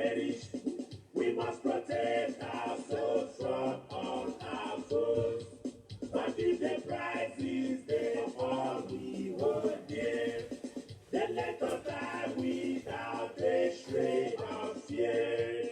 perish. We must protect our souls from all our foes. But if the price is there all we hold dear, then let us die without a shred of fear.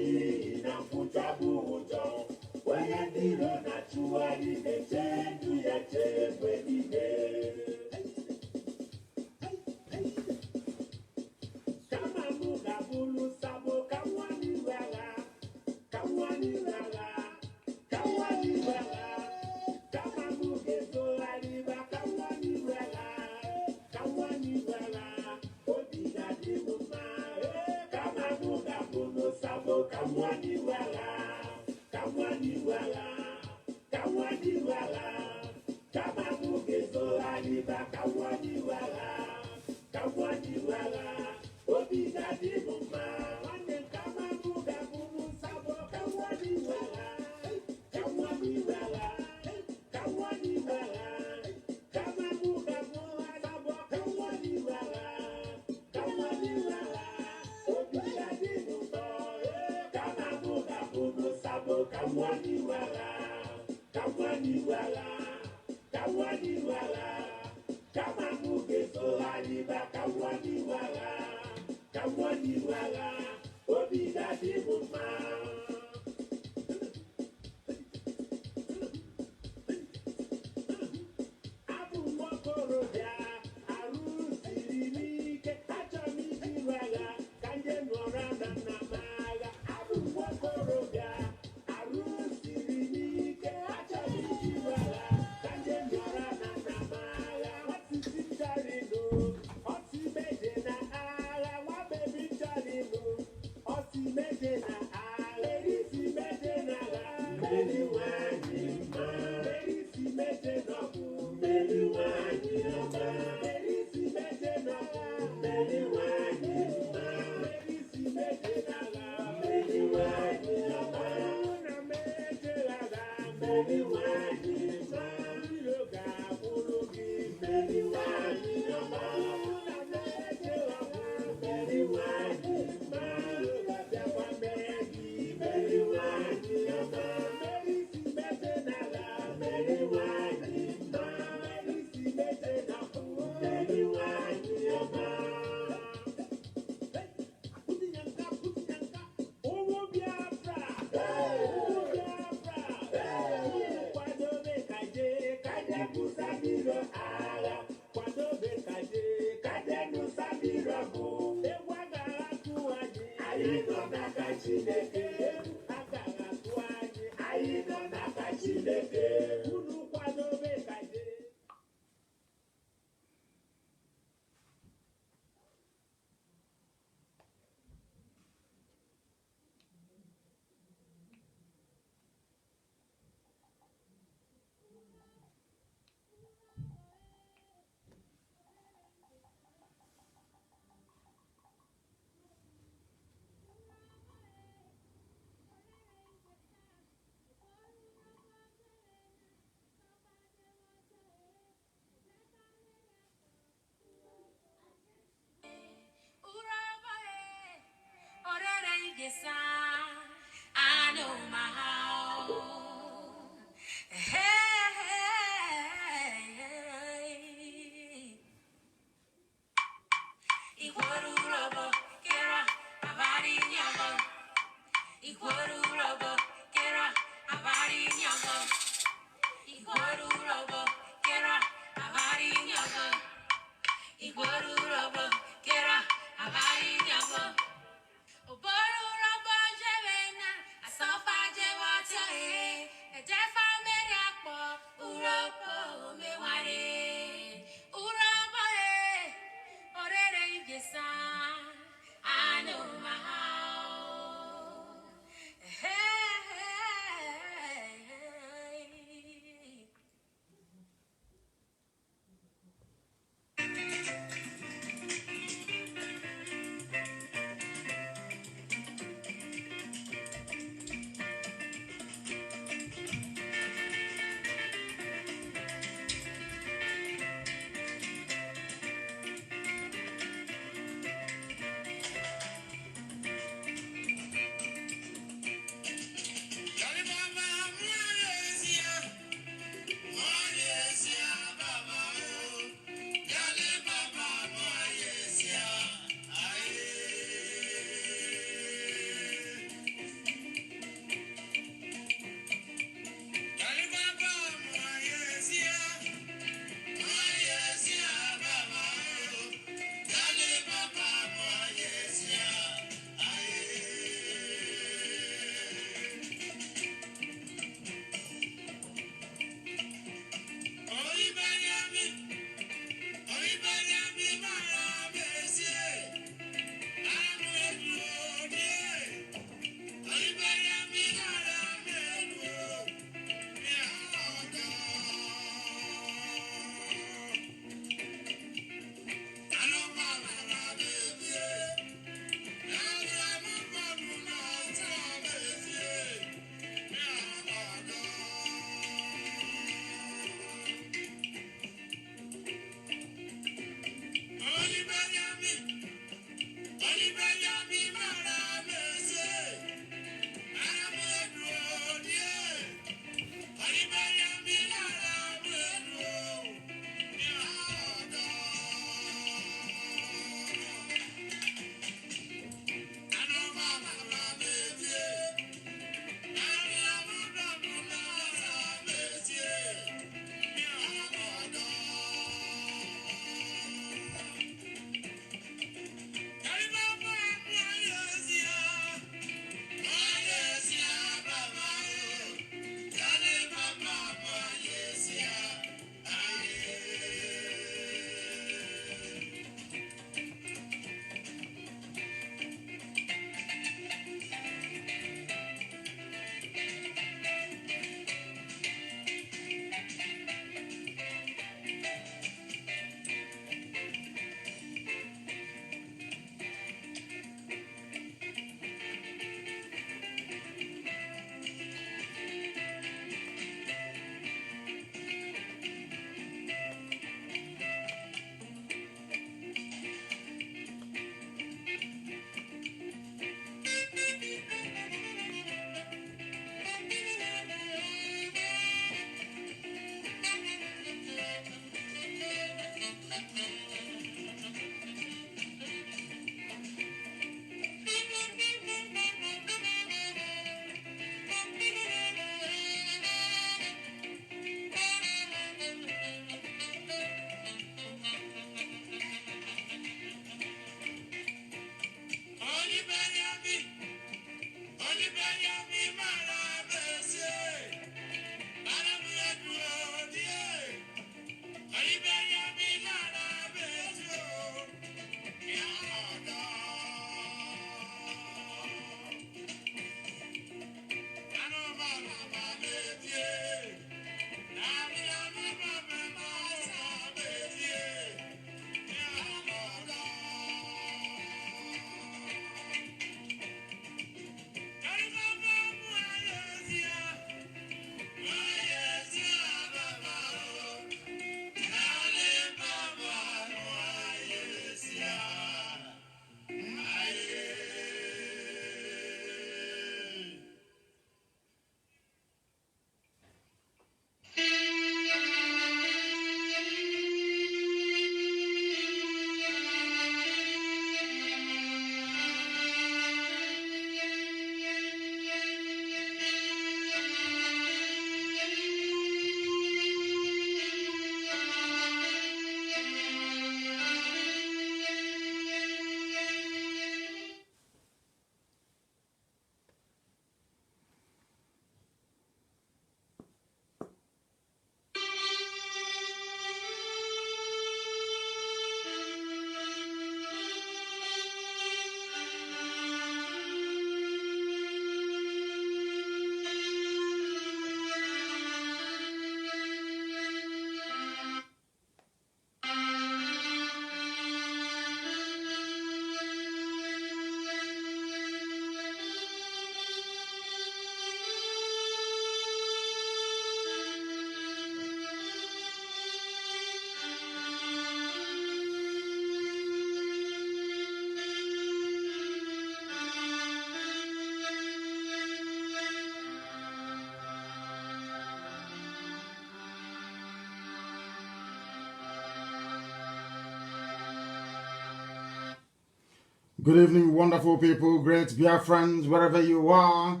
Good evening, wonderful people, great Biafrans, wherever you are.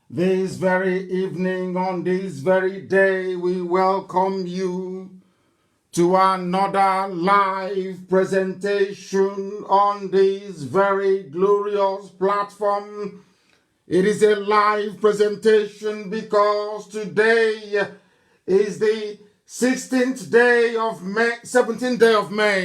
This very evening, on this very day, we welcome you to another live presentation on this very glorious platform. It is a live presentation because today is the 17th day of May,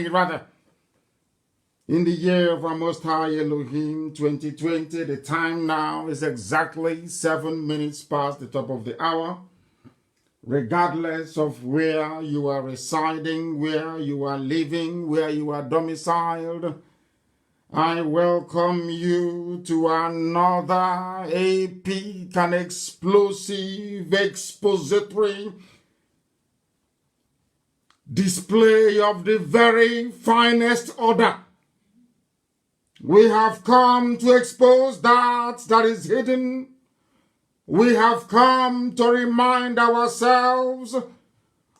in the year of our Most High Elohim 2020. The time now is exactly 7 minutes past the top of the hour. Regardless of where you are residing, where you are living, where you are domiciled, I welcome you to another epic and explosive expository display of the very finest order. We have come to expose that is hidden. We have come to remind ourselves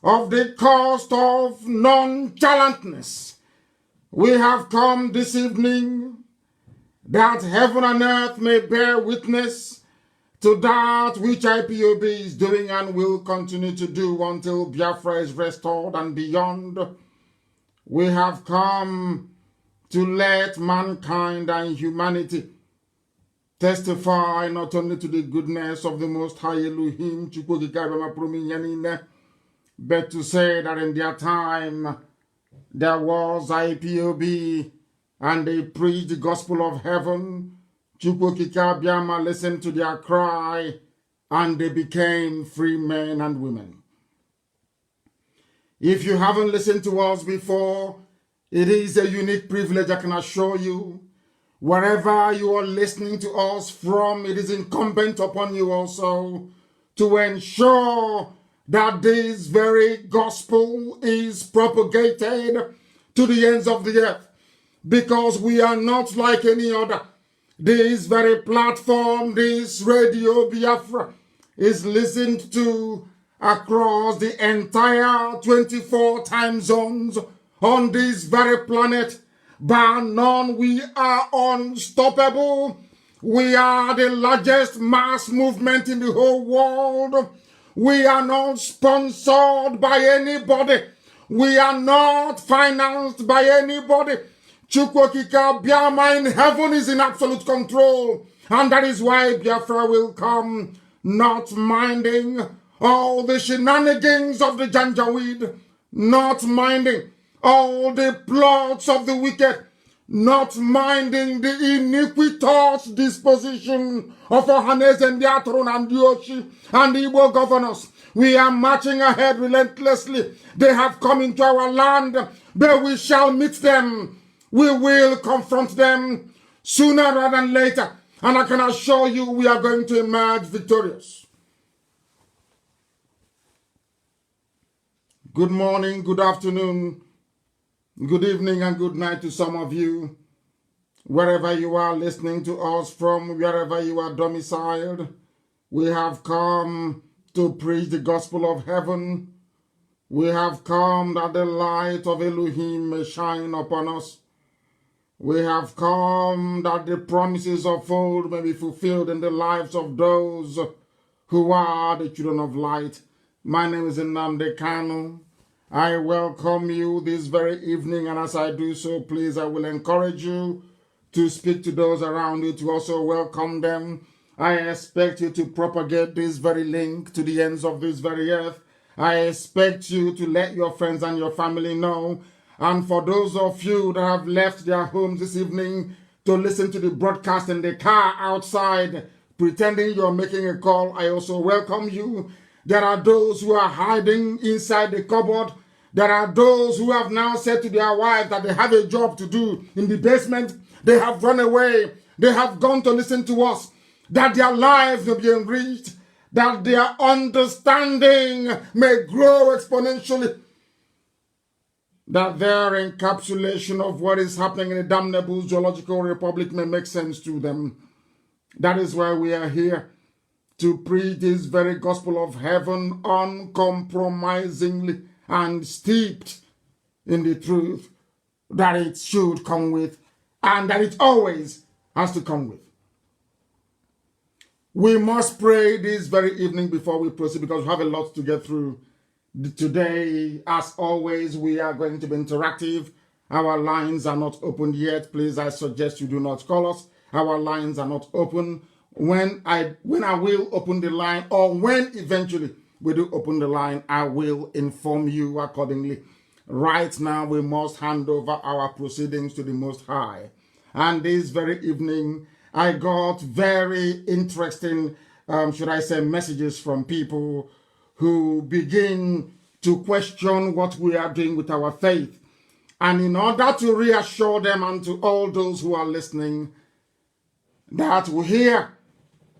of the cost of nonchalantness. We have come this evening that heaven and earth may bear witness to that which IPOB is doing and will continue to do until Biafra is restored and beyond. We have come to let mankind and humanity testify not only to the goodness of the Most High Elohim, but to say that in their time there was IPOB and they preached the gospel of heaven. Chukwokika listened to their cry and they became free men and women. If you haven't listened to us before, it is a unique privilege, I can assure you. Wherever you are listening to us from, it is incumbent upon you also to ensure that this very gospel is propagated to the ends of the earth, because we are not like any other. This very platform, this Radio Biafra, is listened to across the entire 24 time zones on this very planet. Bar none, we are unstoppable. We are the largest mass movement in the whole world. We are not sponsored by anybody. We are not financed by anybody. Chukwokika Biama in heaven is in absolute control. And that is why Biafra will come, not minding all the shenanigans of the Janjaweed, not minding all the plots of the wicked, not minding the iniquitous disposition of Ohanes and Yatron and Yoshi and the Igbo governors. We are marching ahead relentlessly. They have come into our land, but we shall meet them. We will confront them sooner rather than later. And I can assure you we are going to emerge victorious. Good morning, good afternoon, good evening, and good night to some of you. Wherever you are listening to us from, wherever you are domiciled, we have come to preach the gospel of heaven. We have come that the light of Elohim may shine upon us. We have come that the promises of old may be fulfilled in the lives of those who are the children of light. My name is Nnamdi Kanu. I welcome you this very evening, and as I do so, please, I will encourage you to speak to those around you, to also welcome them. I expect you to propagate this very link to the ends of this very earth. I expect you to let your friends and your family know. And for those of you that have left their homes this evening to listen to the broadcast in the car outside, pretending you're making a call, I also welcome you. There are those who are hiding inside the cupboard. There are those who have now said to their wife that they have a job to do in the basement. They have run away. They have gone to listen to us. That their lives will be enriched. That their understanding may grow exponentially. That their encapsulation of what is happening in the damnable zoological republic may make sense to them. That is why we are here, to preach this very gospel of heaven uncompromisingly and steeped in the truth that it should come with and that it always has to come with. We must pray this very evening before we proceed, because we have a lot to get through. Today, as always, we are going to be interactive. Our lines are not open yet. Please, I suggest you do not call us. Our lines are not open. When I will open the line, or when eventually we do open the line, I will inform you accordingly. Right now, we must hand over our proceedings to the Most High. And this very evening, I got very interesting, messages from people who begin to question what we are doing with our faith. And in order to reassure them and to all those who are listening, that we hear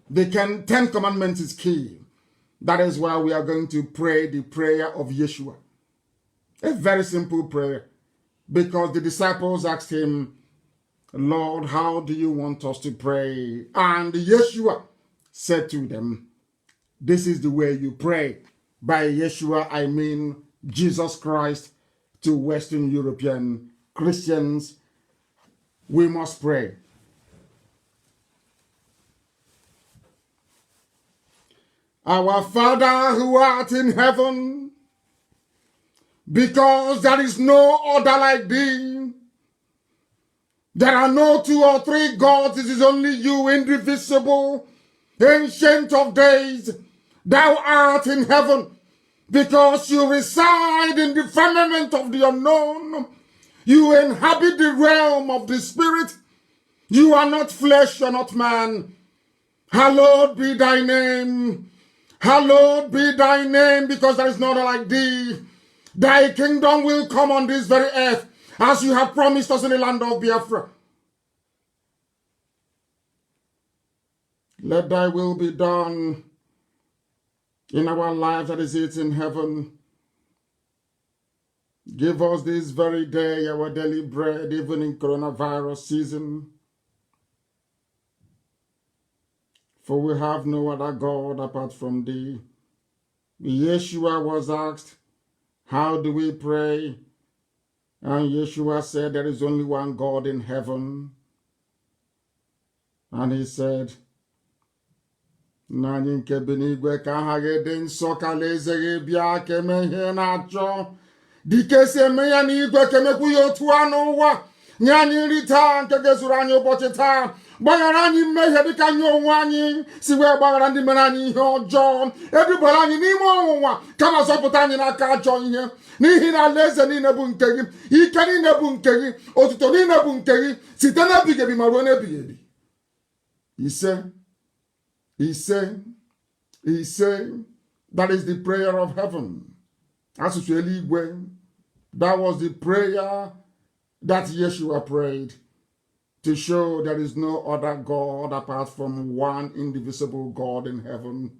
the 10 Commandments is key. That is why we are going to pray the prayer of Yeshua. A very simple prayer, because the disciples asked him, Lord, how do you want us to pray? And Yeshua said to them, this is the way you pray. By Yeshua, I mean Jesus Christ. To Western European Christians, we must pray. Our Father who art in heaven, because there is no other like thee. There are no 2 or 3 gods. It is only you, indivisible, ancient of days. Thou art in heaven, because you reside in the firmament of the unknown. You inhabit the realm of the spirit. You are not flesh, you are not man. Hallowed be thy name. Hallowed be thy name, because there is none like thee. Thy kingdom will come on this very earth, as you have promised us in the land of Biafra. Let thy will be done in our lives as it is in heaven. Give us this very day our daily bread, even in coronavirus season. For we have no other God apart from thee. Yeshua was asked, how do we pray? And Yeshua said, there is only one God in heaven. And he said, Nani nke benigwe ka aha gị dị nsọ ka alaeze gị bịa ka eme ihe na-achọ dike si eme ya n'igwe ka emekwu ya otu a n'ụwa nye anyị nri taa nke ga-ezuru anyị ụbọchị taa Bagarani may can you one see where Bagarandi Manani or John, everybody Nimo, come as Opotani I can't join here. Nihina less than in a bunkegi, he can in a bunkegi, or to Tonina bunkegi, Sitana Bigabi Marone Bigabi. He said, that is the prayer of heaven. As usually when that was the prayer that Yeshua prayed to show there is no other God apart from one indivisible God in heaven.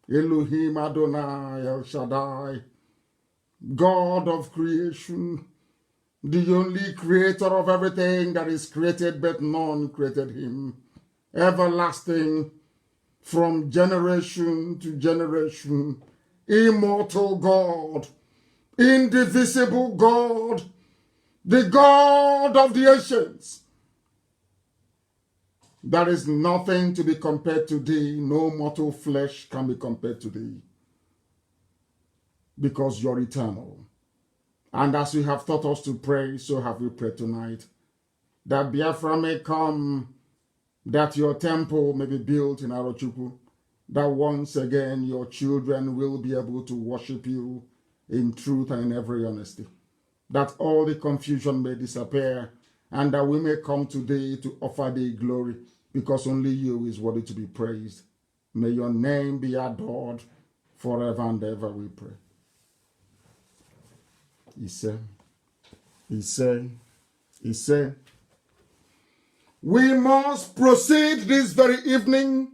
Elohim Adonai El Shaddai, God of creation, the only creator of everything that is created, but none created him. Everlasting, from generation to generation, immortal God, indivisible God, the God of the ancients. There is nothing to be compared to thee. No mortal flesh can be compared to thee, because you're eternal. And as we have taught us to pray, so have we prayed tonight, that Biafra may come, that your temple may be built in Arochukwu, that once again your children will be able to worship you in truth and in every honesty, that all the confusion may disappear, and that we may come today to offer thee glory, because only you is worthy to be praised. May your name be adored forever and ever, we pray. He said, we must proceed this very evening.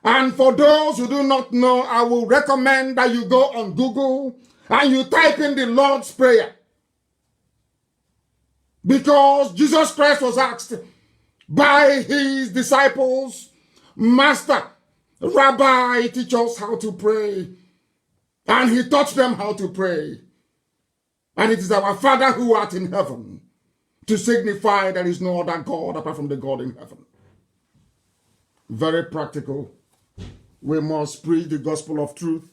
And for those who do not know, I will recommend that you go on Google and you type in the Lord's Prayer. Because Jesus Christ was asked by his disciples, Master, Rabbi, teach us how to pray. And he taught them how to pray. And it is our Father who art in heaven, to signify there is no other God apart from the God in heaven. Very practical. We must preach the gospel of truth,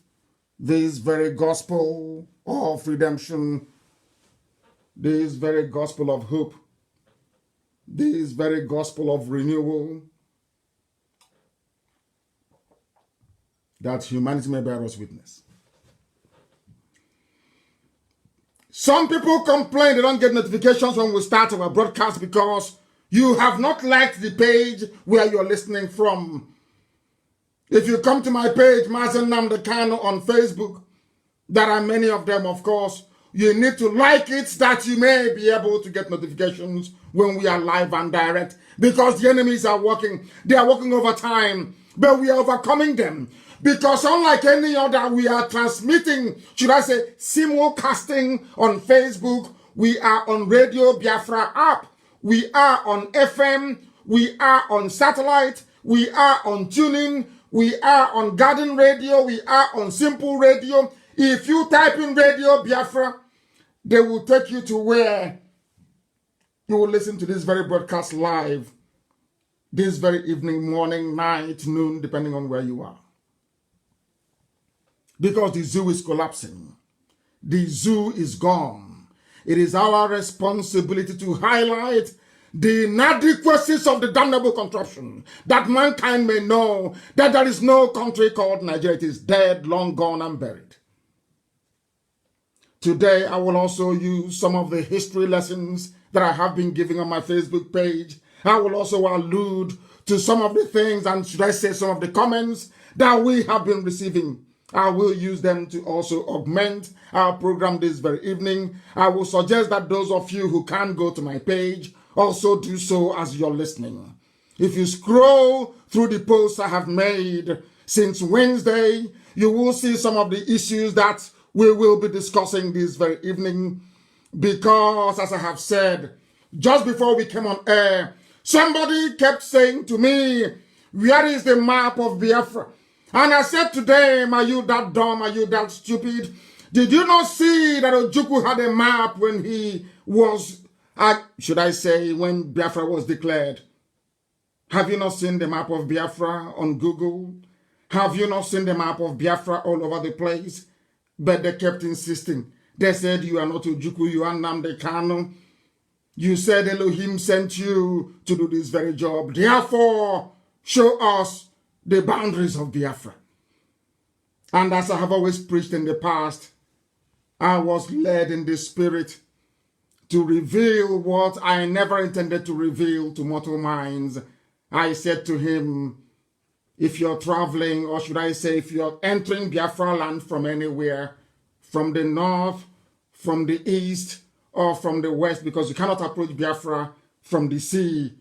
this very gospel of redemption, this very gospel of hope, this very gospel of renewal, that humanity may bear us witness. Some people complain they don't get notifications when we start our broadcast because you have not liked the page where you're listening from. If you come to my page, Mazi Nnamdi Kanu on Facebook, there are many of them, of course. You need to like it so that you may be able to get notifications when we are live and direct, because the enemies are working. They are working overtime, but we are overcoming them. Because unlike any other, we are transmitting, should I say, simulcasting on Facebook. We are on Radio Biafra app. We are on FM. We are on satellite. We are on TuneIn. We are on Garden Radio. We are on Simple Radio. If you type in Radio Biafra, they will take you to where you will listen to this very broadcast live, this very evening, morning, night, noon, depending on where you are. Because the zoo is collapsing. The zoo is gone. It is our responsibility to highlight the inadequacies of the damnable contraption, that mankind may know that there is no country called Nigeria. It is dead, long gone, and buried. Today, I will also use some of the history lessons that I have been giving on my Facebook page. I will also allude to some of the things, and should I say some of the comments that we have been receiving. I will use them to also augment our program this very evening. I will suggest that those of you who can't go to my page also do so as you're listening. If you scroll through the posts I have made since Wednesday, you will see some of the issues that we will be discussing this very evening. Because, as I have said, just before we came on air, somebody kept saying to me, where is the map of Biafra? And I said to them, are you that dumb? Are you that stupid? Did you not see that Ojukwu had a map when he was, should I say, when Biafra was declared? Have you not seen the map of Biafra on Google? Have you not seen the map of Biafra all over the place? But they kept insisting. They said, you are not Ojukwu, you are Nnamdi Kanu. You said Elohim sent you to do this very job. Therefore, show us the boundaries of Biafra. And as I have always preached in the past, I was led in the spirit to reveal what I never intended to reveal to mortal minds. I said to him, if you're traveling, or should I say, if you're entering Biafra land from anywhere, from the north, from the east, or from the west, because you cannot approach Biafra from the sea.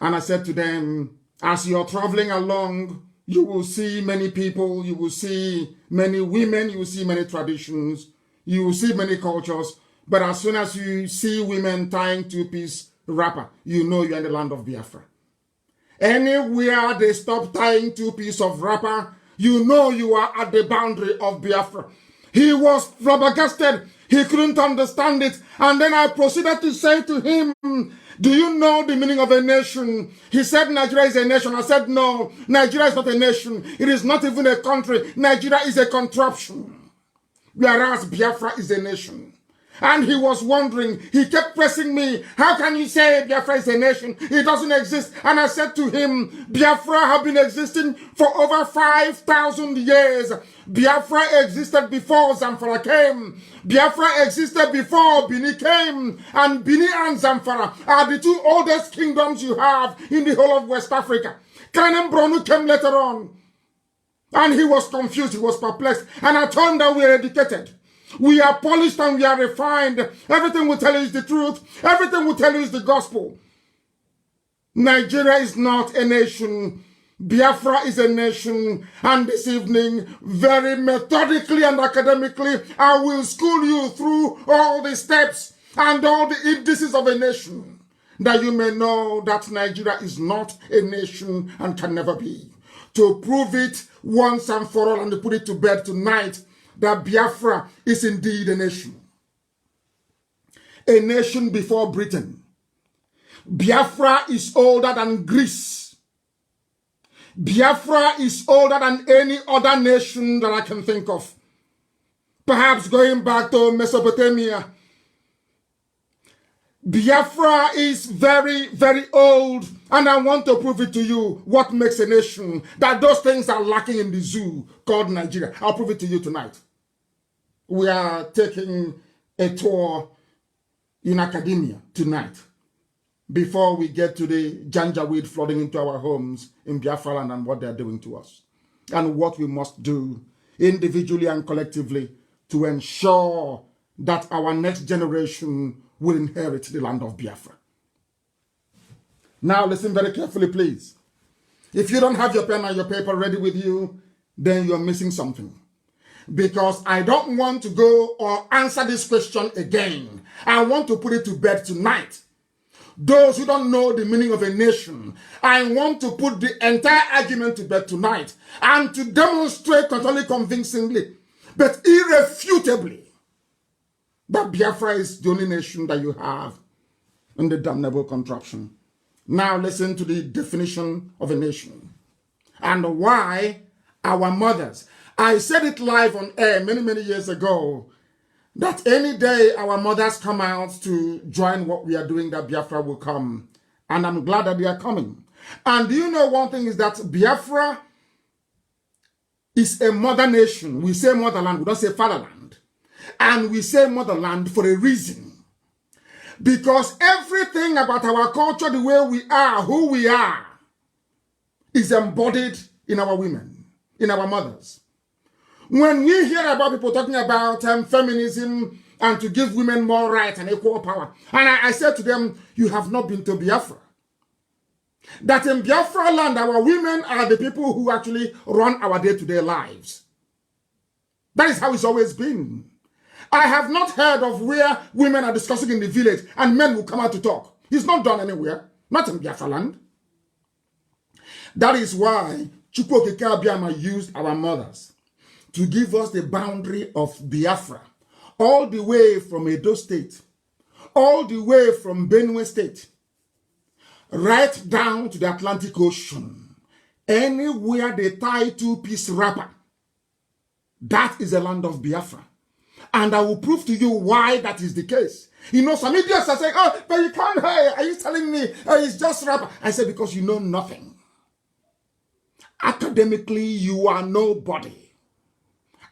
And I said to them, as you're traveling along, you will see many people, you will see many women, you will see many traditions, you will see many cultures, but as soon as you see women tying two-piece wrapper, you know you're in the land of Biafra. Anywhere they stop tying two-piece of wrapper, you know you are at the boundary of Biafra. He was flabbergasted. He couldn't understand it. And then I proceeded to say to him, do you know the meaning of a nation? He said Nigeria is a nation. I said, no, Nigeria is not a nation. It is not even a country. Nigeria is a contraption, whereas Biafra is a nation. And he was wondering, he kept pressing me, how can you say Biafra is a nation? It doesn't exist. And I said to him, Biafra have been existing for over 5,000 years. Biafra existed before Zamfara came. Biafra existed before Bini came. And Bini and Zamfara are the two oldest kingdoms you have in the whole of West Africa. Kanem Bronu came later on. And he was confused, he was perplexed. And I told him that we are educated. We are polished and we are refined. Everything we tell you is the truth. Everything we tell you is the gospel. Nigeria is not a nation. Biafra is a nation. And this evening, very methodically and academically, I will school you through all the steps and all the indices of a nation, that you may know that Nigeria is not a nation and can never be. To prove it once and for all and to put it to bed tonight, that Biafra is indeed a nation. A nation before Britain. Biafra is older than Greece. Biafra is older than any other nation that I can think of. Perhaps going back to Mesopotamia. Biafra is very, very old, and I want to prove it to you what makes a nation, that those things are lacking in the zoo called Nigeria. I'll prove it to you tonight. We are taking a tour in academia tonight before we get to the janjaweed flooding into our homes in Biafra land and what they're doing to us, and what we must do individually and collectively to ensure that our next generation will inherit the land of Biafra. Now listen very carefully, please. If you don't have your pen and your paper ready with you, then you're missing something. Because I don't want to go or answer this question again. I want to put it to bed tonight. Those who don't know the meaning of a nation, I want to put the entire argument to bed tonight and to demonstrate not only convincingly, but irrefutably, that Biafra is the only nation that you have in the damnable contraption. Now listen to the definition of a nation and why our mothers. I said it live on air many, many years ago that any day our mothers come out to join what we are doing, that Biafra will come. And I'm glad that they are coming. And do you know one thing is that Biafra is a mother nation. We say motherland, we don't say fatherland. And we say motherland for a reason. Because everything about our culture, the way we are, who we are, is embodied in our women, in our mothers. When we hear about people talking about feminism and to give women more rights and equal power, and I said to them, you have not been to Biafra. That in Biafra land, our women are the people who actually run our day-to-day lives. That is how it's always been. I have not heard of where women are discussing in the village and men will come out to talk. It's not done anywhere, not in Biafra land. That is why Chukwu Okike Abiama used our mothers to give us the boundary of Biafra, all the way from Edo State, all the way from Benue State, right down to the Atlantic Ocean. Anywhere they tie two-piece wrapper, that is the land of Biafra. And I will prove to you why that is the case. You know, some idiots are saying, oh, but you can't, hey, are you telling me it's just rapper? I said, because you know nothing. Academically, you are nobody.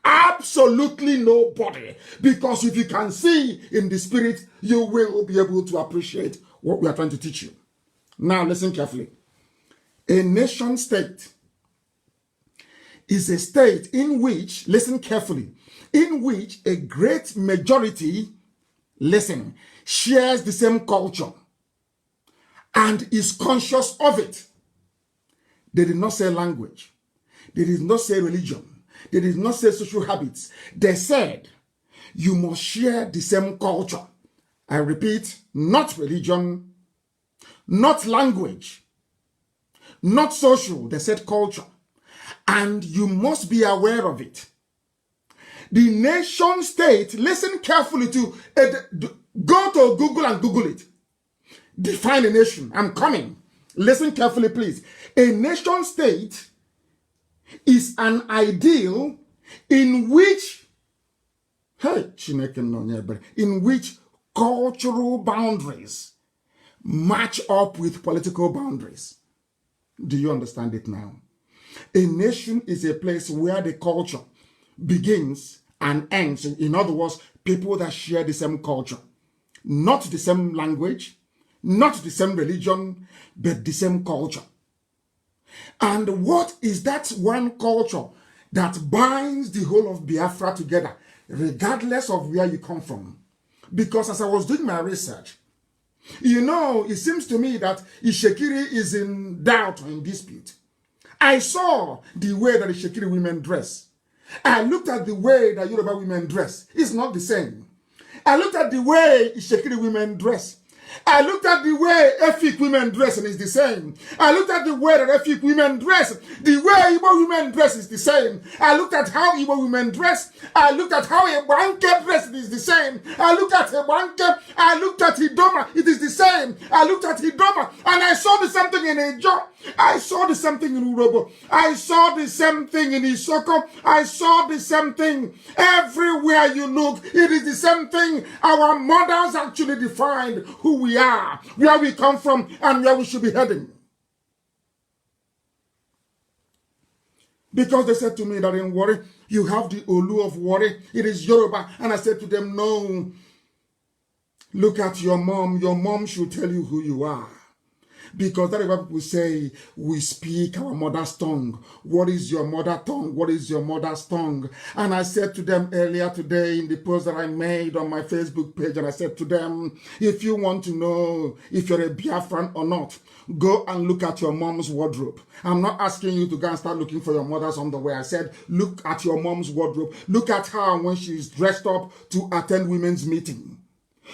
Absolutely nobody. Because if you can see in the spirit, you will be able to appreciate what we are trying to teach you. Now, listen carefully. A nation state is a state in which, listen carefully, in which a great majority, listen, shares the same culture and is conscious of it. They did not say language. They did not say religion. They did not say social habits. They said, you must share the same culture. I repeat, not religion, not language, not social. They said culture. And you must be aware of it. The nation state, listen carefully to go to Google and Google it. Define a nation. I'm coming. Listen carefully, please. A nation state is an ideal in which, in which cultural boundaries match up with political boundaries. Do you understand it now? A nation is a place where the culture begins and ends. In other words, people that share the same culture, not the same language, not the same religion, but the same culture. And what is that one culture that binds the whole of Biafra together, regardless of where you come from? Because as I was doing my research, you know, it seems to me that Ishekiri is in doubt or in dispute. I saw the way that the Ishekiri women dress. I looked at the way that Yoruba women dress. It's not the same. I looked at the way Ishekiri women dress. I looked at the way Efik women dress and it's the same. I looked at the way that Efik women dress. The way Igbo women dress is the same. I looked at how Igbo women dress. I looked at how a Wanke dress is the same. I looked at a Wanke. I looked at Hidoma. It is the same. I looked at Hidoma and I saw the same thing in Ejo. I saw the same thing in Urobo. I saw the same thing in Isoko. I saw the same thing. Everywhere you look, it is the same thing. Our mothers actually defined who we are, where we come from, and where we should be heading. Because they said to me that in Warri, you have the Olu of Warri. It is Yoruba. And I said to them, no. Look at your mom. Your mom should tell you who you are. Because that is what people say, we speak our mother's tongue. What is your mother tongue? What is your mother's tongue? And I said to them earlier today in the post that I made on my Facebook page, and I said to them, if you want to know if you're a Biafran or not, go and look at your mom's wardrobe. I'm not asking you to go and start looking for your mother's underwear. I said, look at your mom's wardrobe. Look at her when she's dressed up to attend women's meeting.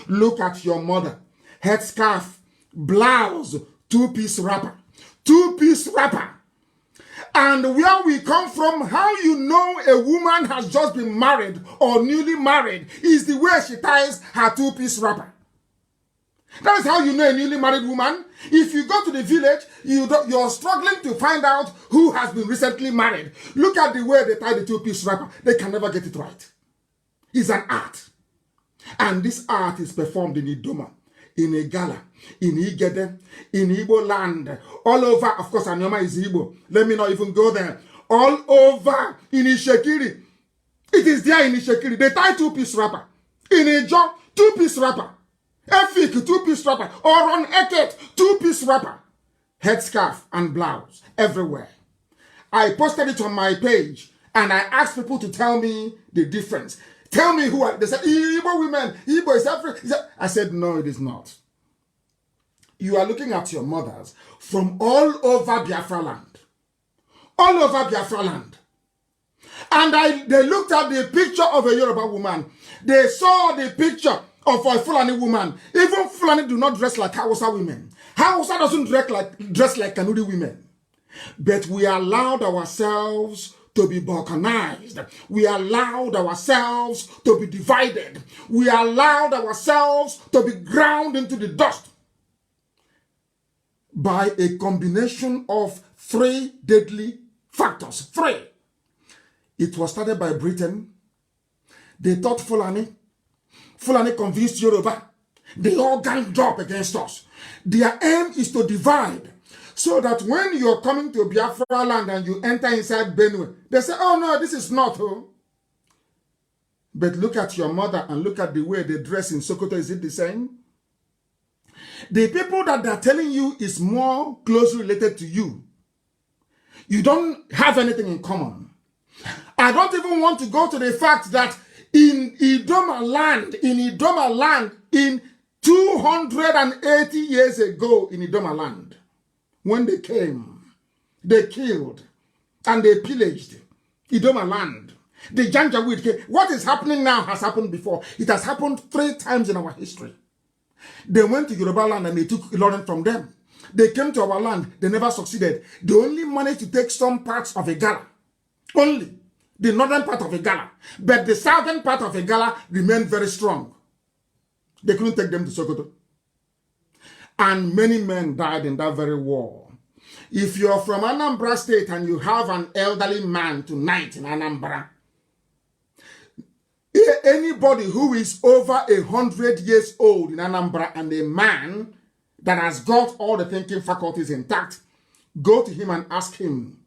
Look at your mother. Headscarf, blouse, two-piece wrapper. Two-piece wrapper. And where we come from, how you know a woman has just been married or newly married is the way she ties her two-piece wrapper. That is how you know a newly married woman. If you go to the village, you're struggling to find out who has been recently married. Look at the way they tie the two-piece wrapper. They can never get it right. It's an art. And this art is performed in Idoma, in Igala, in Igede, in Igbo land, all over. Of course, Anyoma is Igbo. Let me not even go there. All over in Ishekiri. It is there in Ishekiri. They tie two-piece wrapper. In Ijo, two-piece wrapper. Efik, two-piece wrapper. Or on Eket, two-piece wrapper. Headscarf and blouse everywhere. I posted it on my page and I asked people to tell me the difference. Tell me who are. They said, Igbo women, Igbo is African. I said, no, it is not. You are looking at your mothers from all over Biafra land. All over Biafra land. And they looked at the picture of a Yoruba woman. They saw the picture of a Fulani woman. Even Fulani do not dress like Hausa women. Hausa doesn't dress like Kanuri women. But we allowed ourselves to be balkanized. We allowed ourselves to be divided. We allowed ourselves to be ground into the dust by a combination of three deadly factors. Three. It was started by Britain. They taught Fulani. Fulani convinced Yoruba They all ganged up against us. Their aim is to divide, so that when you're coming to Biafra land and you enter inside Benue, they say, oh no, this is not. Oh. But look at your mother and look at the way they dress in Sokoto. Is it the same? The people that they're telling you is more closely related to you. You don't have anything in common. I don't even want to go to the fact that in Idoma land, in 280 years ago in Idoma land, when they came, they killed and they pillaged Idoma land. The Janjaweed came. What is happening now has happened before. It has happened 3 times in our history. They went to Yoruba land and they took Ilorin from them. They came to our land. They never succeeded. They only managed to take some parts of Igala. Only the northern part of Igala. But the southern part of Igala remained very strong. They couldn't take them to Sokoto. And many men died in that very war. If you're from Anambra State and you have an elderly man tonight in Anambra, anybody who is over 100 years old in Anambra and a man that has got all the thinking faculties intact, go to him and ask him,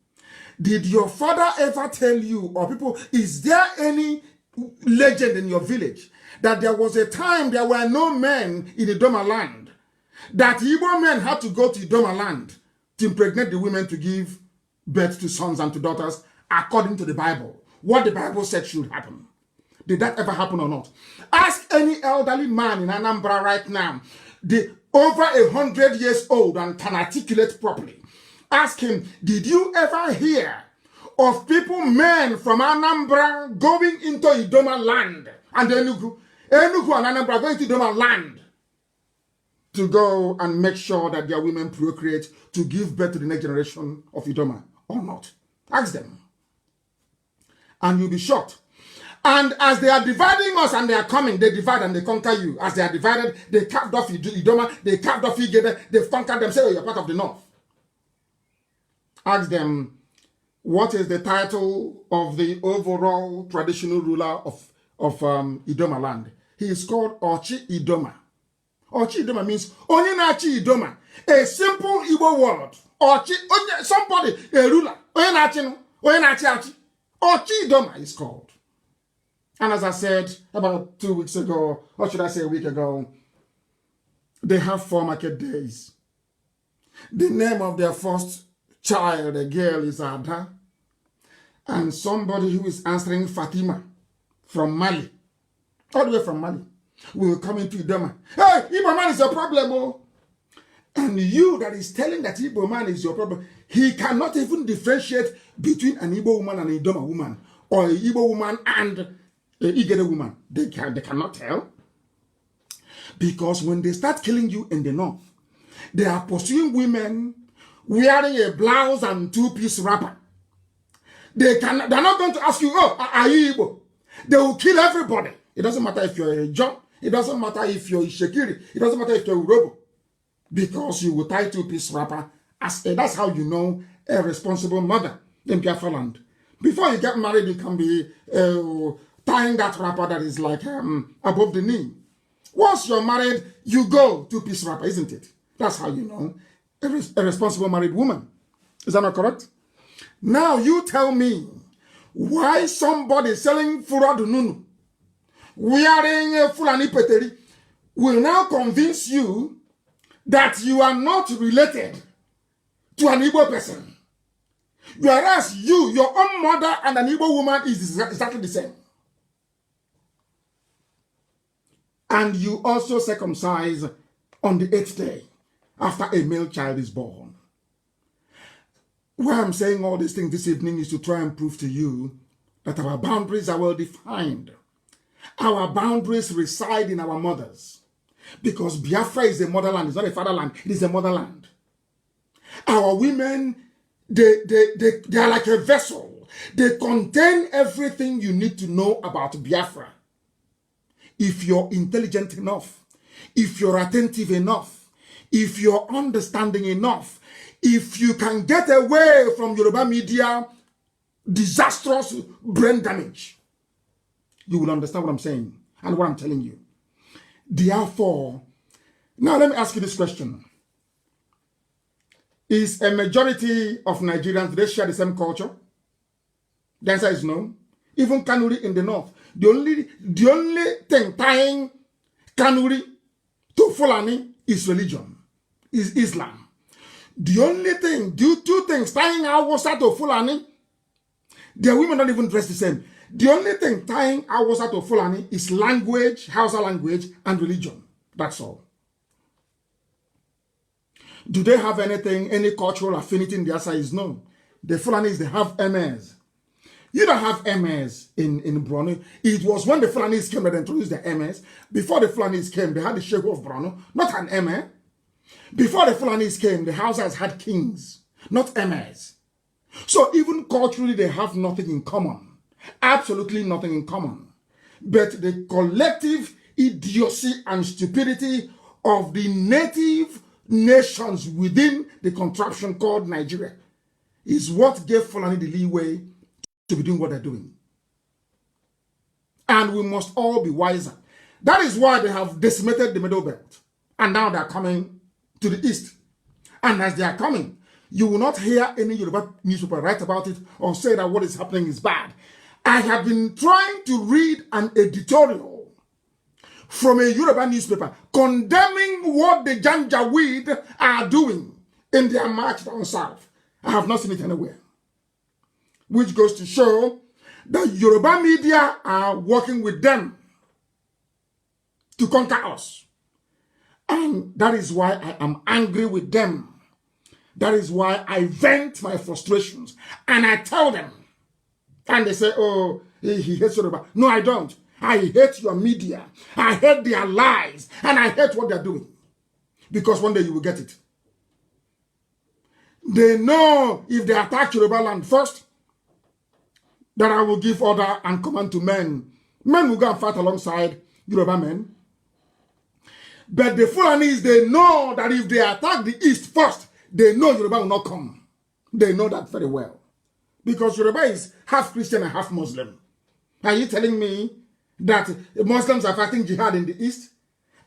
did your father ever tell you, or people, is there any legend in your village that there was a time there were no men in Idoma land, that Igbo men had to go to Idoma land to impregnate the women to give birth to sons and to daughters according to the Bible? What the Bible said should happen. Did that ever happen or not? Ask any elderly man in Anambra right now, over 100 years old and can articulate properly. Ask him, did you ever hear of people, men from Anambra going into Idoma land and Enugu and Anambra going to Idoma land to go and make sure that their women procreate to give birth to the next generation of Idoma or not? Ask them. And you'll be shocked. And as they are dividing us and they are coming, they divide and they conquer you. As they are divided, they carved off Idoma, they carved off Igede, they've conquered them, say, oh, you're part of the North. Ask them, what is the title of the overall traditional ruler of Idoma land? He is called Ochi Idoma. Ochi Idoma means Onye na-achi Idoma. A simple Igbo word. Ochi, somebody, a ruler. Onye na-achi. Ochi Idoma is called. And as I said about 2 weeks ago, or should I say a week ago, they have 4 market days. The name of their first child, a girl, is Ada. And somebody who is answering Fatima from Mali, all the way from Mali, will come into Idoma. Hey, Igbo man is your problem, oh. And you that is telling that Igbo man is your problem, he cannot even differentiate between an Igbo woman and an Idoma woman, or an Igbo woman and Igede woman. They cannot tell. Because when they start killing you in the north, they are pursuing women wearing a blouse and 2-piece wrapper. They're not going to ask you, oh, are you Igbo? They will kill everybody. It doesn't matter if you're a John. It doesn't matter if you're a Shekiri. It doesn't matter if you're a Urobo. Because you will tie 2-piece wrapper. That's how you know a responsible mother in Biafra land. Before you get married, you can be tying that wrapper that is like above the knee. Once you're married, you go 2-piece wrapper, isn't it? That's how you know a responsible married woman. Is that not correct? Now you tell me why somebody selling Fura Dununu, wearing a Fulani Peteri, will now convince you that you are not related to an Igbo person. Whereas your own mother and an Igbo woman is exactly the same. And you also circumcise on the 8th day after a male child is born. Why I'm saying all these things this evening is to try and prove to you that our boundaries are well defined. Our boundaries reside in our mothers. Because Biafra is a motherland, it's not a fatherland, it is a motherland. Our women, they are like a vessel. They contain everything you need to know about Biafra. If you're intelligent enough, if you're attentive enough, if you're understanding enough, if you can get away from Yoruba media disastrous brain damage, you will understand what I'm saying and what I'm telling you. Therefore, Now, let me ask you this question. Is a majority of Nigerians, do they share the same culture? The answer is no. Even Kanuri in the north. The only thing tying Kanuri to Fulani is religion, is Islam. The only thing, two things tying Hausa to Fulani, their women don't even dress the same. The only thing tying Hausa to Fulani is language, Hausa language, and religion. That's all. Do they have anything, any cultural affinity in their side? No. The Fulanis, they have MS. You don't have MS in Borno. It was when the Fulanis came that they introduced the MS. Before the Fulanis came, they had the Sheikh of Borno, not an MS. Before the Fulanis came, the Hausas had kings, not MS. So even culturally, they have nothing in common. Absolutely nothing in common. But the collective idiocy and stupidity of the native nations within the contraption called Nigeria is what gave Fulani the leeway to be doing what they're doing. And we must all be wiser. That is why they have decimated the Middle Belt. And now they're coming to the east. And as they are coming, you will not hear any Yoruba newspaper write about it or say that what is happening is bad. I have been trying to read an editorial from a Yoruba newspaper condemning what the Janjaweed are doing in their march down south. I have not seen it anywhere. Which goes to show that Yoruba media are working with them to conquer us. And that is why I am angry with them. That is why I vent my frustrations. And I tell them. And they say, oh, he hates Yoruba. No, I don't. I hate your media. I hate their lies. And I hate what they're doing. Because one day you will get it. They know if they attack Yoruba land first, that I will give order and command to men. Men will go and fight alongside Yoruba men. But the Fulanis, they know that if they attack the east first, they know Yoruba will not come. They know that very well. Because Yoruba is half Christian and half Muslim. Are you telling me that Muslims are fighting jihad in the east?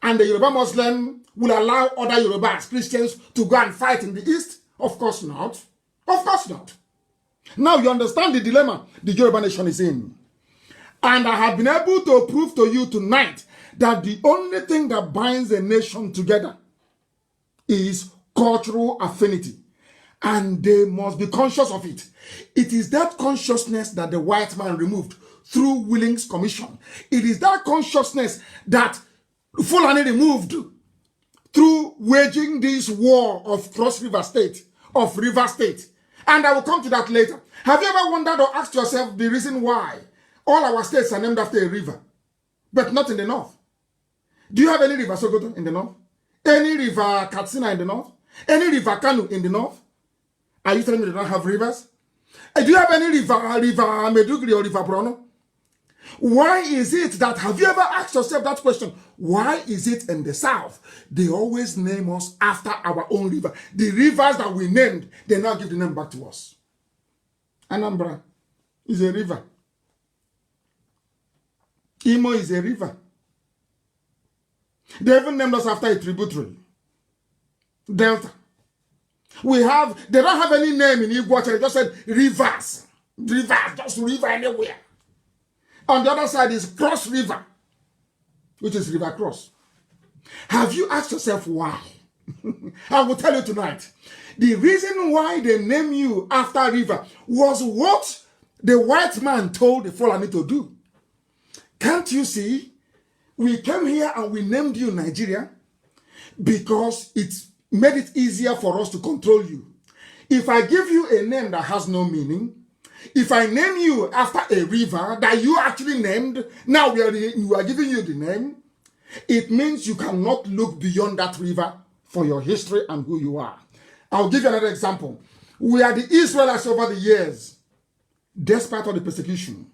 And the Yoruba Muslim will allow other Yorubas, Christians, to go and fight in the east? Of course not. Of course not. Now you understand the dilemma the Yoruba nation is in. And I have been able to prove to you tonight that the only thing that binds a nation together is cultural affinity. And they must be conscious of it. It is that consciousness that the white man removed through Willings Commission. It is that consciousness that Fulani removed through waging this war of Cross River State, of River State. And I will come to that later. Have you ever wondered or asked yourself the reason why all our states are named after a river, but not in the north? Do you have any river Sokoto in the north? Any river Katsina in the north? Any river Kanu in the north? Are you telling me they don't have rivers? Do you have any river Medugri or river Brono? Why is it that, have you ever asked yourself that question? Why is it in the south, they always name us after our own river? The rivers that we named, they now give the name back to us. Anambra is a river. Imo is a river. They even named us after a tributary. Delta. They don't have any name in Igbo, they just said rivers. Rivers, just river anywhere. On the other side is Cross River, which is River Cross. Have you asked yourself why? I will tell you tonight. The reason why they name you after river was what the white man told the Fulani to do. Can't you see? We came here and we named you Nigeria because it made it easier for us to control you. If I give you a name that has no meaning, if I name you after a river that you actually named, now we are giving you the name, it means you cannot look beyond that river for your history and who you are. I'll give you another example. We are the Israelites over the years, despite all the persecution.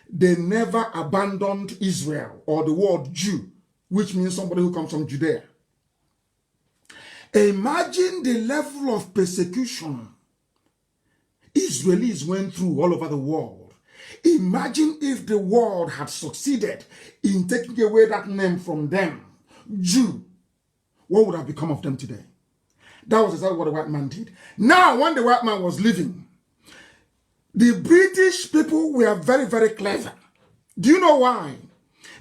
They never abandoned Israel or the word Jew, which means somebody who comes from Judea. Imagine the level of persecution Israelis went through all over the world. Imagine if the world had succeeded in taking away that name from them, Jew. what would have become of them today? That was exactly what the white man did. Now, when the white man was leaving, the British people were very, very clever. Do you know why?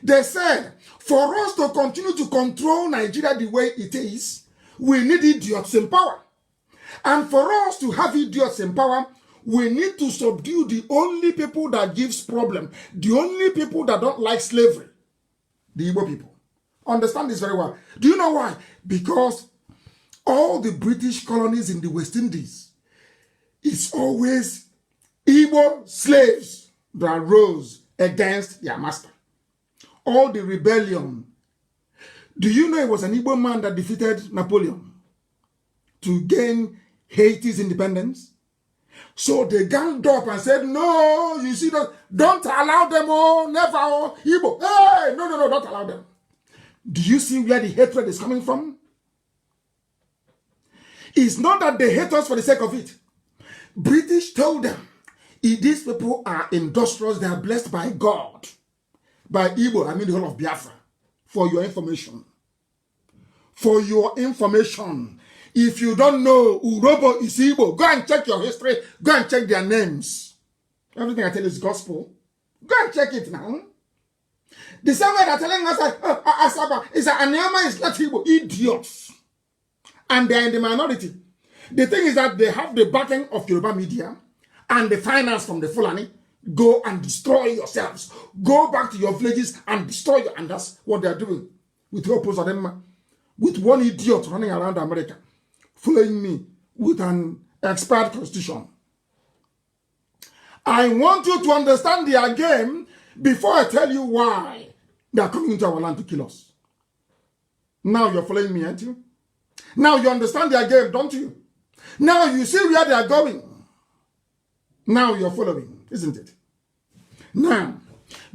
They said, for us to continue to control Nigeria the way it is, we need idiots in power. And for us to have idiots in power, we need to subdue the only people that gives problem, the only people that don't like slavery, the Igbo people. Understand this very well. Do you know why? Because all the British colonies in the West Indies, it's always Igbo slaves that rose against their master. All the rebellion. Do you know it was an Igbo man that defeated Napoleon to gain Haiti's independence? So they ganged up and said, no, you see, don't allow them, oh, never, oh, Igbo. Hey, no, don't allow them. Do you see where the hatred is coming from? It's not that they hate us for the sake of it. British told them, if these people are industrious, they are blessed by God. By Igbo, I mean the whole of Biafra. For your information. For your information. If you don't know Urobo is Igbo, go and check your history. Go and check their names. Everything I tell you is gospel. Go and check it now. The same way they're telling us that Asaba is that Anyama is not Igbo. Idiots. And they're in the minority. The thing is that they have the backing of Yoruba media and the finance from the Fulani. Go and destroy yourselves. Go back to your villages and destroy you. And that's what they're doing. With purpose of them. With one idiot running around America. Following me with an expired constitution. I want you to understand their game before I tell you why they are coming into our land to kill us. Now you're following me, aren't you? Now you understand their game, don't you? Now you see where they are going. Now you're following, isn't it? Now,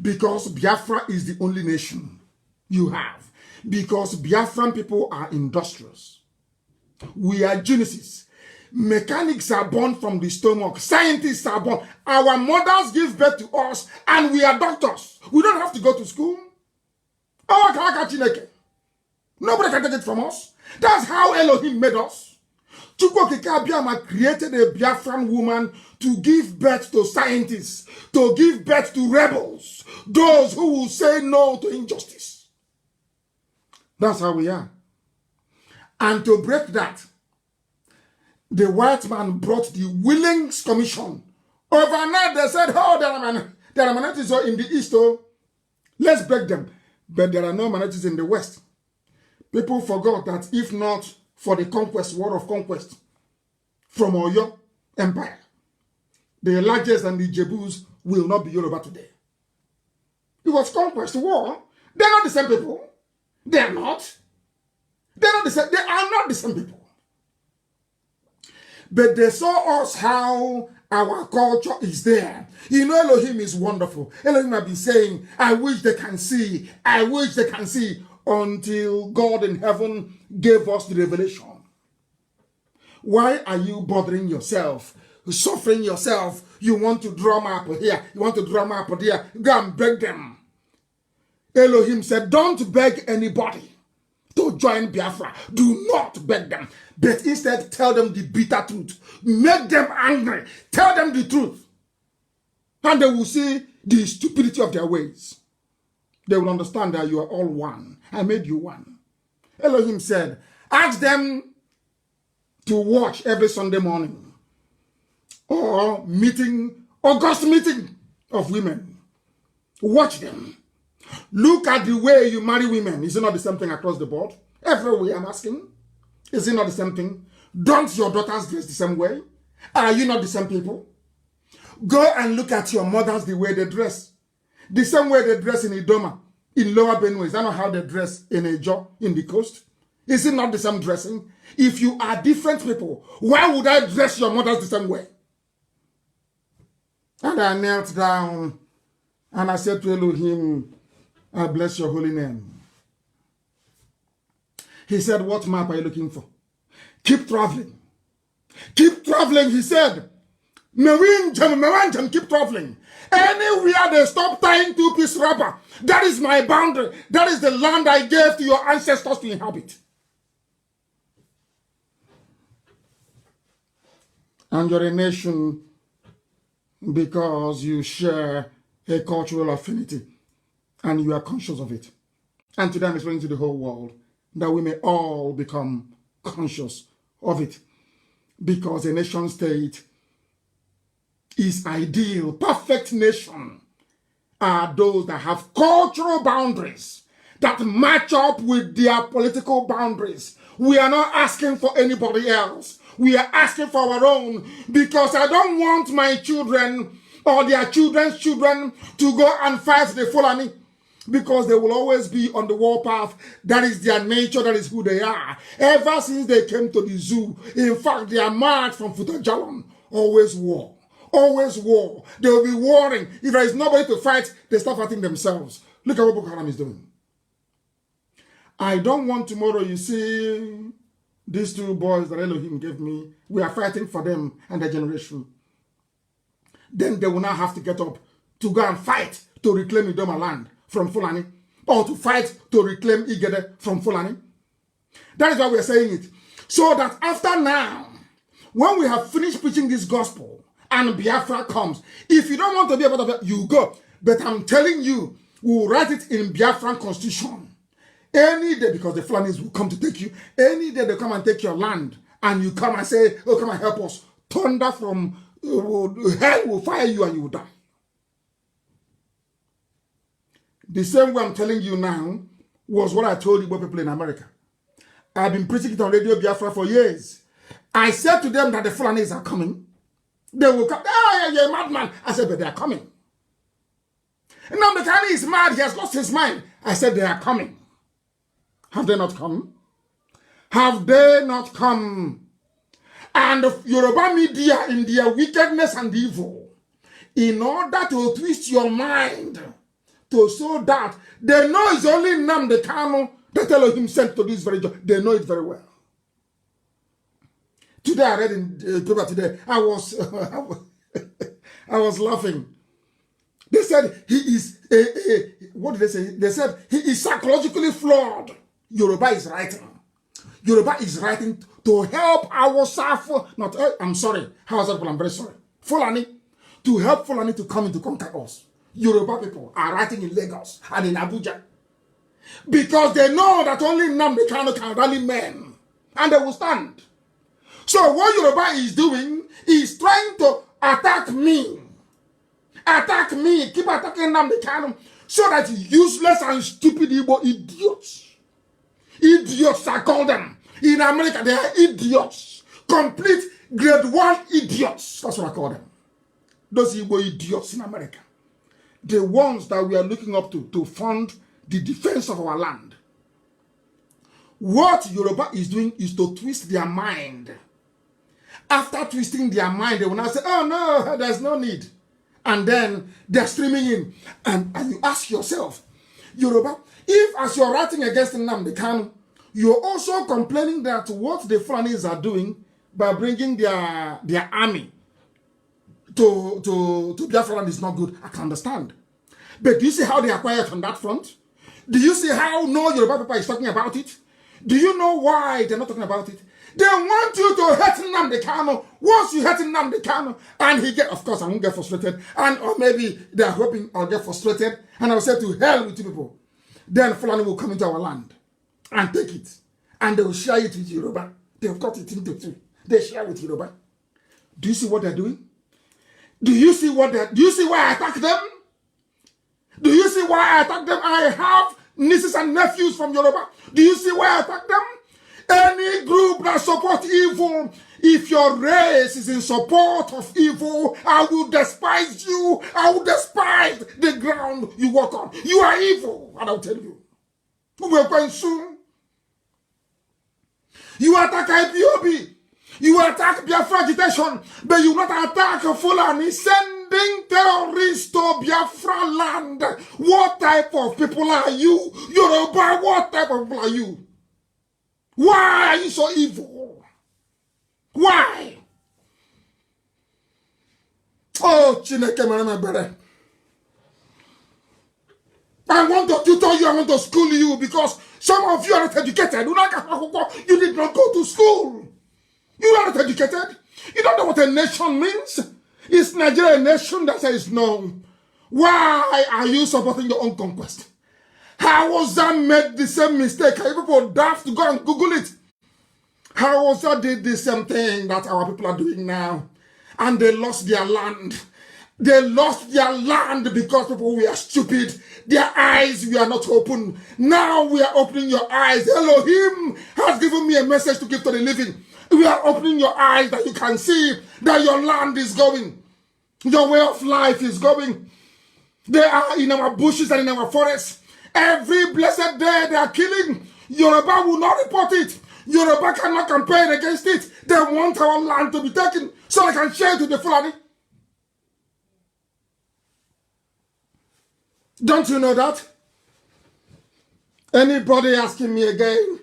because Biafra is the only nation you have, because Biafran people are industrious, we are geniuses. Mechanics are born from the stomach. Scientists are born. Our mothers give birth to us, and we are doctors. We don't have to go to school. Nobody can take it from us. That's how Elohim made us. Chukwokika Abiyama created a Biafran woman to give birth to scientists, to give birth to rebels, those who will say no to injustice. That's how we are. And to break that, the white man brought the Willings Commission. Overnight they said, oh, there are minorities in the East, oh, let's break them. But there are no minorities in the West. People forgot that if not for the conquest, war of conquest, from Oyo Empire, the largest and the Jebus will not be Yoruba today. It was conquest, war. They're not the same people. They're not. They're not the same. They are not the same people. But they saw us how our culture is there. You know, Elohim is wonderful. Elohim have been saying, I wish they can see. I wish they can see. Until God in heaven gave us the revelation. Why are you bothering yourself? Suffering yourself? You want to drum up here. You want to drum up there. Go and beg them. Elohim said, don't beg anybody to join Biafra. Do not beg them. But instead, tell them the bitter truth. Make them angry. Tell them the truth. And they will see the stupidity of their ways. They will understand that you are all one. I made you one. Elohim said, ask them to watch every Sunday morning. Or meeting, August meeting of women. Watch them. Look at the way you marry women. Is it not the same thing across the board? Everywhere I'm asking. Is it not the same thing? Don't your daughters dress the same way? Are you not the same people? Go and look at your mothers the way they dress. The same way they dress in Idoma, in Lower Benue. Is that not how they dress in Ejo, in the coast? Is it not the same dressing? If you are different people, why would I dress your mothers the same way? And I knelt down and I said to Elohim, I bless your holy name. He said, what map are you looking for? Keep traveling. Keep traveling, he said. Keep traveling. Anywhere they stop tying two-piece rubber, that is my boundary. That is the land I gave to your ancestors to inhabit. And you're a nation because you share a cultural affinity and you are conscious of it. And today I'm explaining to the whole world that we may all become conscious of it, because a nation state is ideal. Perfect nation are those that have cultural boundaries that match up with their political boundaries. We are not asking for anybody else. We are asking for our own, because I don't want my children or their children's children to go and fight the Fulani, because they will always be on the warpath. That is their nature. That is who they are. Ever since they came to the zoo, in fact, they are marked from Futajalon. Always war. Always war. They will be warring. If there is nobody to fight, they start fighting themselves. Look at what Boko Haram is doing. I don't want tomorrow, you see, these two boys that Elohim gave me, we are fighting for them and their generation. Then they will now have to get up to go and fight to reclaim Idoma land from Fulani, or to fight to reclaim Igede from Fulani. That is why we are saying it. So that after now, when we have finished preaching this gospel and Biafra comes, if you don't want to be a part of it, you go. But I'm telling you, we will write it in Biafran constitution. Any day, because the Fulanis will come to take you. Any day they come and take your land, and you come and say, oh, come and help us. Thunder from hell will fire you and you will die. The same way I'm telling you now was what I told you about people in America. I've been preaching it on Radio Biafra for years. I said to them that the Fulanis are coming. They will come. Oh, you're a madman. I said, but they are coming. Nnamdi Kanu is mad. He has lost his mind. I said, they are coming. Have they not come? Have they not come? And the Yoruba media, in their wickedness and evil, in order to twist your mind, to show that they know it's only Nnamdi Kanu that Elohim sent to this very job. They know it very well. Today I read in paper today, I was laughing. They said he is what did they say? They said he is psychologically flawed. Yoruba is writing. Yoruba is writing to help our I'm sorry. How is that? I'm very sorry. Fulani, to help Fulani to come in to conquer us. Yoruba people are writing in Lagos and in Abuja, because they know that only Nnamdi Kanu can rally men, and they will stand. So what Yoruba is doing is trying to attack me, keep attacking Nnamdi Kanu, so that useless and stupid Igbo idiots I call them. In America, they are idiots, complete grade 1 idiots. That's what I call them. Those Igbo idiots in America. The ones that we are looking up to fund the defense of our land. What Yoruba is doing is to twist their mind. After twisting their mind, they will now say, oh no, there's no need. And then they're streaming in. And you ask yourself, Yoruba, if as you're writing against Nnamdi Kanu, you're also complaining that what the Fulanis are doing by bringing their army to Biafra is not good, I can understand. But do you see how they are quiet on that front? Do you see how no Yoruba people is talking about it? Do you know why they're not talking about it? They want you to hate Nnamdi Kanu. Once you hate Nnamdi Kanu, and he get, of course, I won't get frustrated, and or maybe they're hoping I'll get frustrated, and I'll say to hell with you people. Then Fulani will come into our land and take it, and they will share it with Yoruba. They've got it into two. They share with Yoruba. Do you see what they're doing? Do you see why I attack them? Do you see why I attack them? I have nieces and nephews from Yoruba. Do you see why I attack them? Any group that supports evil, if your race is in support of evil, I will despise you. I will despise the ground you walk on. You are evil, and I'll tell you. We will going soon. You attack IPOB. You attack Biafra agitation, but you not attack Fulani sending terrorists to Biafra land. What type of people are you? Yoruba, what type of people are you? Why are you so evil? Why? Oh, Chineke, my brother. I want to tutor you, I want to school you, because some of you are not educated. You did not go to school. You are not educated. You don't know what a nation means? Is Nigeria a nation that says no? Why are you supporting your own conquest? Hausa made the same mistake. Are you people daft to go and Google it? Hausa did the same thing that our people are doing now. And they lost their land. They lost their land because people were stupid. Their eyes were not open. Now we are opening your eyes. Elohim has given me a message to give to the living. We are opening your eyes that you can see that your land is going. Your way of life is going. They are in our bushes and in our forests. Every blessed day they are killing. Yoruba will not report it. Yoruba cannot campaign against it. They want our land to be taken so they can share it to the Fulani. Don't you know that? Anybody asking me again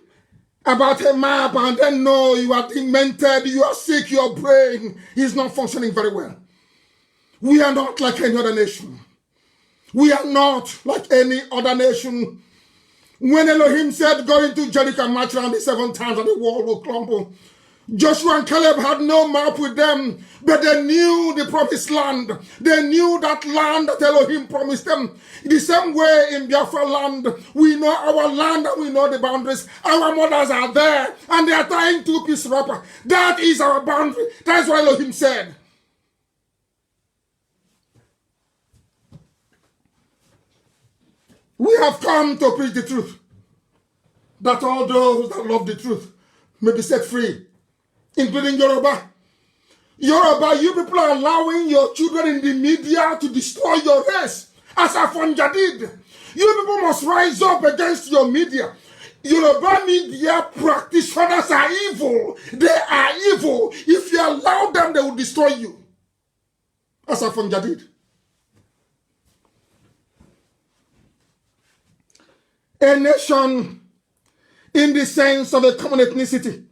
about a map and then no, you are demented, you are sick, your brain is not functioning very well. We are not like any other nation. We are not like any other nation. When Elohim said, go into Jericho and march around the 7 times and the wall will crumble, Joshua and Caleb had no map with them, but they knew the promised land. They knew that land that Elohim promised them. The same way in Biafra land, we know our land and we know the boundaries. Our mothers are there and they are tying 2-piece wrapper. That is our boundary. That's what Elohim said. We have come to preach the truth, that all those that love the truth may be set free, including Yoruba. Yoruba, you people are allowing your children in the media to destroy your race, as Afonja did. You people must rise up against your media. Yoruba media practitioners are evil. They are evil. If you allow them, they will destroy you, as Afonja did. A nation, in the sense of a common ethnicity,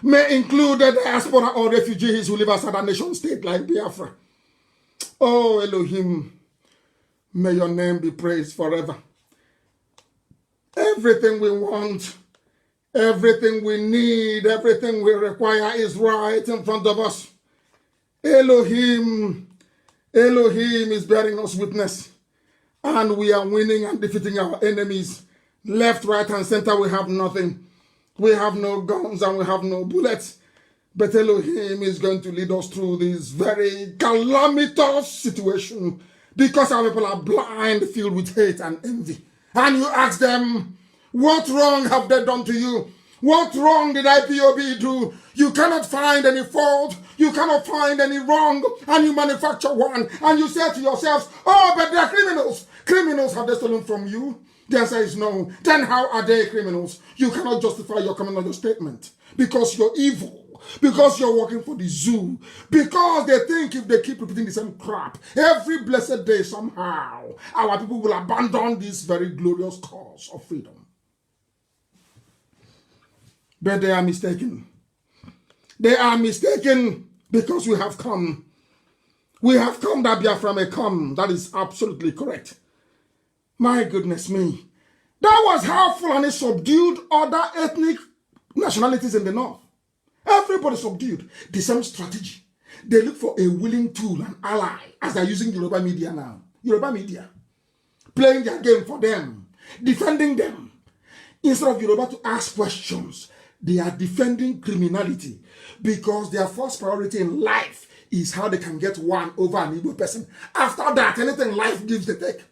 may include the diaspora or refugees who live outside a nation state like Biafra. Oh, Elohim, may your name be praised forever. Everything we want, everything we need, everything we require is right in front of us. Elohim is bearing us witness. And we are winning and defeating our enemies. Left, right, and center, we have nothing. We have no guns and we have no bullets. But Elohim is going to lead us through this very calamitous situation because our people are blind, filled with hate and envy. And you ask them, what wrong have they done to you? What wrong did IPOB do? You cannot find any fault. You cannot find any wrong. And you manufacture one. And you say to yourselves, oh, but they are criminals. Criminals, have they stolen from you? The answer is no. Then how are they criminals? You cannot justify your coming on your statement. Because you're evil. Because you're working for the zoo. Because they think if they keep repeating the same crap, every blessed day somehow, our people will abandon this very glorious cause of freedom. But they are mistaken. They are mistaken because we have come. We have come that Biafra may come. That is absolutely correct. My goodness me. That was how Fulani subdued other ethnic nationalities in the north. Everybody subdued. The same strategy. They look for a willing tool, an ally, as they're using Yoruba media now. Yoruba media. Playing their game for them. Defending them. Instead of Yoruba to ask questions, they are defending criminality because their first priority in life is how they can get one over an evil person. After that, anything life gives, they take.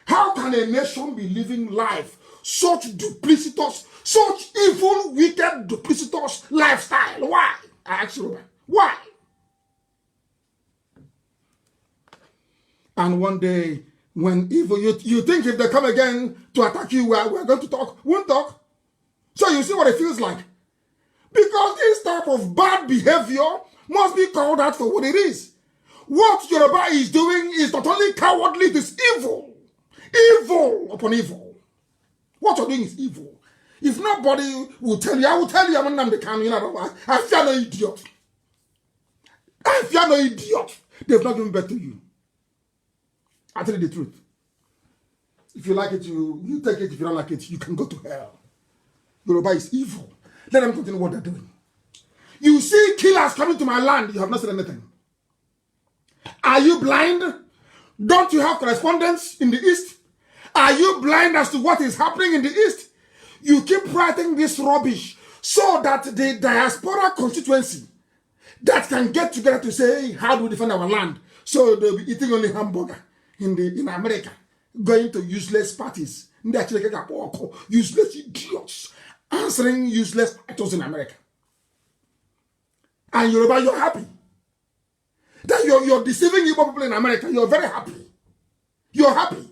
How can a nation be living life such duplicitous, such evil, wicked, duplicitous lifestyle? Why? I ask you, why? And one day, when evil, you think if they come again to attack you, we're going to talk, won't talk. So you see what it feels like. Because this type of bad behavior must be called out for what it is. What Yoruba is doing is not only cowardly, it is evil. Evil upon evil. What you're doing is evil. If nobody will tell you, I will tell you, I'm Nnamdi Kanu, I fear no idiot. I fear no idiot. They've not given birth to you. I tell you the truth. If you like it, you take it. If you don't like it, you can go to hell. Yoruba is evil. Let them continue what they're doing. You see killers coming to my land, you have not said anything. Are you blind? Don't you have correspondence in the East? Are you blind as to what is happening in the East? You keep writing this rubbish so that the diaspora constituency that can get together to say, hey, how do we defend our land? So they'll be eating only hamburger in America, going to useless parties, useless idiots, answering useless battles in America. And you're happy. That you're deceiving Igbo people in America. You're very happy. You're happy.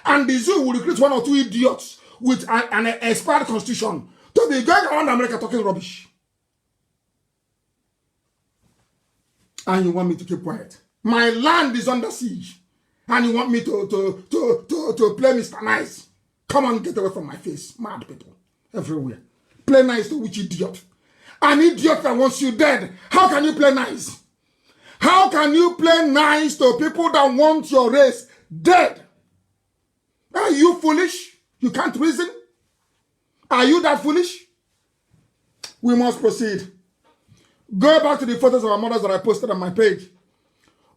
And the zoo will recruit 1 or 2 idiots with an expired constitution to be going around America talking rubbish. And you want me to keep quiet. My land is under siege. And you want me to play Mr. Nice. Come on, get away from my face. Mad people. Everywhere. Play nice to which idiot? An idiot that wants you dead. How can you play nice? How can you play nice to people that want your race dead? Are you foolish? You can't reason? Are you that foolish? We must proceed. Go back to the photos of our mothers that I posted on my page.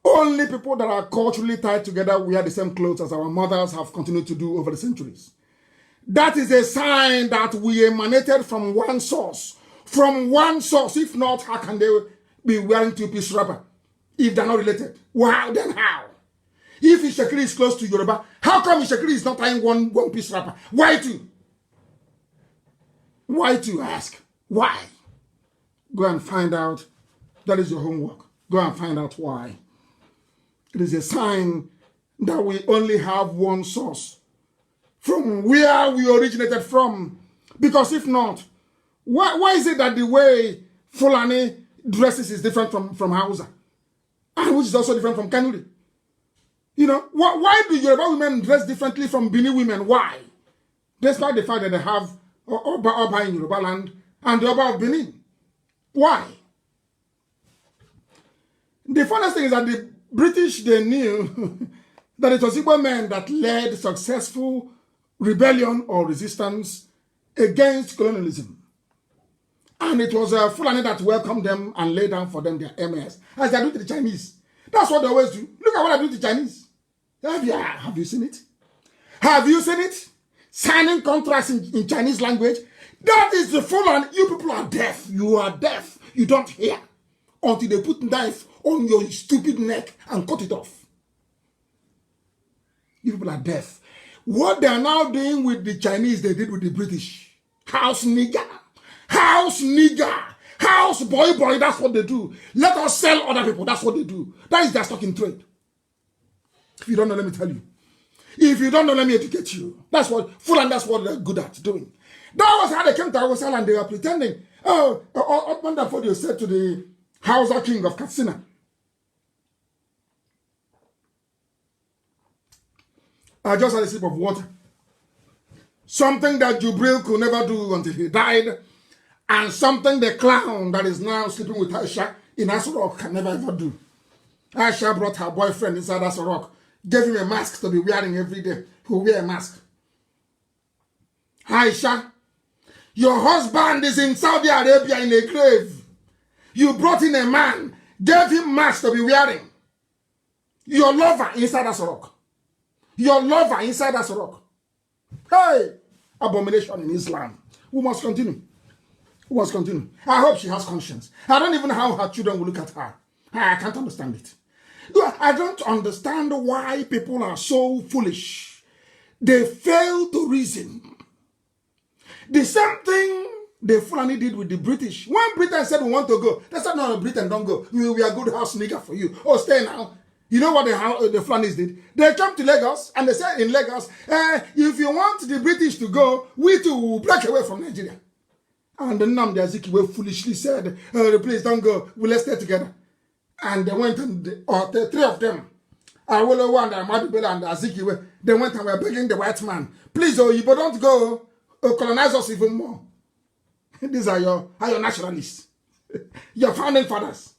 Only people that are culturally tied together wear the same clothes as our mothers have continued to do over the centuries. That is a sign that we emanated from one source. From one source. If not, how can they be wearing 2-piece wrapper? If they're not related. Wow, then how? If Ishakiri is close to Yoruba, how come Ishakiri is not tying one-piece wrapper? Why two? Why two, ask? Why? Go and find out. That is your homework. Go and find out why. It is a sign that we only have one source from where we originated from. Because if not, why is it that the way Fulani dresses is different from Hausa? And which is also different from Kanuri? You know, why do Yoruba women dress differently from Bini women? Why? Despite the fact that they have Oba in Yoruba land and the Oba of Benin. Why? The funniest thing is that the British, they knew that it was Igbo men that led successful rebellion or resistance against colonialism. And it was Fulani that welcomed them and laid down for them their MS, as they do to the Chinese. That's what they always do. Look at what I do to the Chinese. Have you seen it? Have you seen it? Signing contracts in Chinese language. That is the Fulani. You people are deaf. You are deaf. You don't hear until they put knife on your stupid neck and cut it off. You people are deaf. What they are now doing with the Chinese, they did with the British. House nigger. House nigger. House boy, that's what they do. Let us sell other people, that's what they do. That is their stock in trade. If you don't know, let me tell you. If you don't know, let me educate you. That's what Fulani, that's what they're good at doing. That was how they came to our Island and they were pretending. Otman Fodio said to the Hausa king of Katsina, I just had a sip of water. Something that Jubril could never do until he died. And something the clown that is now sleeping with Aisha in Asorok can never ever do. Aisha brought her boyfriend inside Asorok, gave him a mask to be wearing every day. He will wear a mask. Aisha, your husband is in Saudi Arabia in a grave. You brought in a man, gave him mask to be wearing. Your lover inside Asorok. Your lover inside Asorok. Hey, abomination in Islam. We must continue. We must continue. I hope she has conscience. I don't even know how her children will look at her. I can't understand it. I don't understand why people are so foolish. They fail to reason. The same thing the Fulani did with the British. When Britain said we want to go, they said, no, Britain, don't go. We are a good house nigger for you. Oh, stay now. You know what the Fulanis did? They came to Lagos and they said in Lagos, if you want the British to go, we too will break away from Nigeria. And the Nnamdi Azikiwe foolishly said, please don't go, let's stay together. And they went and the 3 of them, Awolowo and Ahmadu Bello and Azikiwe, they went and were begging the white man, please, you don't go, colonize us even more. These are your nationalists, your founding fathers.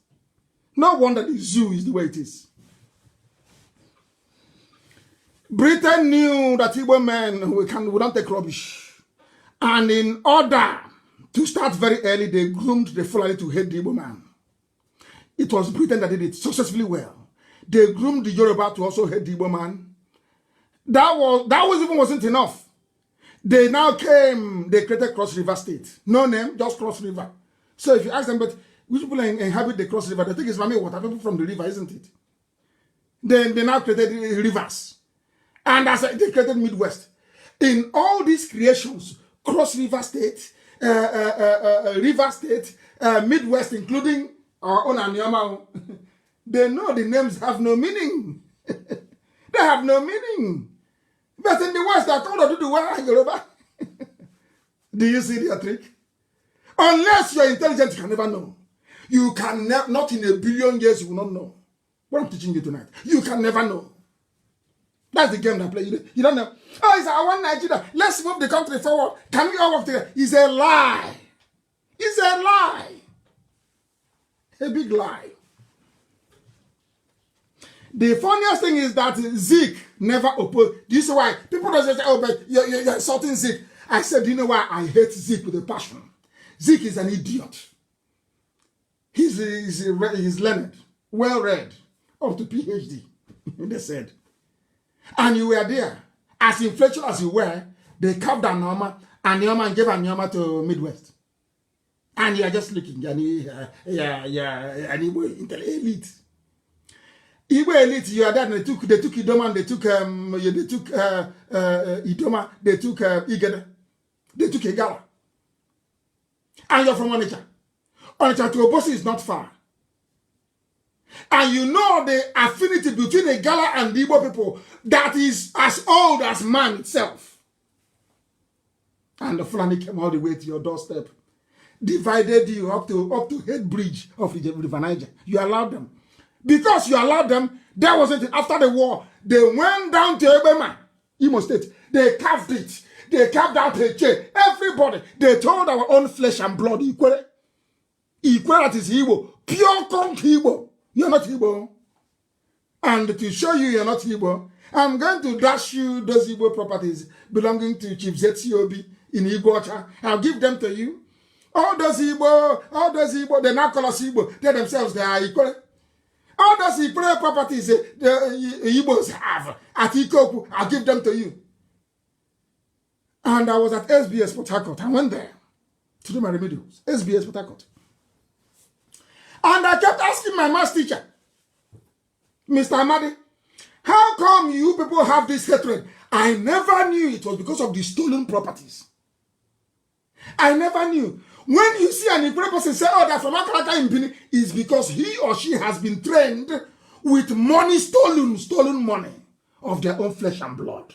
No wonder the zoo is the way it is. Britain knew that Igbo men we don't take rubbish. And in order To start very early, they groomed the Fulani to hate the Igbo man. It was Britain that did it successfully well. They groomed the Yoruba to also hate the Igbo man. That wasn't enough. They now came, they created Cross River State. No name, just Cross River. So if you ask them, but which people inhabit the Cross River, they think it's Mami water, people from the river, isn't it? Then they now created rivers. And as they created Midwest. In all these creations, Cross River State, River State, Midwest, including our own Anioma, they know the names have no meaning. They have no meaning. But in the West, they're told to do the one Yoruba. Do you see their trick? Unless you're intelligent, you can never know. You can not in a billion years, you will not know. What I'm teaching you tonight, you can never know. That's the game they play. You don't know. Oh, it's our one Nigeria. Let's move the country forward. Can we all work together? It's a lie. It's a lie. A big lie. The funniest thing is that Zeke never opposed. Do you see why? People don't say, oh, but you're insulting Zeke. I said, do you know why I hate Zeke with a passion? Zeke is an idiot. He's learned, well-read, up to PhD, they said. And you were there. As influential as you were, they carved Anioma, and gave Anioma to Midwest. And you are just looking, and Igbo elite. Igbo elite, you are there, and they took Idoma, and they took Idoma, they took Igede, they took Igala. And you're from Onitsha. Onitsha to Obosi is not far. And you know the affinity between the Igala and the Igbo people that is as old as man itself. And the Fulani came all the way to your doorstep, divided you up to head bridge of the River Niger. You allowed them. Because you allowed them, that wasn't it. After the war, they went down to Ebema, Imo State. They carved it. They carved out a chain. Everybody, they told our own flesh and blood, equal. Equal, that is Igbo. Pure conk Igbo. You're not Igbo. And to show you you're not Igbo, I'm going to dash you those Igbo properties belonging to Chief Zetsiobi in Igbo. I'll give them to you. All those Igbo, they now call us Igbo. They themselves, they are equal. All those Igbo properties the Igbos have at Ikoku, I'll give them to you. And I was at SBS Port Harcourt. I went there to do my remedials. SBS Port Harcourt. And I kept asking my maths teacher, Mr. Amadi, how come you people have this hatred? I never knew it was because of the stolen properties. I never knew. When you see an Igbo person say, oh, they're from Akalaka in Benin, it's because he or she has been trained with money stolen money of their own flesh and blood.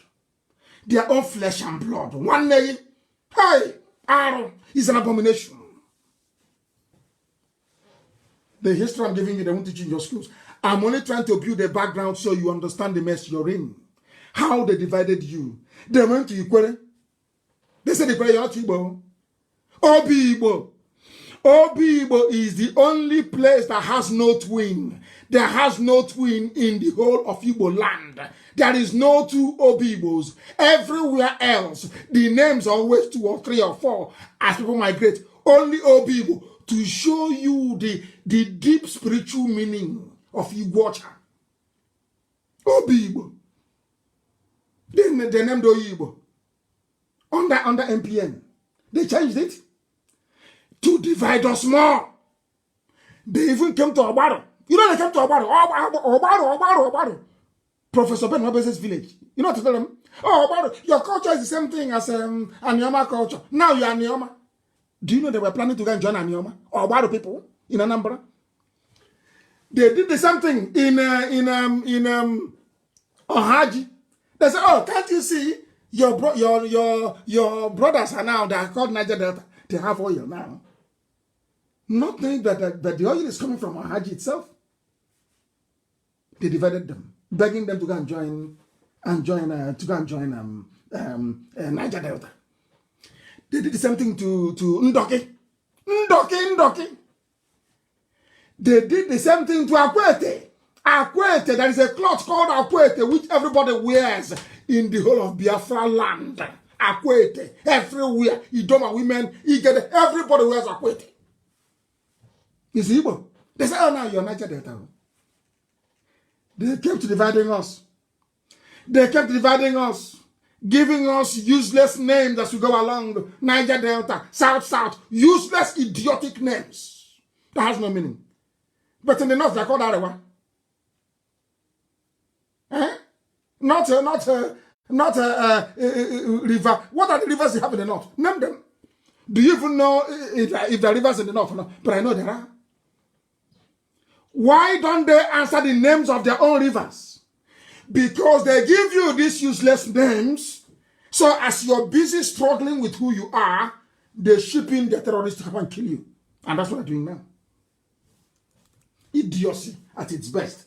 Their own flesh and blood. One day, hey, is an abomination. The history I'm giving you, they won't teach you in your schools. I'm only trying to build a background so you understand the mess you're in. How they divided you. They went to Ikwere. They said Ikwere, you're not Igbo. Obi Igbo. Obi Igbo is the only place that has no twin. There has no twin in the whole of Igbo land. There is no two Obi Igbos. Everywhere else, the names are always 2 or 3 or 4 as people migrate. Only Obi Igbo to show you the deep spiritual meaning of Igbocha. Obi Igbo. They named Obi Igbo. Under MPN. They changed it to divide us more. They even came to Obaro. You know they came to Obaro. Professor Ben Wabese's village. You know what to tell them? Oh, Obaro, your culture is the same thing as Anioma culture. Now you're Anioma. Do you know they were planning to go and join Anioma? Or Obaro people in Anambra? They did the same thing in Ohaji. They said, oh, can't you see your brothers are now, they are called Niger Delta. They have oil now. Not knowing that the oil is coming from Ohaji itself. They divided them, begging them to go and join Niger Delta. They did the same thing to Ndoki. They did the same thing to Akwete. Akwete, there is a cloth called Akwete, which everybody wears in the whole of Biafra land. Akwete. Everywhere. Idoma women, everybody wears Akwete. It's Igbo. They say, oh, now you're Niger Delta. They kept dividing us. They kept dividing us, giving us useless names as we go along. Niger Delta, South, useless, idiotic names. That has no meaning. But in the north, they're called Arewa. Eh? Not river. What are the rivers you have in the north? Name them. Do you even know if there are rivers in the north or not? But I know there are. Why don't they answer the names of their own rivers? Because they give you these useless names. So as you're busy struggling with who you are, they ship in their terrorists to come and kill you. And that's what they're doing now. Idiocy at its best.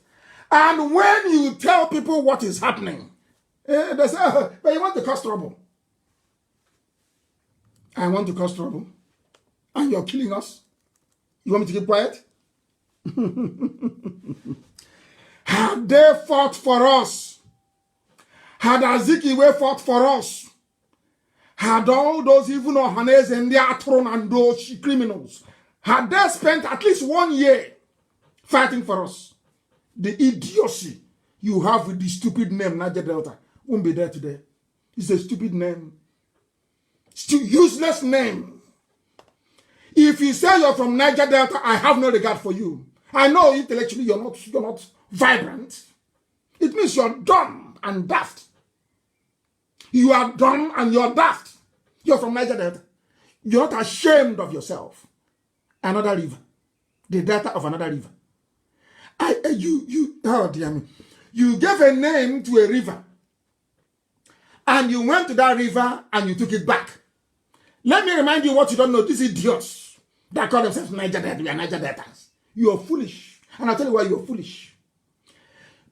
And when you tell people what is happening, they say, oh, but you want to cause trouble. I want to cause trouble. And you're killing us. You want me to keep quiet? Had they fought for us, had Azikiwe fought for us, had all those even Ohanes and their throne and those criminals, had they spent at least 1 year fighting for us, the idiocy you have with the stupid name Niger Delta won't be there today. It's a stupid name. Useless name. If you say you're from Niger Delta, I have no regard for you. I know intellectually you're not vibrant. It means you're dumb and daft. You are dumb and you're daft. You're from Niger Delta. You're not ashamed of yourself. Another river. The delta of another river. Oh dear me. You gave a name to a river. And you went to that river and you took it back. Let me remind you what you don't know. These idiots that call themselves Niger Delta, we are Niger Deltas. You are foolish. And I'll tell you why you're foolish.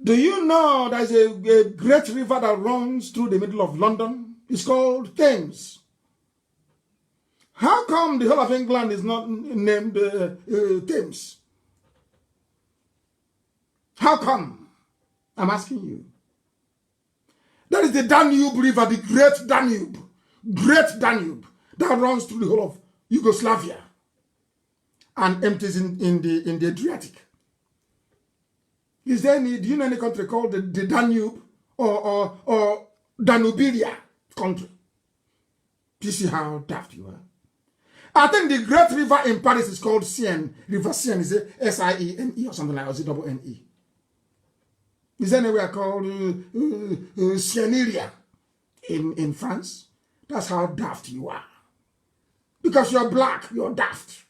Do you know there's a great river that runs through the middle of London? It's called Thames. How come the whole of England is not named Thames? How come? I'm asking you. That is the Danube River, the great Danube that runs through the whole of Yugoslavia and empties in the Adriatic. Is there any, do you know any country called the Danube or Danubiria country? Do you see how daft you are? I think the great river in Paris is called Seine. River Seine, is it S-I-E-N-E or something like that, or is it double N-E? Is there anywhere called Sieneria in France? That's how daft you are. Because you're black, you're daft.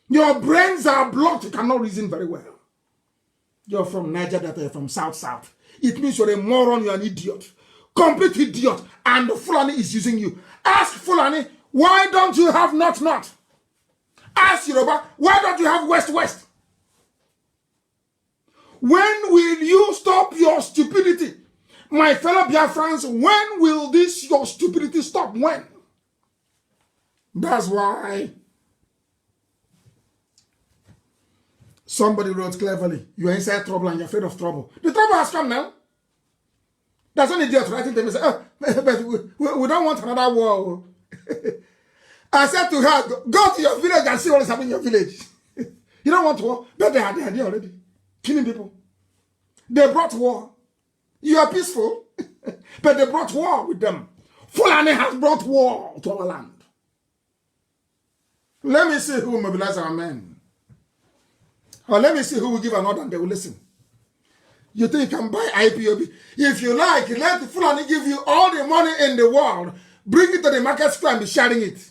Your brains are blocked, you cannot reason very well. You're from Niger Delta, you're from South. It means you're a moron, you're an idiot. Complete idiot. And Fulani is using you. Ask Fulani, why don't you have North? Ask Yoruba, why don't you have West? When will you stop your stupidity? My fellow Biafrans, when will this your stupidity stop? When? That's why somebody wrote cleverly, you're inside trouble and you're afraid of trouble. The trouble has come now. There's an idiot writing them and say, oh, but we don't want another war. I said to her, go to your village and see what is happening in your village. You don't want war? But they had the idea already. Killing people. They brought war. You are peaceful. But they brought war with them. Fulani has brought war to our land. Let me see who will mobilize our men. Or let me see who will give an order and they will listen. You think you can buy IPOB? If you like, let Fulani give you all the money in the world. Bring it to the market square and be sharing it.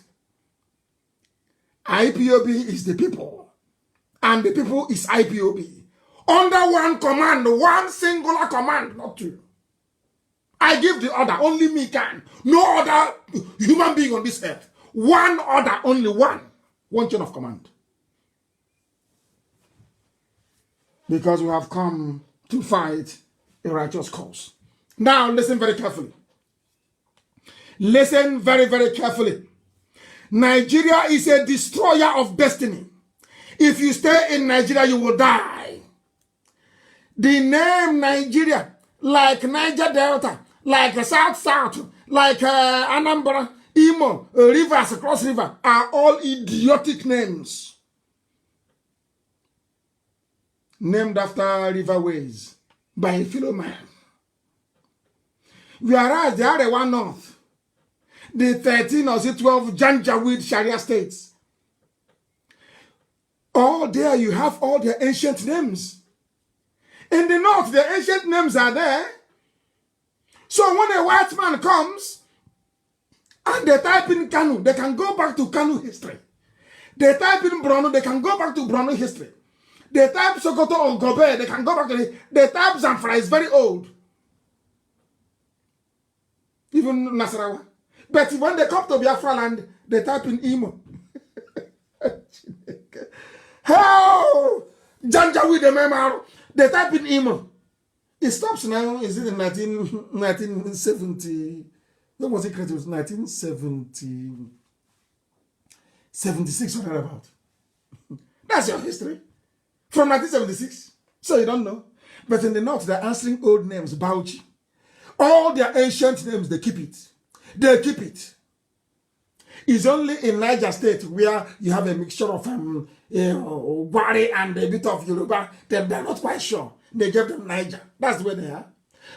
IPOB is the people. And the people is IPOB. Under one command, one singular command, not two. I give the order, only me can. No other human being on this earth. One order, only one. One chain of command. Because we have come to fight a righteous cause. Now listen very carefully. Listen very, very carefully. Nigeria is a destroyer of destiny. If you stay in Nigeria, you will die. The name Nigeria, like Niger Delta, like the South, like Anambra, Imo, rivers, Cross River, are all idiotic names. Named after riverways by a fellow man. Whereas the other one north, the 13 or 12 Janjaweed Sharia states, all there you have all their ancient names. In the north, the ancient names are there. So when a white man comes and they type in Kanu, they can go back to Kanu history. They type in Brono, they can go back to Brono history. They type Sokoto or Gobe, they can go back to the... They type Zamfara, it's very old. Even Nasarawa. But when they come to Biafra land, they type in Imo. How? Janjaweed the Memaro. They type in Imo. It stops now. Is it in 1970? When was it created? It was 1976 or thereabout. That's your history. From 1976. So you don't know. But in the north, they're answering old names. Bauchi. All their ancient names, they keep it. They keep it. It's only in Niger State where you have a mixture of Gwari and a bit of Yoruba. They're not quite sure. They gave them Niger. That's where they are.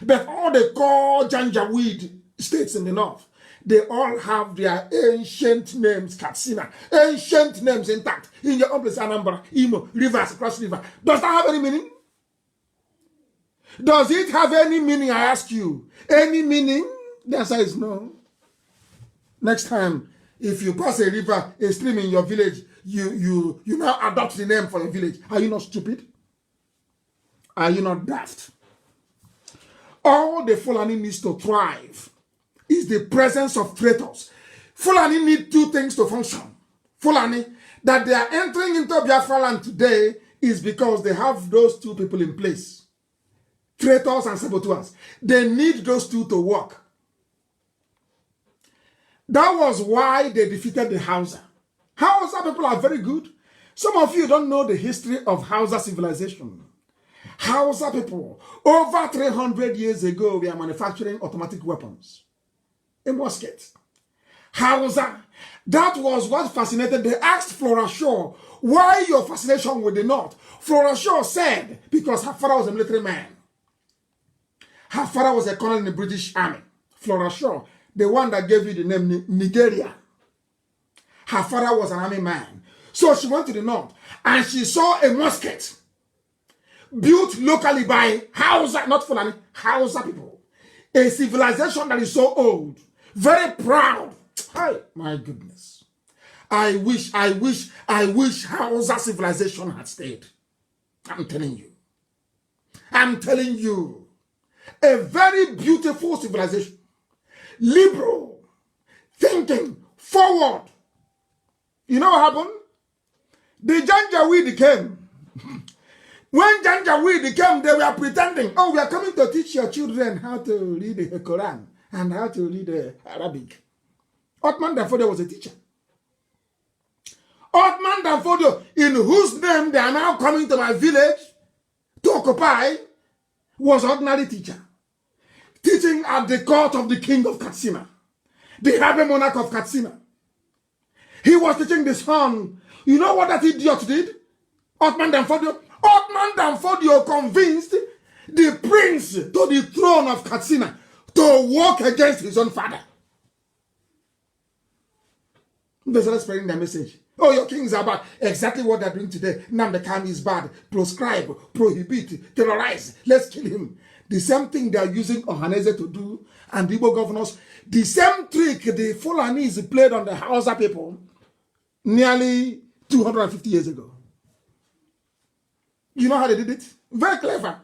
But all the core Janjaweed states in the north, they all have their ancient names, Katsina. Ancient names intact. In your own place, Anambra, Imo, rivers, Cross River. Does that have any meaning? Does it have any meaning, I ask you? Any meaning? The answer is no. Next time, if you pass a river, a stream in your village, you now adopt the name for your village. Are you not stupid? Are you not daft? All the Fulani needs to thrive is the presence of traitors. Fulani need two things to function. Fulani, that they are entering into Biafra land today is because they have those two people in place. Traitors and saboteurs. They need those two to work. That was why they defeated the Hausa. Hausa people are very good. Some of you don't know the history of Hausa civilization. Hausa people, over 300 years ago, we are manufacturing automatic weapons. A musket. Hausa, that was what fascinated. They asked Flora Shaw, why your fascination with the North? Flora Shaw said, because her father was a military man. Her father was a colonel in the British Army. Flora Shaw, the one that gave you the name Nigeria. Her father was an army man. So she went to the north and she saw a musket built locally by Hausa, not Fulani, Hausa people. A civilization that is so old, very proud. Hi, my goodness. I wish Hausa civilization had stayed. I'm telling you. I'm telling you. A very beautiful civilization. Liberal. Thinking. Forward. You know what happened? The Janjaweed came. When Janjaweed came, they were pretending, oh, we are coming to teach your children how to read the Quran and how to read Arabic. Otman Danfodio was a teacher. Otman Danfodio, in whose name they are now coming to my village to occupy, was ordinary teacher. Teaching at the court of the king of Katsina, the Habe monarch of Katsina. He was teaching the son. You know what that idiot did? Otman Danfodio. Otman Danfodio convinced the prince to the throne of Katsina to walk against his own father. They started spreading their message. Oh, your kings are bad. Exactly what they're doing today. Nnamdi Kanu is bad. Proscribe, prohibit, terrorize. Let's kill him. The same thing they are using Ohaneze to do and the Igbo governors. The same trick the Fulanis played on the Hausa people nearly 250 years ago. You know how they did it? Very clever.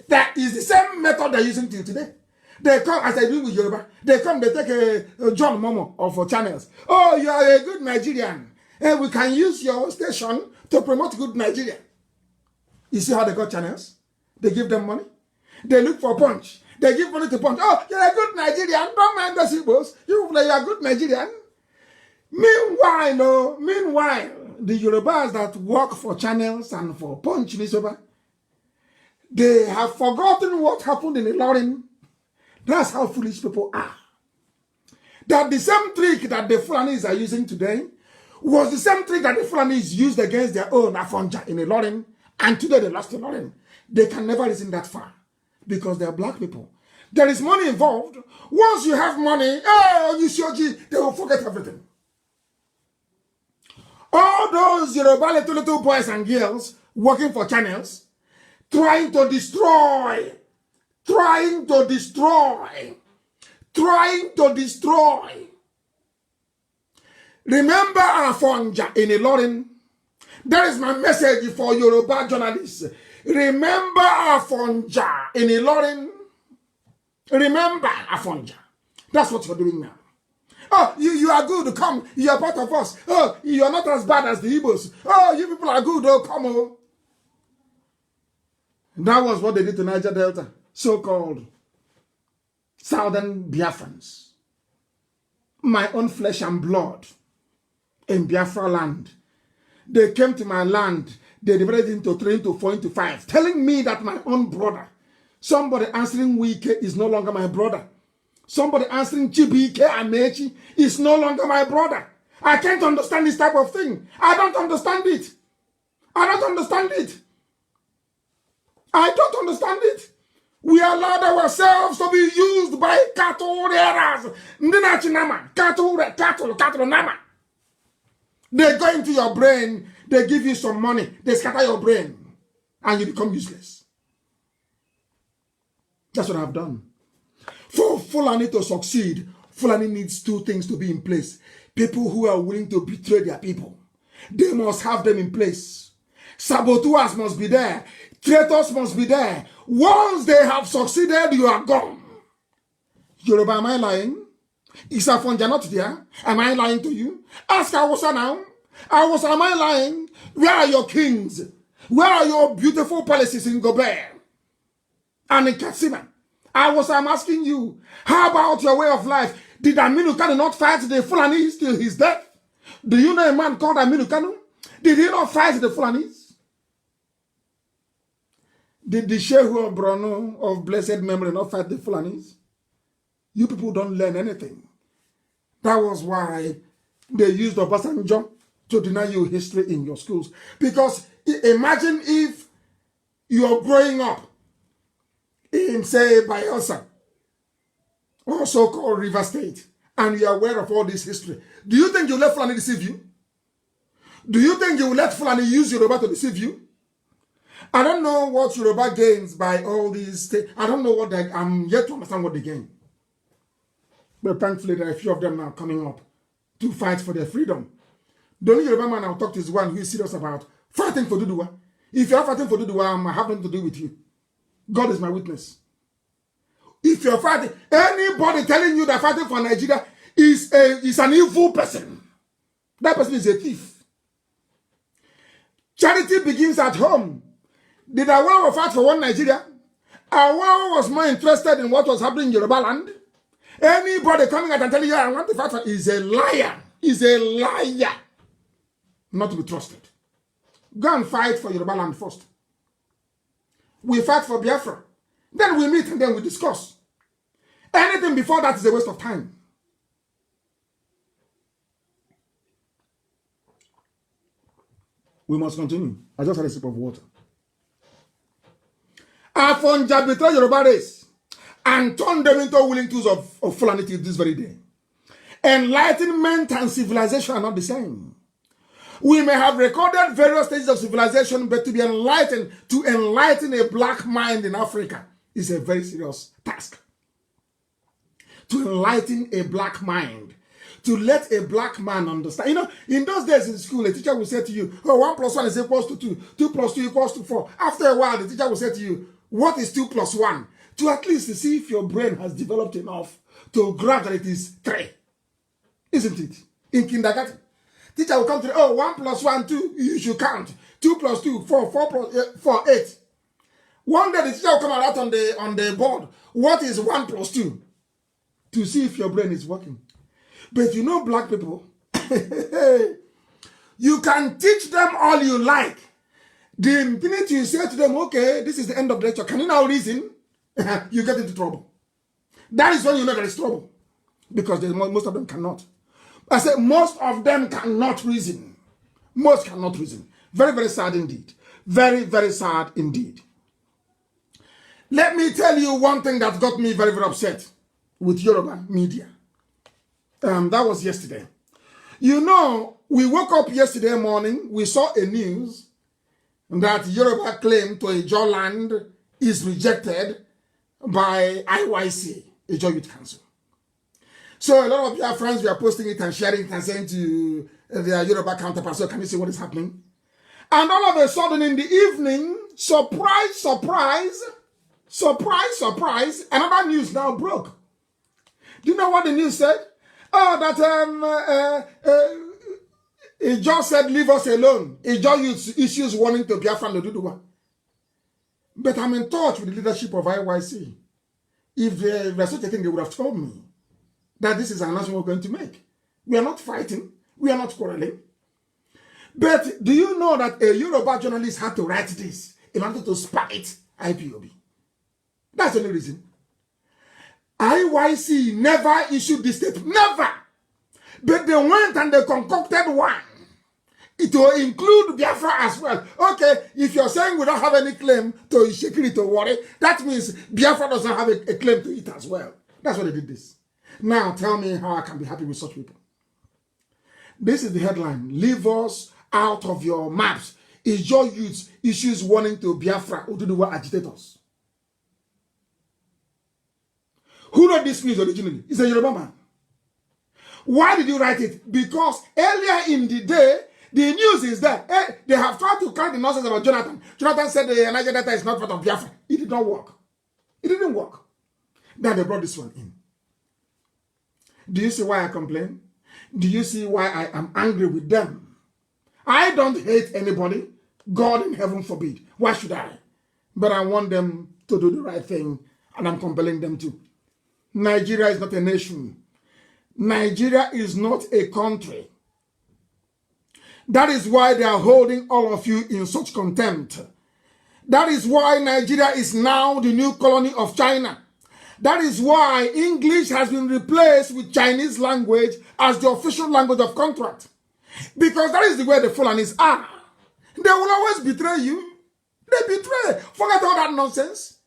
That is the same method they're using till today. They come, as I do with Yoruba, they come, they take a John Momo of channels. Oh, you are a good Nigerian. And we can use your station to promote good Nigeria. You see how they got channels? They give them money. They look for punch. They give money to punch. Oh, you're a good Nigerian. Don't mind the Igbos. You are a good Nigerian. Meanwhile, the Yorubas that work for channels and for punch newspaper, they have forgotten what happened in Ilorin. That's how foolish people are. that the same trick that the Fulanis are using today was the same trick that the Fulanis used against their own Afonja in Ilorin, and today they lost Ilorin. They can never reason that far because they are black people. There is money involved. Once you have money, they will forget everything. All those Yoruba little boys and girls working for channels, trying to destroy. Remember Afonja in Ilorin. That is my message for Yoruba journalists. Remember Afonja in Ilorin. Remember Afonja. That's what you're doing now. Oh, you are good. Come. You are part of us. Oh, you are not as bad as the Igbos. Oh, you people are good. Oh, come on. That was what they did to Niger Delta. So-called Southern Biafrans. My own flesh and blood in Biafra land. They came to my land. They divided into 3, into 4, into 5. Telling me that my own brother, somebody answering Wike is no longer my brother. Somebody answering Chibike Amechi is no longer my brother. I can't understand this type of thing. I don't understand it. I don't understand it. We allowed ourselves to be used by cattle rearers. Cattle nama. They go into your brain, they give you some money, they scatter your brain, and you become useless. That's what I've done. For Fulani to succeed, Fulani needs 2 things to be in place. People who are willing to betray their people. They must have them in place. Saboteurs must be there. Traitors must be there. Once they have succeeded, you are gone. Yoruba, am I lying? Is Afonja not there? Am I lying to you? Ask Awusa now. Awusa, am I lying? Where are your kings? Where are your beautiful palaces in Gobert and in Katsina? I'm asking you, how about your way of life? Did Aminu Kanu not fight the Fulanis till his death? Do you know a man called Aminu Kanu? Did he not fight the Fulanis? Did the Shehu of Borno of blessed memory not fight the Fulanis? You people don't learn anything. That was why they used Obasanjo to deny you history in your schools. Because imagine if you're growing up in, say, Bayelsa, or so-called River State, and you are aware of all this history. Do you think you let Fulani deceive you? Do you think you will let Fulani use Yoruba to deceive you? I don't know what Yoruba gains by all these. I don't know what I'm yet to understand what they gain. But thankfully, there are a few of them now coming up to fight for their freedom. The only Yoruba man I'll talk to is one who is serious about fighting for Duduwa. If you're fighting for Duduwa, I have nothing to do with you. God is my witness. If you're fighting, anybody telling you that fighting for Nigeria is an evil person, that person is a thief. Charity begins at home. Did Awolowo fight for one Nigeria? Awolowo was more interested in what was happening in Yoruba land. Anybody coming out and telling you I want to fight for is a liar. Is a liar. Not to be trusted. Go and fight for Yoruba land first. We fight for Biafra. Then we meet and then we discuss. Anything before that is a waste of time. We must continue. I just had a sip of water. Afonja betrayed Yoruba race and turned them into willing tools of Fulani this very day. Enlightenment and civilization are not the same. We may have recorded various stages of civilization, but to be enlightened, to enlighten a black mind in Africa is a very serious task. To enlighten a black mind, to let a black man understand. You know, in those days in school, a teacher will say to you, oh, 1 + 1 is equals to 2, 2 + 2 equals to 4. After a while, the teacher will say to you, what is 2 + 1? To at least see if your brain has developed enough to grasp that it is 3. Isn't it? In kindergarten. Teacher will come to you, oh, 1 + 1, 2, you should count. 2 + 2, 4, 4 + 4, 8. One day the teacher will come out on the board. What is 1 + 2? To see if your brain is working. But you know, black people, you can teach them all you like. The minute you say to them, okay, this is the end of the lecture, can you now reason? You get into trouble. That is when you know there is trouble. because most of them cannot. I said most of them cannot reason. Most cannot reason. Very, very sad indeed. Very, very sad indeed. Let me tell you one thing that got me very, very upset with Yoruba media. That was yesterday. You know, we woke up yesterday morning, we saw a news that Yoruba claim to Ijaw land is rejected by IYC, Ijaw Youth Council. So a lot of your friends were posting it and sharing it and saying to their Yoruba counterparts, so can you see what is happening? And all of a sudden in the evening, surprise, surprise, surprise, surprise, another news now broke. Do you know what the news said? Oh, that Ijaw said, leave us alone. Ijaw Youth issues warning to Biafra and Oduduwa. But I'm in touch with the leadership of IYC. If there's such a thing, they would have told me that this is an announcement we're going to make. We are not fighting. We are not quarreling. But do you know that a Yoruba journalist had to write this in order to spite IPOB? That's the only reason. IYC never issued this statement. Never. But they went and they concocted one. It will include Biafra as well. Okay, if you're saying we don't have any claim to Ishekiri to worry, that means Biafra does not have a claim to it as well. That's why they did this. Now tell me how I can be happy with such people. This is the headline. Leave us out of your maps. Ijaw Youth issues warning to Biafra Oduduwa agitators. Who wrote this news originally? It's a Yoruba man. Why did you write it? Because earlier in the day, the news is that they have tried to count the nonsense about Jonathan. Jonathan said the Niger Delta is not part of Biafra. It did not work. It didn't work. Then they brought this one in. Do you see why I complain? Do you see why I am angry with them? I don't hate anybody. God in heaven forbid. Why should I? But I want them to do the right thing, and I'm compelling them to. Nigeria is not a nation. Nigeria is not a country. That is why they are holding all of you in such contempt. That is why Nigeria is now the new colony of China. That is why English has been replaced with Chinese language as the official language of contract. Because that is the way the Fulanis are. They will always betray you. They betray. Forget all that nonsense.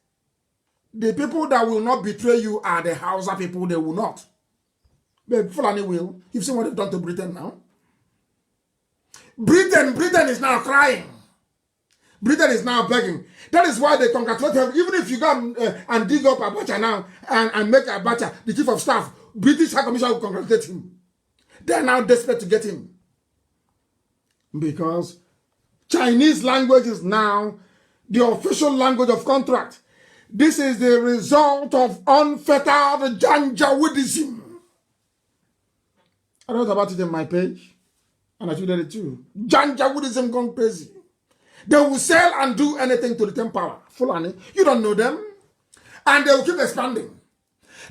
The people that will not betray you are the Hausa people. They will not. But Fulani will. You've seen what they've done to Britain now. Britain is now crying. Britain is now begging. That is why they congratulate him. Even if you go and dig up Abacha now and make Abacha the chief of staff, British High Commission will congratulate him. They are now desperate to get him. Because Chinese language is now the official language of contract. This is the result of unfettered Janjaweedism. I wrote about it in my page, and I tweeted it too. Janjaweedism gone crazy. They will sell and do anything to retain power. Fulani, you don't know them. And they will keep expanding.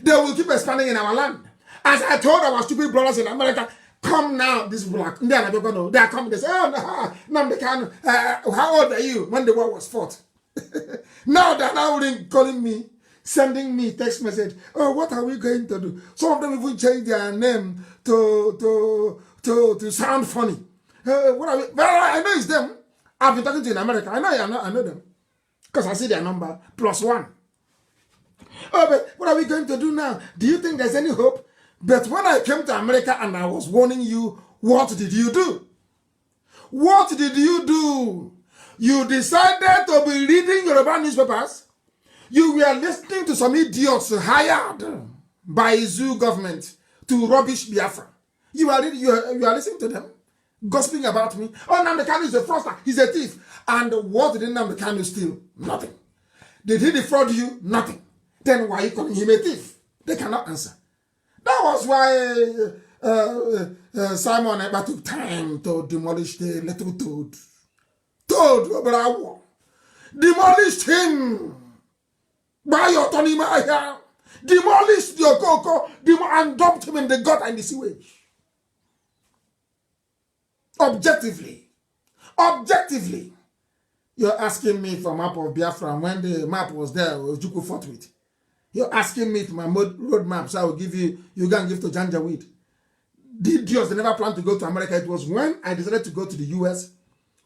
They will keep expanding in our land. As I told our stupid brothers in America, come now, this black. They are coming. They say, oh, Nnamdi Kanu, how old are you when the war was fought? Now they're now calling me, sending me text message. Oh, what are we going to do? Some of them even change their name to sound funny. What are we? Well, I know it's them. I've been talking to in America. I know them. Because I see their number, +1. Oh, but what are we going to do now? Do you think there's any hope? But when I came to America and I was warning you, what did you do? What did you do? You decided to be reading Yoruba newspapers. You were listening to some idiots hired by Zoo government to rubbish Biafra. You are listening to them, gossiping about me. Oh, Nnamdi Kanu is a fraudster. He's a thief. And what did Nnamdi Kanu steal? Nothing. Did he defraud you? Nothing. Then why are you calling him a thief? They cannot answer. That was why Simon Ekpa took time to demolish the little toad. Demolished him. By your Tony Maya. Demolished your Coco and dumped him in the gutter and the sewage. Objectively, you're asking me for a map of Biafra when the map was there, Ojukwu fought with. You're asking me for my roadmap, so I will give you go and give to Janjaweed. The idiots, they never planned to go to America. It was when I decided to go to the US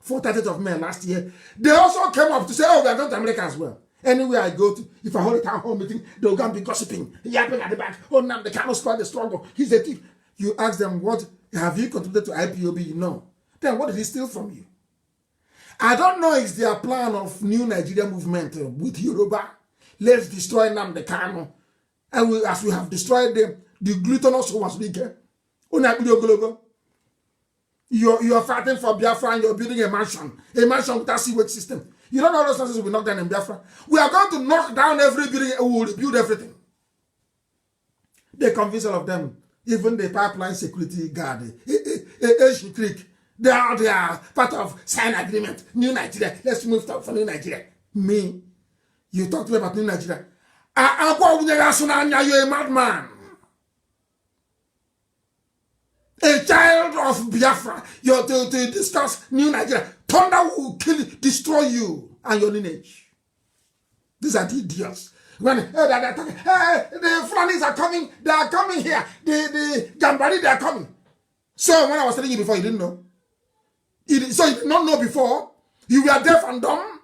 for 30th of May last year. They also came up to say, oh, we are going to America as well. Anywhere I go to, if I hold a town hall meeting, they'll go and be gossiping, yapping at the back. Oh, Nnamdi Kanu spoiled the struggle. He's a thief. You ask them, what have you contributed to IPOB? No. Then what did he steal from you? I don't know it's their plan of new Nigeria movement with Yoruba. Let's destroy Nnamdi Kanu. And as we have destroyed them, the glutinous was bigger. You're fighting for Biafra and you're building a mansion without sewage system. You don't know those nonsense we knock down in Biafra. We are going to knock down every building and we will rebuild everything. They convince all of them, even the pipeline security guard, Asian Creek, they are part of sign agreement. New Nigeria, let's move for New Nigeria. Me, you talk to me about New Nigeria. You're a madman. A child of Biafra, you're to discuss New Nigeria. Thunder will kill, destroy you and your lineage. These are the idiots. When they're talking, hey, the Fulanis are coming, they are coming here. The Gambari, they are coming. So when I was telling you before, you didn't know. So you did not know before. You were deaf and dumb.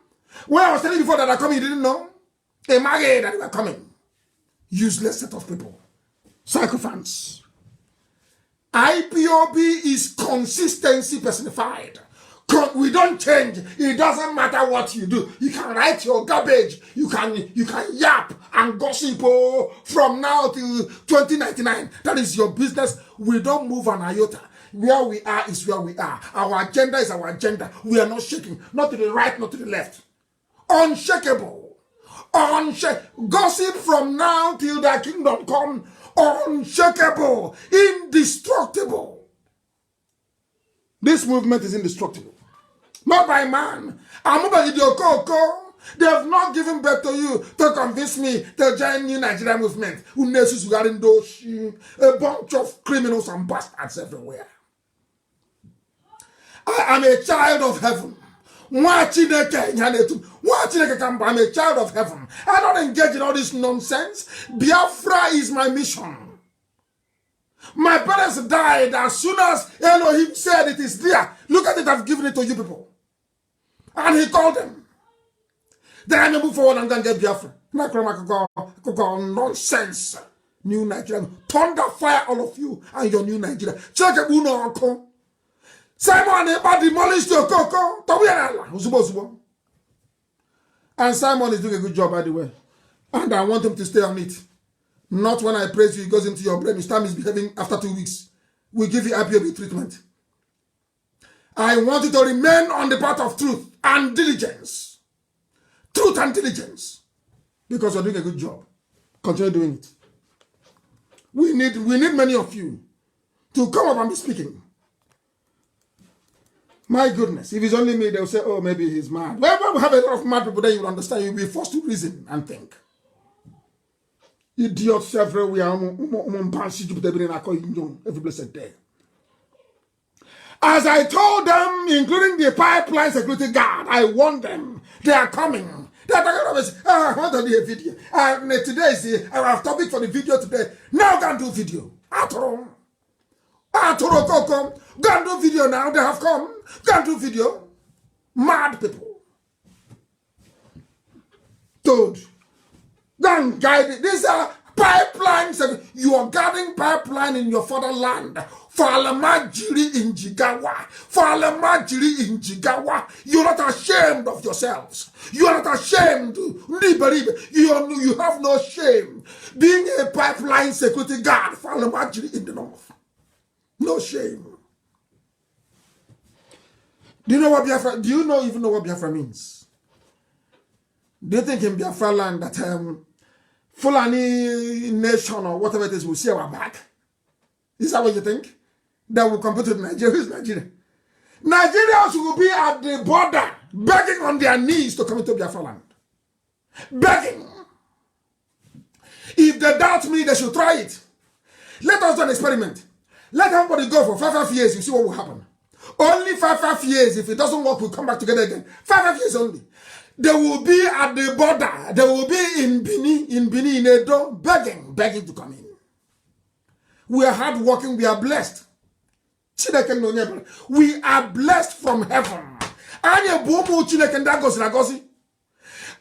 When I was telling you before that they are coming, you didn't know. Imagine that they were coming. Useless set of people. Sycophants. IPOB is consistency personified. We don't change. It doesn't matter what you do. You can write your garbage. You can yap and gossip from now till 2099. That is your business. We don't move an iota. Where we are is where we are. Our agenda is our agenda. We are not shaking. Not to the right, not to the left. Unshakable. Gossip from now till the kingdom come. Unshakable. Indestructible. This movement is indestructible. Not by man. They have not given birth to you to convince me to join New Nigeria movement. A bunch of criminals and bastards everywhere. I am a child of heaven. I'm a child of heaven. I don't engage in all this nonsense. Biafra is my mission. My parents died as soon as Elohim said it is there. Look at it, I've given it to you people. And he called them. Then I may move forward and then get Biafra. Nonsense. New Nigeria. Thunder fire all of you and your new Nigeria. Check it, Uno. Simon demolished your coco. And Simon is doing a good job, by the way. And I want him to stay on it. Not when I praise you, it goes into your brain. His time is behaving after 2 weeks. We give you IPOB treatment. I want you to remain on the path of truth and diligence. Truth and diligence. Because you're doing a good job. Continue doing it. We need many of you to come up and be speaking. My goodness, if it's only me, they'll say, oh, maybe he's mad. Well, when we have a lot of mad people, then you'll understand. You'll be forced to reason and think. Idiots everywhere. Every blessed day. As I told them, including the pipeline security guard, I warned them. They are coming. They are talking about I want to do a video. Today is our topic for the video today. Now go and do video. Atoro Koko. Go and do video now. They have come. Go and do video. Mad people. Dude. Go and guide it. These are pipelines. You are guarding pipeline in your fatherland. Falamajiri in Jigawa. You're not ashamed of yourselves. You are not ashamed. You have no shame. Being a pipeline security guard. Falamajiri in the north. No shame. Do you know what Biafra? Do you even know what Biafra means? Do you think in Biafra land that Fulani nation or whatever it is will see our back? Is that what you think? That will compete with Nigeria? Who's Nigeria? Nigerians will be at the border begging on their knees to come into Biafra land. Begging. If they doubt me, they should try it. Let us do an experiment. Let everybody go for 5 years. You see what will happen. Only 5 years. If it doesn't work, we'll come back together again. 5 years only. They will be at the border. They will be in Benin, in Edo, begging to come in. We are hardworking. We are blessed. We are blessed from heaven.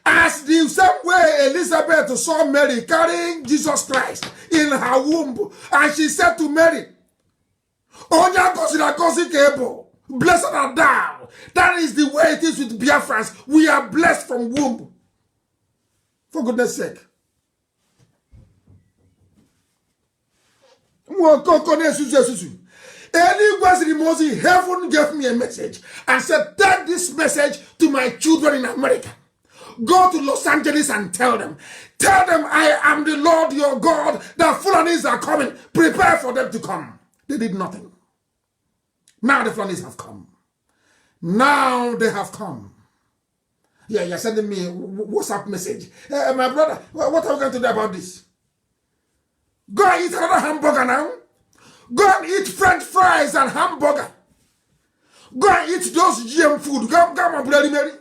As the same way Elizabeth saw Mary carrying Jesus Christ in her womb, and she said to Mary, blessed are thou. That is the way it is with Biafrans. We are blessed from womb. For goodness sake. Heaven gave me a message and said, take this message to my children in America. Go to Los Angeles and tell them, I am the Lord your God. The Fulanis are coming. Prepare for them to come. They did nothing. Now the Fulanis have come. Now they have come. Yeah, you're sending me a WhatsApp message. My brother, what are we going to do about this? Go and eat another hamburger now. Go and eat French fries and hamburger. Go and eat those GM food. Go and Bloody Mary.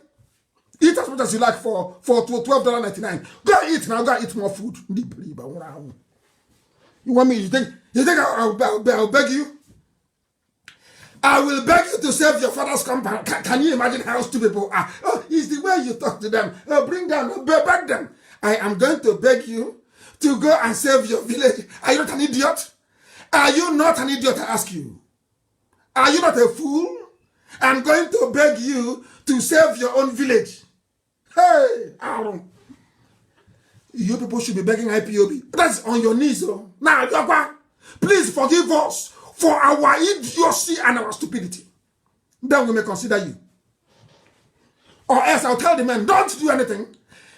Eat as much as you like for $12.99. Go and eat now. Go and eat more food. You want me? You think I'll beg you? I will beg you to save your father's compound. Can you imagine how stupid people are? Oh, it's the way you talk to them. Bring them, beg them. I am going to beg you to go and save your village. Are you not an idiot? Are you not an idiot, I ask you? Are you not a fool? I'm going to beg you to save your own village. Hey, Aaron. You people should be begging IPOB. That's on your knees, though. Now, please forgive us for our idiocy and our stupidity. Then we may consider you. Or else I'll tell the men, don't do anything.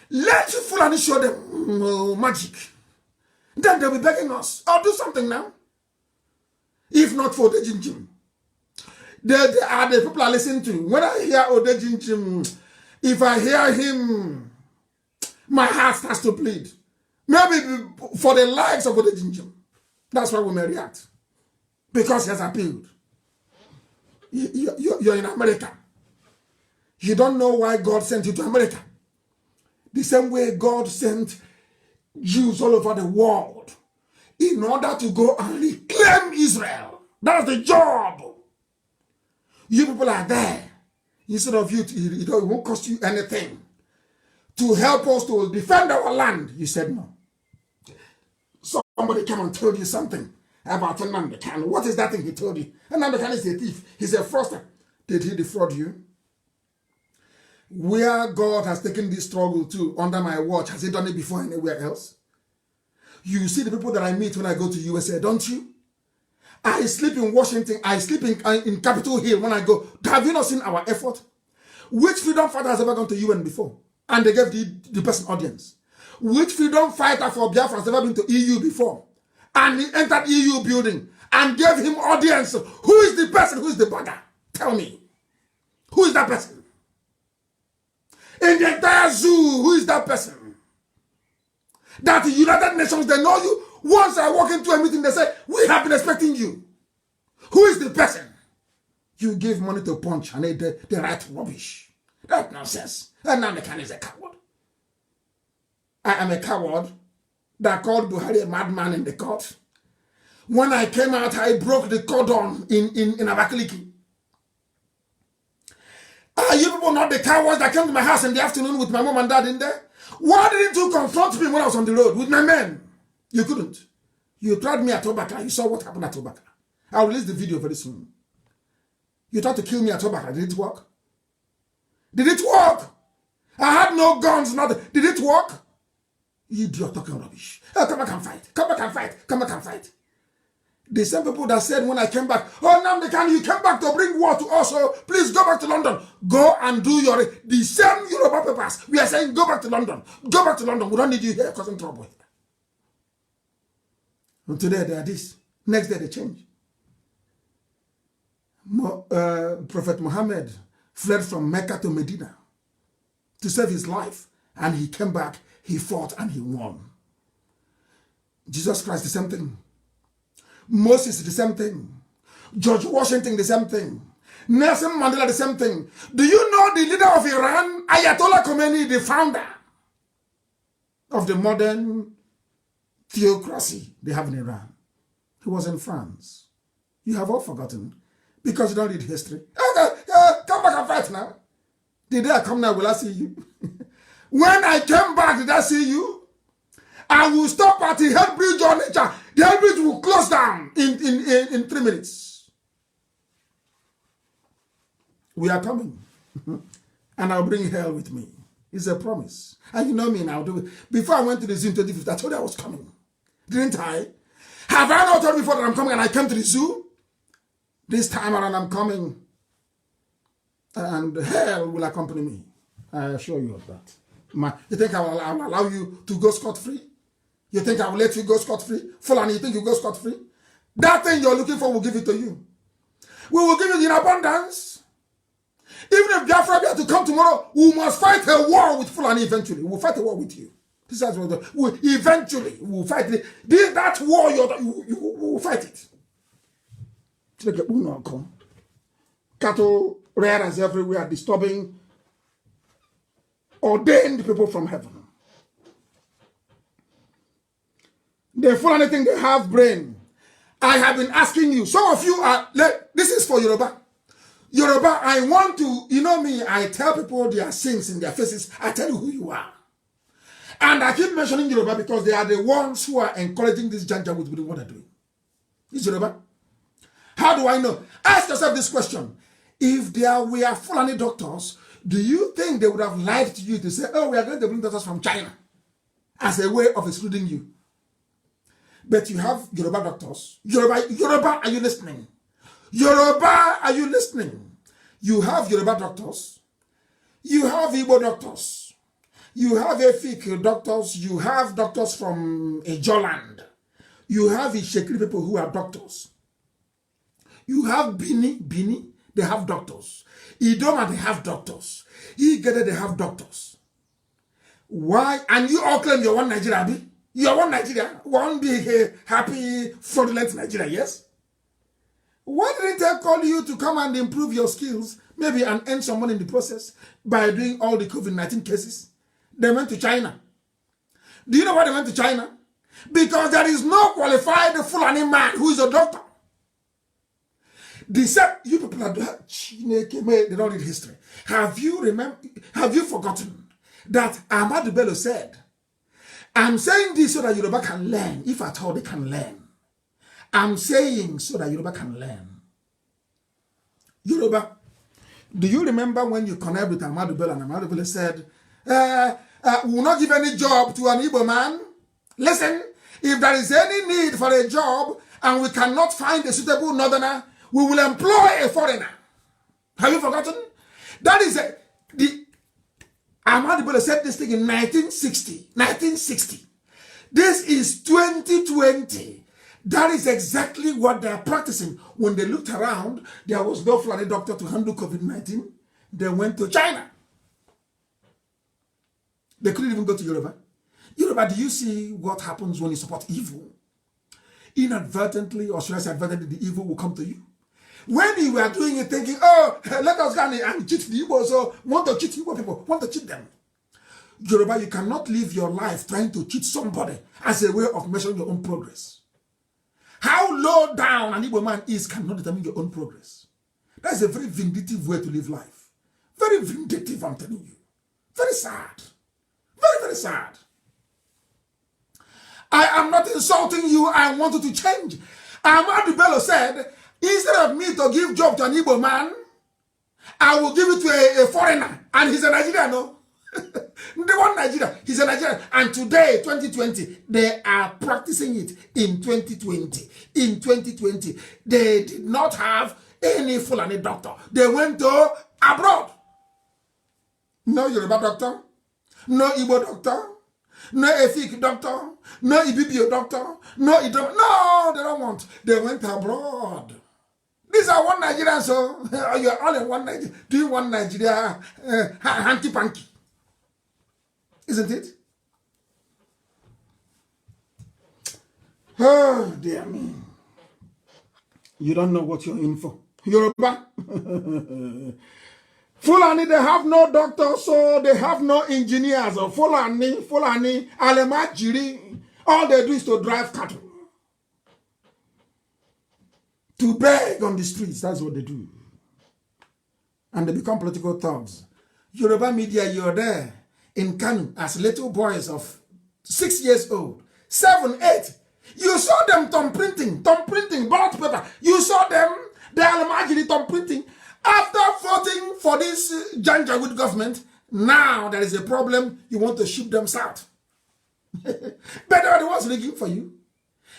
Let Fulani show them magic. Then they'll be begging us. Or do something now. If not for the Jinjim. They are the people I listen to. When I hear Ode Jinjim, if I hear him, my heart starts to bleed. Maybe for the likes of Ode Jinjim. That's why we may react. Because he has appealed. You're in America. You don't know why God sent you to America. The same way God sent Jews all over the world in order to go and reclaim Israel. That's the job. You people are there. Instead of you, it won't cost you anything to help us to defend our land. You said no. Somebody came and told you something about Nnamdi Kanu. What is that thing he told you? Nnamdi Kanu is a thief. He's a fraudster. Did he defraud you? Where God has taken this struggle to under my watch, has he done it before anywhere else? You see the people that I meet when I go to USA, don't you? I sleep in Washington. I sleep in Capitol Hill when I go. Have you not seen our effort? Which freedom fighter has ever gone to UN before? And they gave the person audience. Which freedom fighter for Biafra has ever been to EU before? And he entered EU building and gave him audience. Who is the person? Who is the bugger? Tell me. Who is that person? In the entire zoo, who is that person? That the United Nations, they know you. Once I walk into a meeting, they say, we have been expecting you. Who is the person? You give money to punch and they write rubbish. That's nonsense. And now the Kanu is a coward. I am a coward that called Buhari a madman in the court. When I came out, I broke the cordon in Abakaliki. Are you people not the cowards that came to my house in the afternoon with my mom and dad in there? Why didn't you confront me when I was on the road with my men? You couldn't. You tried me at Obaka. You saw what happened at Obaka. I'll release the video very soon. You tried to kill me at Obaka. Did it work? Did it work? I had no guns, nothing. Did it work? You idiot talking rubbish. Oh, come back and fight. Come back and fight. Come back and fight. The same people that said when I came back, oh, Nnamdi Kanu, you came back to bring war to us, so please go back to London. Go and do the same Yoruba papers. We are saying go back to London. Go back to London. We don't need you here causing trouble. And today they are this. Next day they change. Prophet Muhammad fled from Mecca to Medina to save his life. And he came back, he fought, and he won. Jesus Christ, the same thing. Moses, the same thing. George Washington, the same thing. Nelson Mandela, the same thing. Do you know the leader of Iran, Ayatollah Khomeini, the founder of the modern theocracy they have in Iran? He was in France. You have all forgotten because you don't read history. Come back and fight now. The day I come now, will I see you? When I came back, did I see you? I will stop at the head bridge on nature. The head bridge will close down in 3 minutes. We are coming. And I'll bring hell with me. It's a promise. And you know me, and I'll do it. Before I went to the zoo in 2015, I told you I was coming. Didn't I? Have I not told you before that I'm coming and I came to the zoo? This time around I'm coming. And hell will accompany me. I assure you of that. You think I will allow you to go scot-free? You think I will let you go scot-free? Fulani, you think you go scot-free? That thing you're looking for, will give it to you. We will give it in abundance. Even if Biafra be to come tomorrow, we must fight a war with Fulani eventually. We'll fight a war with you. This is what eventually we'll fight it. That war, you will fight it. Cattle rearers everywhere, disturbing ordained people from heaven. The Fulani think they have brain. I have been asking you. Some of you are. This is for Yoruba. Yoruba, I want to. You know me. I tell people their sins in their faces. I tell you who you are. And I keep mentioning Yoruba because they are the ones who are encouraging this janja with what they're doing. Is Yoruba? How do I know? Ask yourself this question. If there were Fulani doctors, do you think they would have lied to you to say, oh, we are going to bring doctors from China as a way of excluding you? But you have Yoruba doctors. Yoruba, are you listening? Yoruba, are you listening? You have Yoruba doctors. You have Igbo doctors. You have Efik doctors. You have doctors from Ijoland. You have Ishekiri people who are doctors. You have Bini, they have doctors. Idoma, they have doctors. Igede, they have doctors. Why? And you all claim you're one Nigeria, Abi? You're one Nigeria. One big, happy, fraudulent Nigeria, yes? Why didn't they call you to come and improve your skills, maybe and earn some money in the process by doing all the COVID-19 cases? They went to China. Do you know why they went to China? Because there is no qualified Fulani man who is a doctor. You people are they don't read history. Have you forgotten that Ahmadu Bello said, I'm saying this so that Yoruba can learn, if at all they can learn. I'm saying so that Yoruba can learn. Yoruba, do you remember when you connect with Ahmadu Bello and Ahmadu Bello said, we will not give any job to an Igbo man? Listen, if there is any need for a job and we cannot find a suitable northerner, we will employ a foreigner. Have you forgotten? That is Ahmadu Bello said this thing in 1960. This is 2020. That is exactly what they are practicing. When they looked around, there was no Fulani doctor to handle COVID-19. They went to China. They couldn't even go to Yoruba. Yoruba, do you see what happens when you support evil? Inadvertently, or should I say advertently, the evil will come to you. When you were doing it thinking, oh, let us go and cheat the Igbo, so want to cheat Igbo people, want to cheat them. Yoruba, you cannot live your life trying to cheat somebody as a way of measuring your own progress. How low down an Igbo man is cannot determine your own progress. That's a very vindictive way to live life. Very vindictive, I'm telling you. Very sad. Very, very sad. I am not insulting you. I want you to change. Ahmadu Bello said, instead of me to give job to an Igbo man, I will give it to a foreigner. And he's a Nigerian, no? The one Nigeria, he's a Nigerian. And today, 2020, they are practicing it in 2020. In 2020, they did not have any Fulani doctor. They went to abroad. No Yoruba doctor, no Igbo doctor, no Efik doctor, no Ibibio doctor, no Idom. No, they don't want. They went abroad. These are one Nigerian, so you're all in one Nigeria. Doing one Nigeria hanky-panky. Isn't it? Oh, dear me. You don't know what you're in for. Yoruba. Fulani, they have no doctors, so they have no engineers. Fulani, Alemajiri, all they do is to drive cattle. To beg on the streets, that's what they do. And they become political thugs. Yoruba media, you're there in Kanu as little boys of 6 years old, 7, 8. You saw them thumb printing, ballot paper. You saw them, the Alemajiri thumb printing. After voting for this Janjaweed government, now there is a problem. You want to ship them south. But they were the ones rigging for you.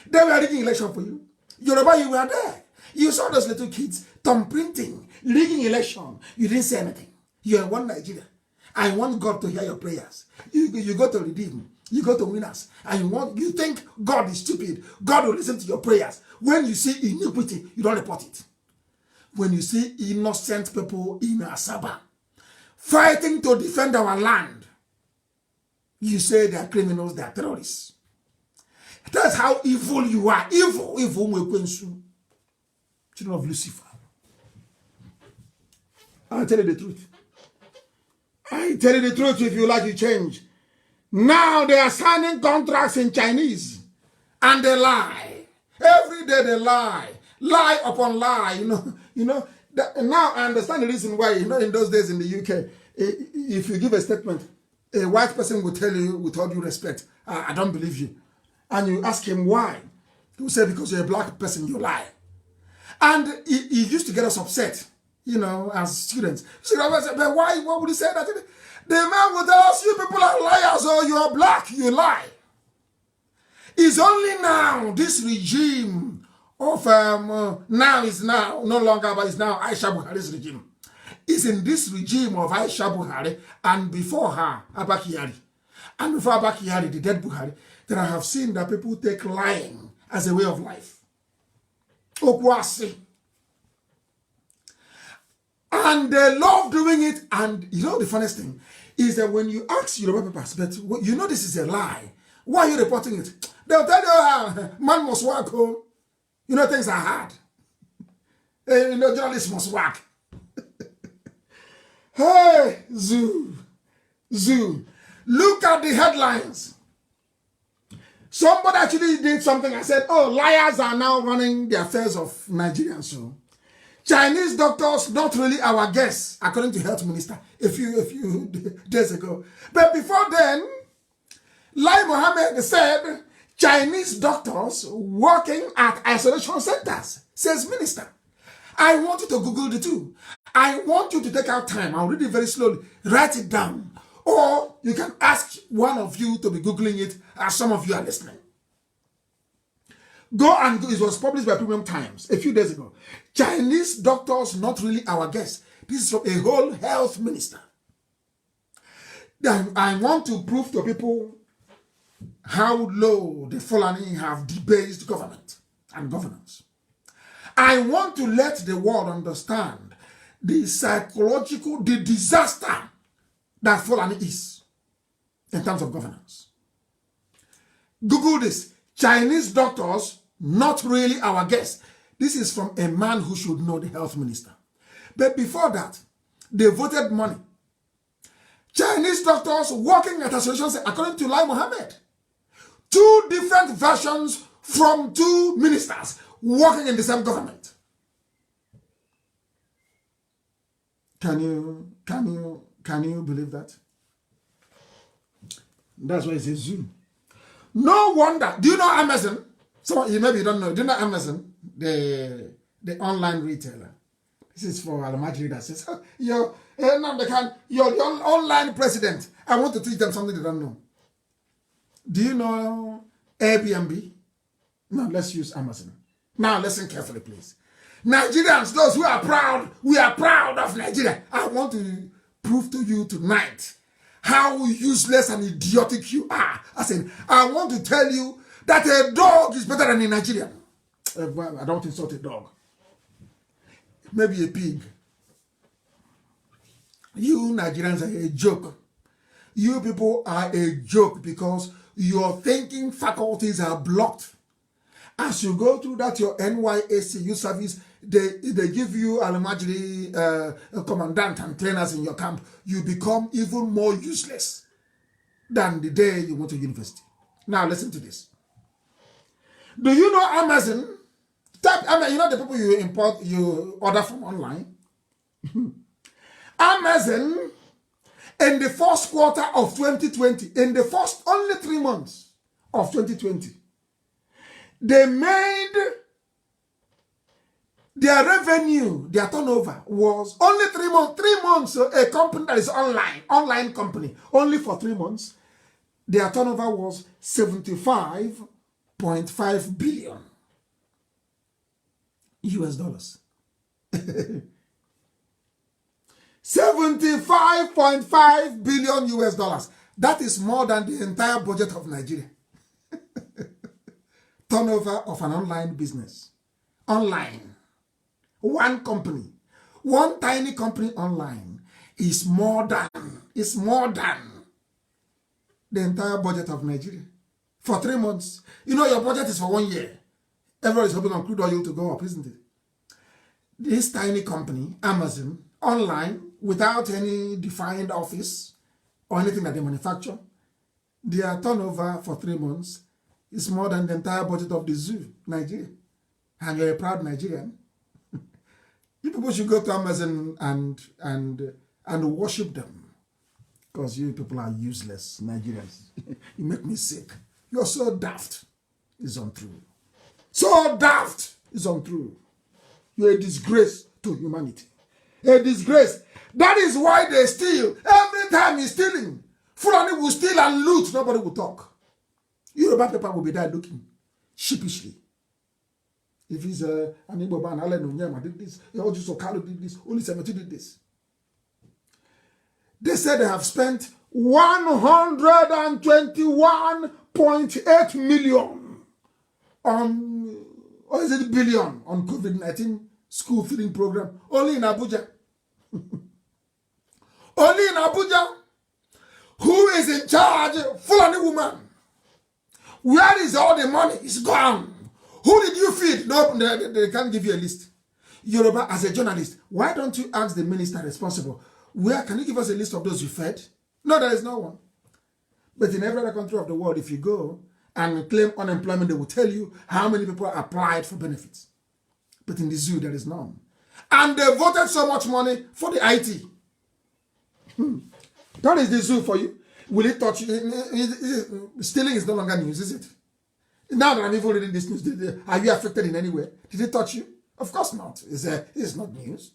They were rigging election for you. Yoruba, you were there. You saw those little kids thumb printing, rigging election. You didn't say anything. You are one Nigeria. I want God to hear your prayers. You go to Redeem. You go to Winners. And you think God is stupid. God will listen to your prayers. When you see iniquity, you don't report it. When you see innocent people in Asaba fighting to defend our land, you say they are criminals, they are terrorists. That's how evil you are. Evil. Children of Lucifer. I'll tell you the truth. I tell you the truth. If you like, you change. Now they are signing contracts in Chinese and they lie. Every day they lie. Lie upon lie, now I understand the reason why, in those days in the UK, if you give a statement, a white person will tell you with all due respect, I don't believe you. And you ask him why. He will say, because you're a black person, you lie. And he used to get us upset, as students. But why would he say that? The man would tell us, you people are liars, or you are black, you lie. It's only now, this regime of now is now no longer, but it's now Aisha Buhari's regime. It's in this regime of Aisha Buhari and before her, Abba Kyari. And before Abba Kyari, the dead Buhari, that I have seen that people take lying as a way of life. Okwasi. And they love doing it. And the funniest thing is that when you ask Yoruba papers, but this is a lie. Why are you reporting it? They'll tell you, man must work home. Things are hard. Journalists must work. Hey, Zoo. Look at the headlines. Somebody actually did something. I said, liars are now running the affairs of Nigerians. So, Chinese doctors, not really our guests, according to Health Minister, a few days ago. But before then, Lai Mohammed said, Chinese doctors working at isolation centers, says Minister. I want you to Google the two. I want you to take out time. I'll read it very slowly. Write it down. Or you can ask one of you to be Googling it as some of you are listening. Go and go. It was published by Premium Times a few days ago. Chinese doctors, not really our guests. This is from a whole health minister. I want to prove to people how low the Fulani have debased government and governance. I want to let the world understand the disaster that Fulani is in terms of governance. Google this. Chinese doctors, not really our guests. This is from a man who should know, the health minister. But before that, they voted money. Chinese doctors working at associations, according to Lai Mohammed. 2 different versions from 2 ministers working in the same government. Can you believe that? That's why it's a Zoom. No wonder. Do you know Amazon? Maybe you don't know. Do you know Amazon? The online retailer. This is for Alamajiri that says, your online president. I want to teach them something they don't know. Do you know Airbnb? No, let's use Amazon. Now listen carefully, please. Nigerians, those who are proud, we are proud of Nigeria. I want to prove to you tonight how useless and idiotic you are. I want to tell you that a dog is better than a Nigerian. I don't insult a dog. Maybe a pig. You Nigerians are a joke. You people are a joke because your thinking faculties are blocked. As you go through that, your NYSC youth service, they give you Alamajiri commandant and trainers in your camp. You become even more useless than the day you went to university. Now listen to this. Do you know Amazon? You know the people you order from online? Amazon, in the first quarter of 2020, in the first only 3 months of 2020, they made their revenue, their turnover was only 3 months. 3 months, a company that is online company, only for 3 months, their turnover was 75.5 billion US dollars. 75.5 billion US dollars. That is more than the entire budget of Nigeria. Turnover of an online business. Online. One company. One tiny company online is more than the entire budget of Nigeria. For 3 months. You know your budget is for 1 year. Everybody is hoping on crude oil to go up, isn't it? This tiny company, Amazon, online, without any defined office or anything that they manufacture, their turnover for 3 months is more than the entire budget of the zoo, Nigeria. And you're a proud Nigerian. You people should go to Amazon and worship them. Because you people are useless Nigerians. You make me sick. You're so daft. It's untrue. So daft is untrue. You're a disgrace to humanity. A disgrace. That is why they steal. Every time he's stealing, Fulani will steal and loot. Nobody will talk. Yoruba people will be there looking sheepishly. If he's an Igbo man, Allen Onyema did this, Ojuso Kalu did this, only 70 did this. They said they have spent 121.8 million on, or is it billion, on COVID-19 school feeding program, only in Abuja. Only in Abuja. Who is in charge? Fulani woman. Where is all the money? It's gone. Who did you feed? No, they can't give you a list. Yoruba, as a journalist, why don't you ask the minister responsible? Where can you give us a list of those you fed? No, there is no one. But in every other country of the world, if you go and claim unemployment, they will tell you how many people applied for benefits. But in the zoo, there is none. And they voted so much money for the IT. That is the zoo for you. Will it touch you? Stealing is no longer news, is it? Now that I'm even reading this news, are you affected in any way? Did it touch you? Of course not. It's not news.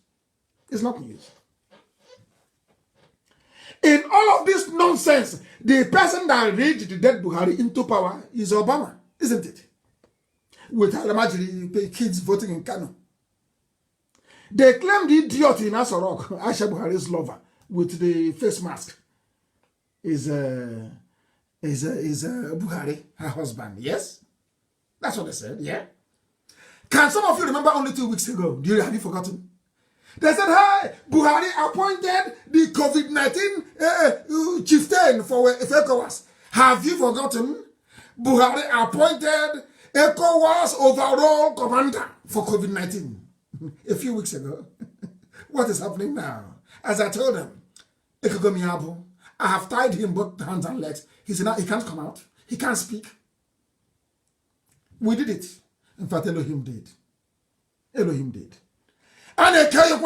It's not news. In all of this nonsense, the person that reached the dead Buhari into power is Obama, isn't it? With Alamajiri kids voting in Kanu. They claim the idiot in Asorok, Aisha Buhari's lover, with the face mask, is Buhari, her husband. Yes? That's what they said, yeah? Can some of you remember only 2 weeks ago? Have you forgotten? They said, hey, Buhari appointed the COVID-19 chieftain for ECOWAS. Have you forgotten? Buhari appointed ECOWAS overall commander for COVID-19 a few weeks ago. What is happening now? As I told them, Ekogomiabu, I have tied him both hands and legs. He said, now he can't come out. He can't speak. We did it. In fact, Elohim did. Elohim did. And they tell you,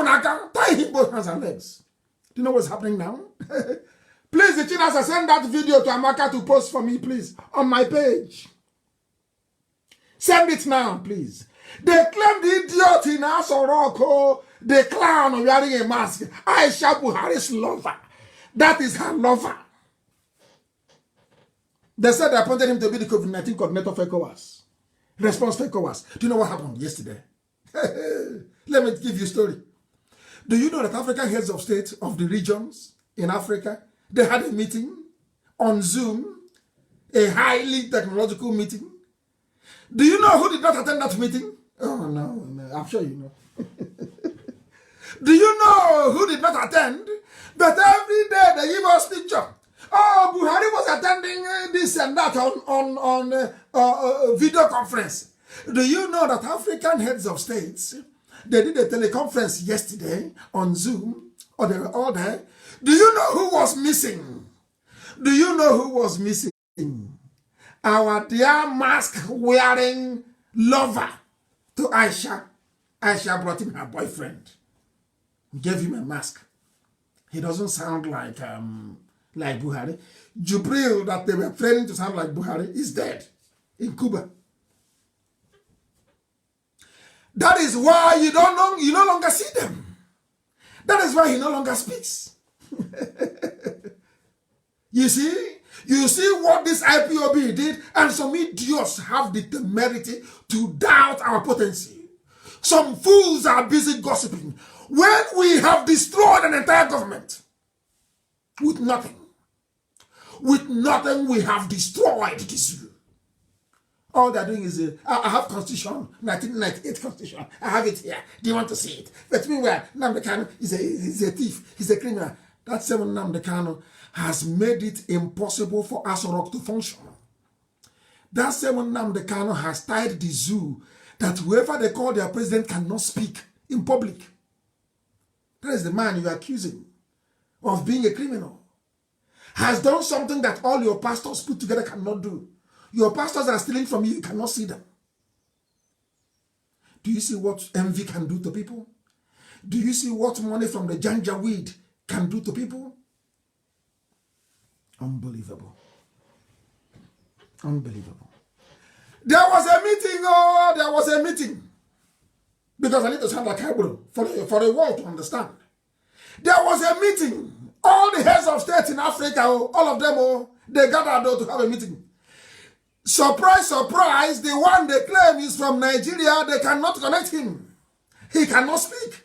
tie him both hands and legs. Do you know what's happening now? Please, the Chinas, send that video to Amaka to post for me, please, on my page. Send it now, please. They claim the idiot in Asoroko, the clown wearing a mask, Aisha Buhari's lover. That is her lover. They said they appointed him to be the COVID-19 coordinator for ECOWAS. Response for ECOWAS. Do you know what happened yesterday? Let me give you a story. Do you know that African heads of state of the regions in Africa, they had a meeting on Zoom, a highly technological meeting? Do you know who did not attend that meeting? Oh, no, I'm sure you know. Do you know who did not attend? But every day they give us picture. Oh, Buhari was attending this and that on video conference. Do you know that African heads of states, they did a teleconference yesterday on Zoom, or they were all there? Do you know who was missing? Do you know who was missing? Our dear mask-wearing lover to Aisha. Aisha brought him her boyfriend, gave him a mask. He doesn't sound like Buhari. Jubril, that they were training to sound like Buhari, is dead in Cuba. That is why you no longer see them. That is why he no longer speaks. You see what this IPOB did, and some idiots have the temerity to doubt our potency. Some fools are busy gossiping when we have destroyed an entire government with nothing. With nothing, we have destroyed this. All they're doing is, I have Constitution, 1998 Constitution. I have it here. Do you want to see it? But meanwhile, Nnamdi Kanu is a thief. He's a criminal. That same Nnamdi Kanu has made it impossible for Asorok to function. That same Nnamdi Kanu has tied the zoo that whoever they call their president cannot speak in public. That is the man you are accusing of being a criminal. Has done something that all your pastors put together cannot do. Your pastors are stealing from you, you cannot see them. Do you see what envy can do to people? Do you see what money from the ganja weed can do to people? Unbelievable. Unbelievable. There was a meeting. Because I need to sound like Hebrew for the world to understand. There was a meeting. All the heads of state in Africa, all of them, they gathered to have a meeting. Surprise, surprise, the one they claim is from Nigeria, they cannot connect him. He cannot speak.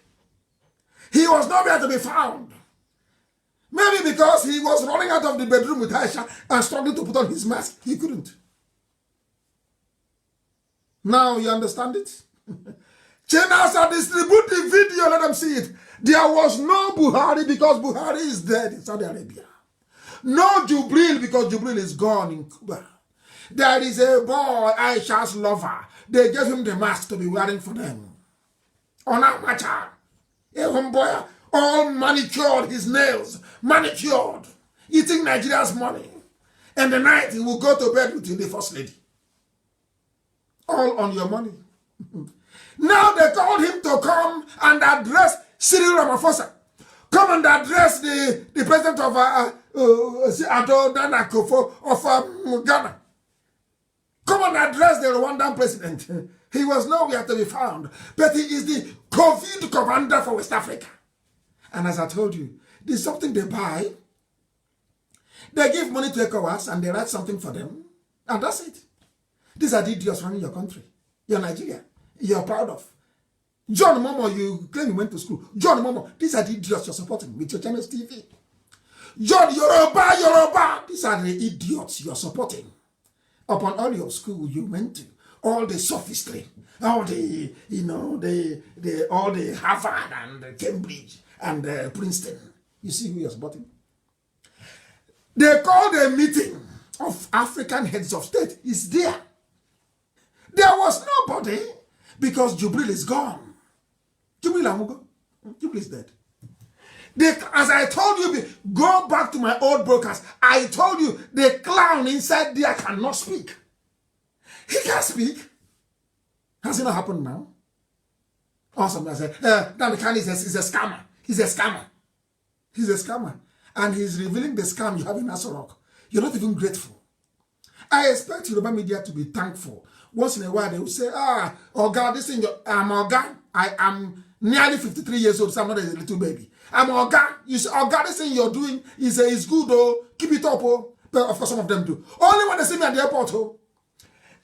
He was nowhere to be found. Maybe because he was running out of the bedroom with Aisha and struggling to put on his mask. He couldn't. Now you understand it? Channels are distribute the video, let them see it. There was no Buhari because Buhari is dead in Saudi Arabia. No Jubril because Jubril is gone in Cuba. There is a boy, Aisha's lover. They gave him the mask to be wearing for them. Onamacha. A boy, all manicured, his nails, manicured, eating Nigeria's money. And the night he will go to bed with the first lady. All on your money. Now they called him to come and address Cyril Ramaphosa. Come and address the president of Ado Nana Akufo of Ghana. Come and address the Rwandan president. He was nowhere to be found. But he is the COVID commander for West Africa. And as I told you, there's something they buy. They give money to ECOWAS and they write something for them. And that's it. These are the idiots running your country. You're Nigeria. You're proud of. John Momo, you claim you went to school. John Momo, these are the idiots you're supporting with your channel's TV. John Yoruba, these are the idiots you're supporting. Upon all your school you went to, all the sophistry, all the, all the Harvard and Cambridge and Princeton. You see who you're supporting? They called a meeting of African heads of state. It's there. There was nobody because Jubril is gone. Jubril Amugo. Jubril is dead. As I told you, go back to my old broadcast. I told you the clown inside there cannot speak. He can't speak. Has it not happened now? Awesome. I said, Nnamdi Kanu is a scammer. He's a scammer. He's a scammer. And he's revealing the scam you have in Asorok. You're not even grateful. I expect Yoruba media to be thankful. Once in a while, they will say, oh God, this thing, I'm Oga. I am nearly 53 years old, so I'm not a little baby. I'm Oga. You say, Oga, this thing you're doing is good, oh. Keep it up, oh. But of course, some of them do. Only when they see me at the airport, oh.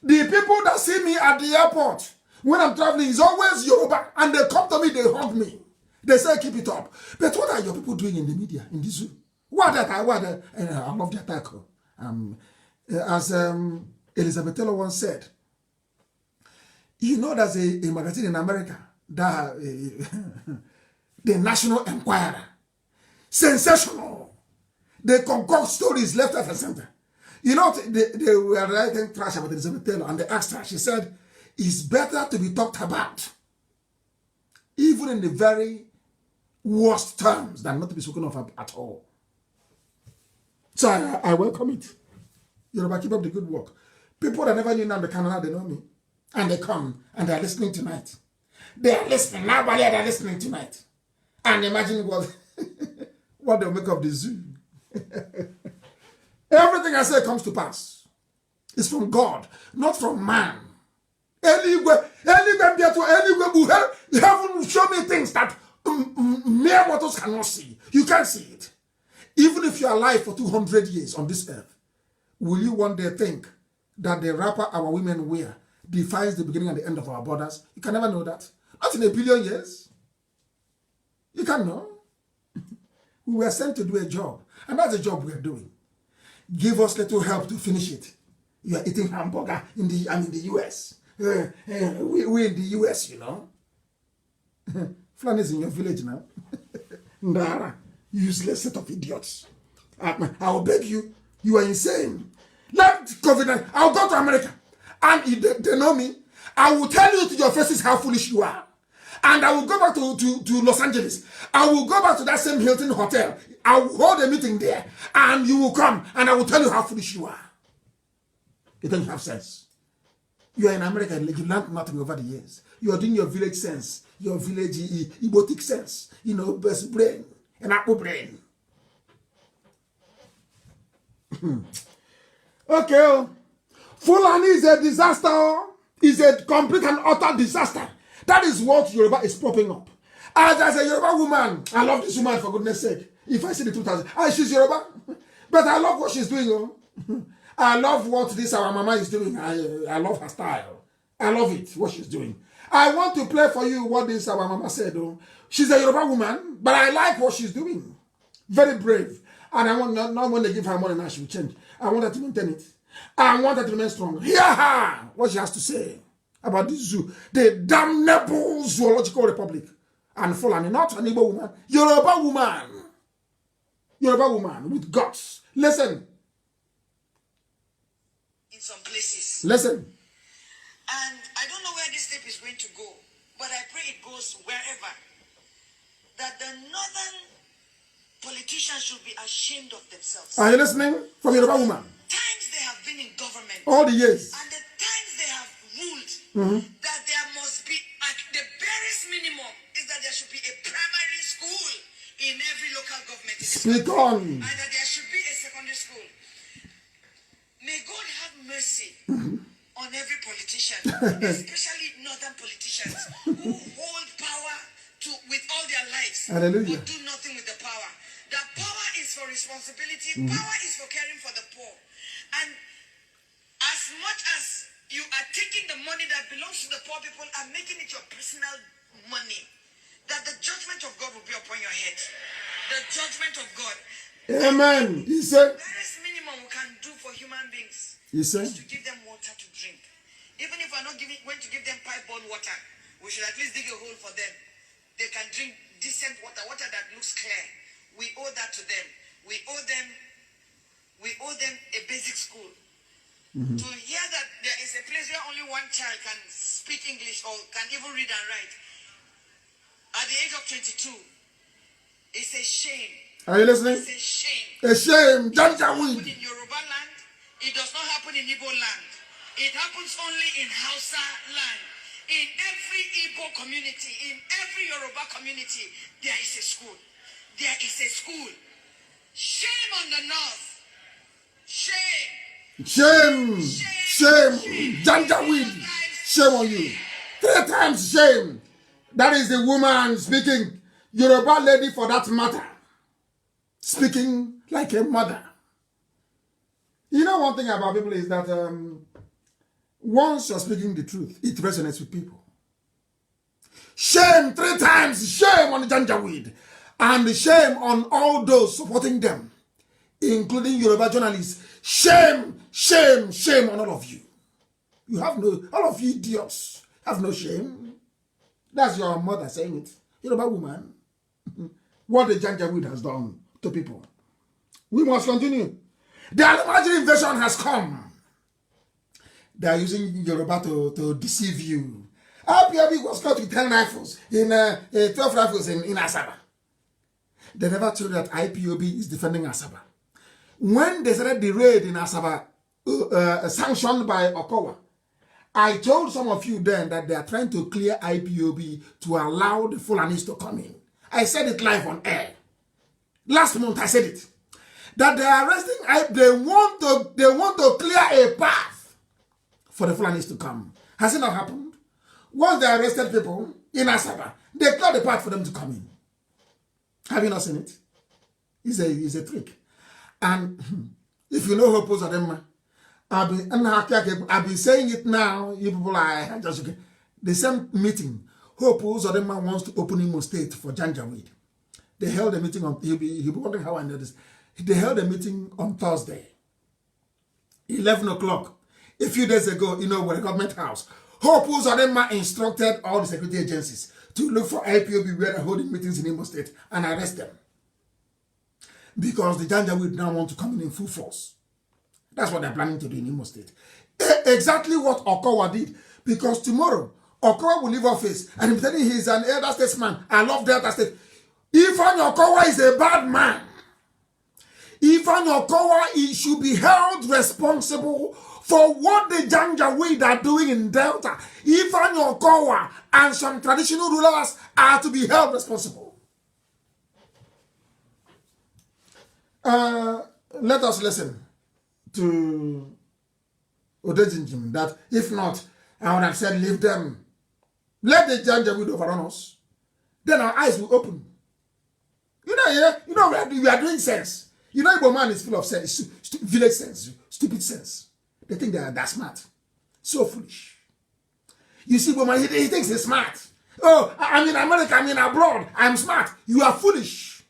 The people that see me at the airport, when I'm traveling, is always Yoruba. And they come to me, they hug me. They say, keep it up. But what are your people doing in the media, in the zoo? I love the attack. As Elizabeth Taylor once said, you know there's a magazine in America, that the National Enquirer. Sensational. They concoct stories left, right, and center. You know, they were writing trash about Elizabeth Taylor, and they asked her, she said, is better to be talked about, even in the very worst terms, than not to be spoken of at all. So I welcome it. Yoruba, keep up the good work. People that never knew Nnamdi Kanu, now they know me. And they come and they're listening tonight. They are listening. Now they're listening tonight. And imagine what they'll make of the zoo. Everything I say comes to pass. It's from God, not from man. Heaven will show me things that mere mortals cannot see. You can't see it. Even if you're alive for 200 years on this earth, will you one day think that the wrapper our women wear defines the beginning and the end of our borders? You can never know that. Not in a billion years. You can't know. We were sent to do a job, and that's the job we're doing. Give us little help to finish it. You are eating hamburger in the US. We in the US, you know. Flan is in your village now. Ndara, useless set of idiots. I will beg you, you are insane. Let COVID-19, I'll go to America. And if they know me, I will tell you to your faces how foolish you are. And I will go back to Los Angeles. I will go back to that same Hilton hotel. I will hold a meeting there. And you will come. And I will tell you how foolish you are. You don't have sense. You are in America. You learned nothing over the years. You are doing your village sense. Your village egotic sense. You know, best brain. An apple brain. Okay. Fulani is a disaster. Is a complete and utter disaster. That is what Yoruba is popping up. As a Yoruba woman, I love this woman for goodness sake. If I see the 2000, she's Yoruba. But I love what she's doing. Oh. I love what this our mama is doing. I love her style. I love it, what she's doing. I want to play for you what this our mama said. Oh. She's a Yoruba woman, but I like what she's doing. Very brave. And I want not when they give her money now, she will change. I want her to maintain it. I want her to remain strong. Hear her, what she has to say about this zoo, the damnable zoological republic. And Fulani, not an Igbo woman, Yoruba woman. Yoruba woman with guts. Listen. In some places. Listen. And I don't know where this tape is going to go, but I pray it goes wherever. That the northern politicians should be ashamed of themselves. Are you listening? From Yoruba woman. Times they have been in government. All the years. And the times they have ruled, that there must be, at the barest minimum, is that there should be a primary school in every local government. Speak on. And that there should be a secondary school. May God have mercy on every politician, especially northern politicians who hold power with all their lives, Hallelujah. but do nothing with the power. The power is for responsibility. Power is for caring for the poor. And as much as you are taking the money that belongs to the poor people and making it your personal money, that the judgment of God will be upon your head. The judgment of God. Amen. He said. The barest minimum we can do for human beings He said. is to give them water to drink. Even if we're not going to give them pipe-borne water, we should at least dig a hole for them. They can drink decent water, water that looks clear. We owe that to them. We owe them a basic school. To hear that there is a place where only one child can speak English or can even read and write at the age of 22, it's a shame. Are you listening? It's a shame. A shame. It does not Janjaweed. happen in Yoruba land. It does not happen in Igbo land. It happens only in Hausa land. In every Igbo community, in every Yoruba community, there is a school. There is a school. Shame on the north. Shame. Shame. Shame. Janjaweed. Shame on you. 3 times shame. That is the woman speaking. Yoruba lady for that matter. Speaking like a mother. You know one thing about people is that once you're speaking the truth, it resonates with people. Shame 3 times. Shame on the Janjaweed. And shame on all those supporting them, including Yoruba journalists. Shame, shame, shame on all of you. You have no, all of you idiots have no shame. That's your mother saying it. Yoruba woman. What the Janjaweed has done to people. We must continue. The Almajiri invasion has come. They are using Yoruba to deceive you. IPOB was caught with 10 rifles, 12 rifles in Asaba. They never told you that IPOB is defending Asaba. When they started the raid in Asaba, sanctioned by Okowa, I told some of you then that they are trying to clear IPOB to allow the Fulanis to come in. I said it live on air. Last month I said it. That they are arresting, they want to clear a path for the Fulanis to come. Has it not happened? Once they arrested people in Asaba, they cleared the path for them to come in. Have you not seen it? It's a trick. And if you know Hope Uzodinma, I've been saying it now. You people are just the same meeting. Hope Uzodinma wants to open Imo State for Janjaweed. They held a meeting on. He'll be wondering how I know this. They held a meeting on Thursday, 11 o'clock. A few days ago, you know, with the government house. Hope Uzodinma instructed all the security agencies to look for IPOB where they're holding meetings in Imo State and arrest them. Because the Janjaweed now want to come in full force. That's what they're planning to do in Imo State. Exactly what Okowa did. Because tomorrow, Okowa will leave office and he's telling he's an elder statesman. I love Delta State. Ifeanyi Okowa is a bad man. Ifeanyi Okowa should be held responsible for what the Janjaweed are doing in Delta. Ifeanyi Okowa and some traditional rulers are to be held responsible. Let us listen to Odejinjim that if not, I would have said leave them. Let the Janjaweed overrun us. Then our eyes will open. You know, we are doing sense. You know, Igbo man is full of sense, village sense, stupid sense. They think they are that smart. So foolish. You see, Igbo man, he thinks he's smart. Oh, I'm in America, I'm in abroad, I'm smart. You are foolish.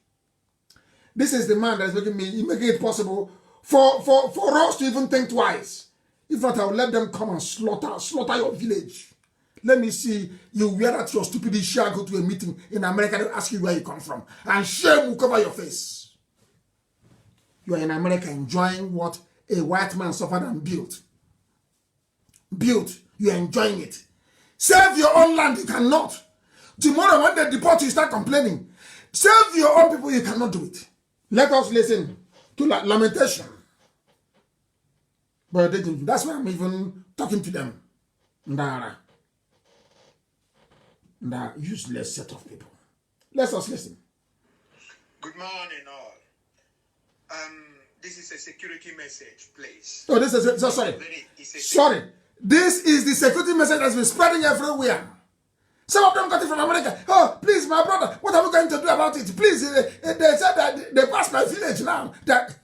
This is the man that is making it possible for us to even think twice. If not, I will let them come and slaughter your village. Let me see you wear out your stupid shirt, go to a meeting in America, they'll ask you where you come from. And shame will cover your face. You are in America enjoying what a white man suffered and built. You are enjoying it. Save your own land, you cannot. Tomorrow when they deport you, start complaining. Save your own people, you cannot do it. Let us listen to lamentation. But that's why I'm even talking to them. That useless set of people. Let us listen. Good morning, all. This is a security message, please. Oh, this is sorry. This is the security message that's been spreading everywhere. Some of them got it from America. Oh, please, my brother, what are we going to do about it? Please, they said that they passed my village now. That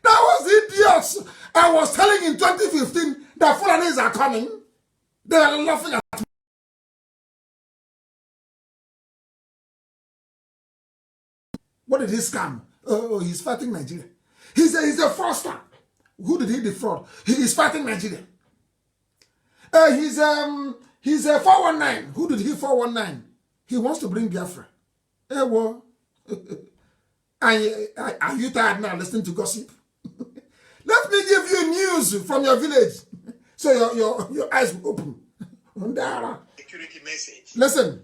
was the idiots. I was telling in 2015 that Fulanis are coming. They are laughing at me. What did he scam? Oh, he's fighting Nigeria. He's a fraudster. Who did he defraud? He is fighting Nigeria. He's a 419. Who did he 419? He wants to bring Biafra. Well, are you tired now listening to gossip? Let me give you news from your village. So your eyes will open. Security message. Listen.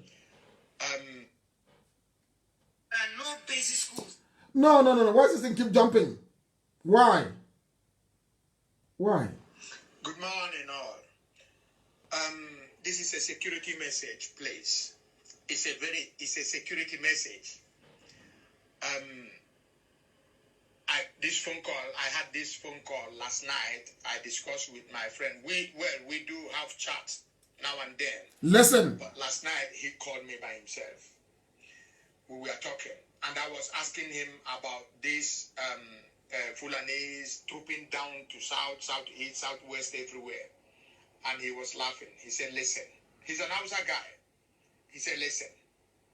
No basic schools. No. Why does this thing keep jumping? Why? Good morning, all. This is a security message, please. It's a security message. I had this phone call last night. I discussed with my friend. We do have chats now and then. Listen. But last night he called me by himself. We were talking, and I was asking him about this Fulanese trooping down to south, southeast, southwest, everywhere. And he was laughing. He said, listen, he's an Hausa guy. He said, listen,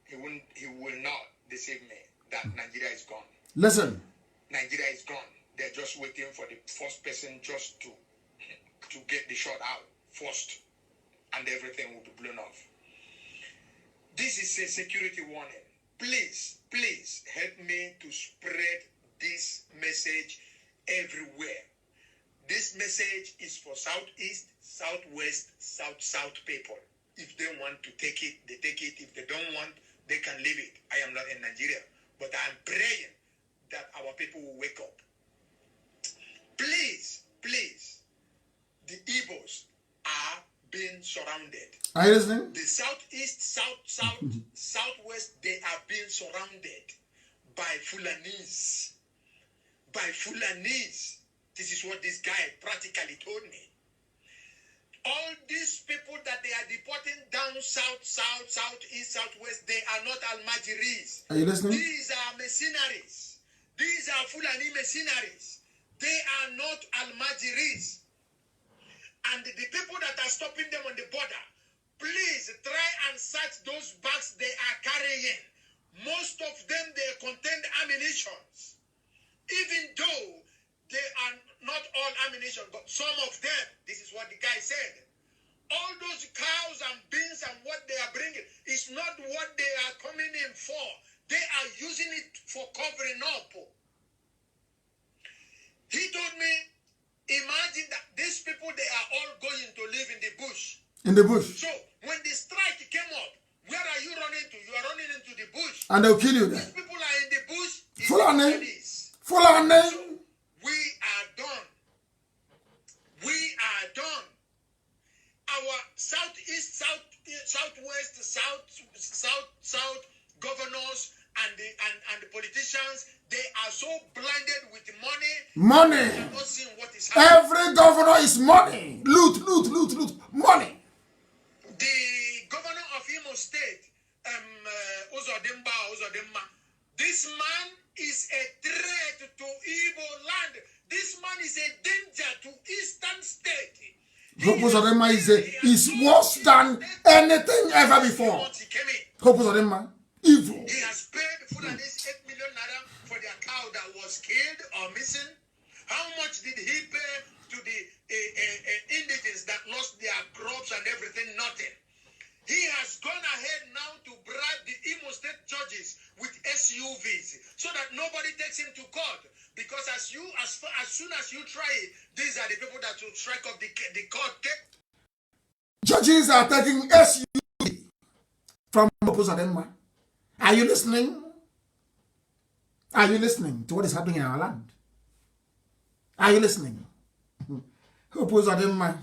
he will not deceive me that Nigeria is gone. Listen. Nigeria is gone. They're just waiting for the first person just to get the shot out first, and everything will be blown off. This is a security warning. Please help me to spread this message everywhere. This message is for Southeast, Southwest, South people. If they want to take it, they take it. If they don't want, they can leave it. I am not in Nigeria, but I am praying that our people will wake up. Please, please, the Igbos are being surrounded. Are you listening? The Southeast, Southwest, they are being surrounded by Fulanis. By Fulanis. This is what this guy practically told me. All these people that they are deporting down south, southeast, southwest, they are not Almajiris. Are you listening? These are mercenaries. These are Fulani mercenaries. They are not Almajiris. And the people that are stopping them on the border, please try and search those bags they are carrying. Most of them, they contain ammunition. Even though they are not all ammunition, but some of them, this is what the guy said. All those cows and beans and what they are bringing is not what they are coming in for. They are using it for covering up. He told me, imagine that these people, they are all going to live in the bush. In the bush. So when the strike came up, where are you running to? You are running into the bush. And they'll kill you there. These people are in the bush. Fulani. Fulani. So we are done. We are done. Our southeast, southwest, south governors and the politicians, they are so blinded with money. Money. They are not seeing what is happening. Every governor is money. Loot. Money. The governor of Imo State, Uzodimma, this man is a threat to Igbo land. This man is a danger to Eastern State. Uzodimma is worse than anything ever before. Uzodimma, evil. He has paid Fulanis 8 million naira for their cow that was killed or missing. How much did he pay to the indigents that lost their crops and everything? Nothing. He has gone ahead now to bribe the Imo State judges with SUVs so that nobody takes him to court. Because as soon as you try it, these are the people that will strike up the court case. Judges are taking SUV from Uzodimma. Are you listening? Are you listening to what is happening in our land? Are you listening? Uzodimma.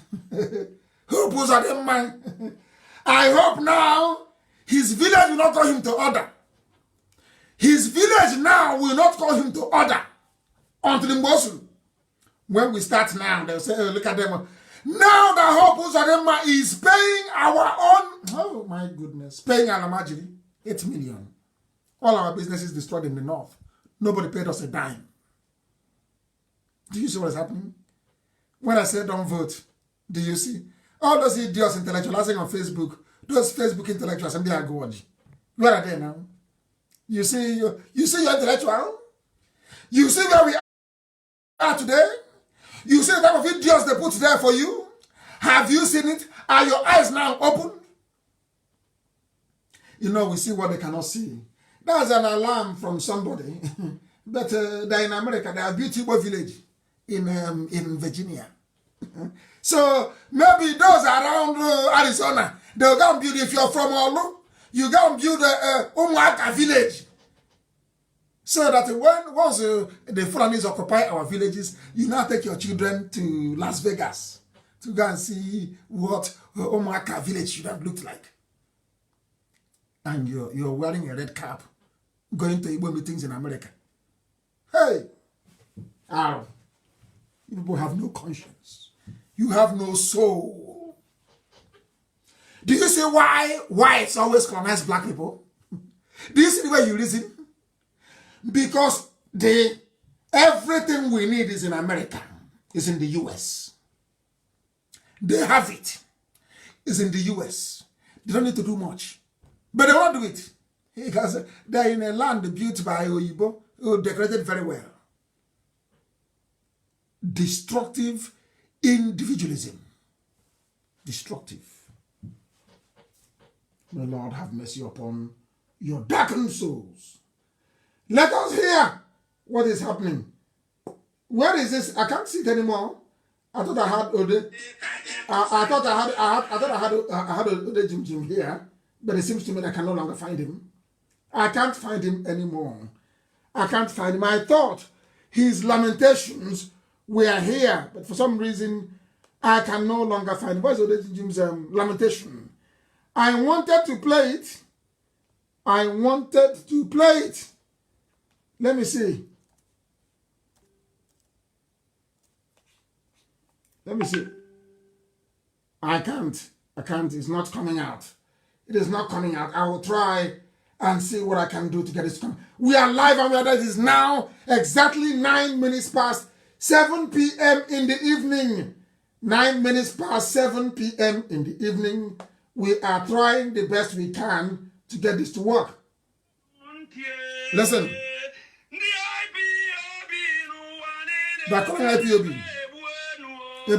I hope now his village will not call him to order. His village now will not call him to order until Mbosu. When we start now, they'll say, oh, look at them. Now the Hope Uzodimma is paying our own, oh my goodness, paying Almajiri 8 million. All our businesses destroyed in the north. Nobody paid us a dime. Do you see what is happening? When I say don't vote, do you see? All those idiots intellectuals on Facebook, those Facebook intellectuals, and they are good. Where are they now? You see your intellectual? You see where we are today? You see the type of idiots they put there for you? Have you seen it? Are your eyes now open? You know, we see what they cannot see. That's an alarm from somebody. But they're in America. They are beautiful village in Virginia. So maybe those around Arizona, they'll go and build, if you're from Olu, you go and build Umuaka village. So that once the Fulanis occupy our villages, you now take your children to Las Vegas to go and see what Umuaka village should have looked like. And you're wearing a red cap, going to Igbo meetings in America. Hey! Ow. You people have no conscience. You have no soul. Do you see why whites always colonize black people? Do you see the way you reason? Because everything we need is in America, is in the US. They have it. It's in the US. They don't need to do much. But they won't do it. Because they're in a land built by Oyibo, who decorated very well. Destructive individualism. Destructive. May the Lord have mercy upon your darkened souls. Let us hear what is happening. Where is this? I can't see it anymore. I thought I had Ode. I thought I had Ode Jim here, but it seems to me that I can no longer find him. I can't find him anymore. I can't find him. I thought his lamentations were here, but for some reason I can no longer find him. Where's Ode Jim's lamentation? I wanted to play it. Let me see. I can't. It's not coming out. It is not coming out. I will try and see what I can do to get it to come. We are live and we are there. It is now exactly 9 minutes past 7 p.m. in the evening. 9 minutes past 7 p.m. in the evening. We are trying the best we can to get this to work. Listen. They're calling IPOB. They're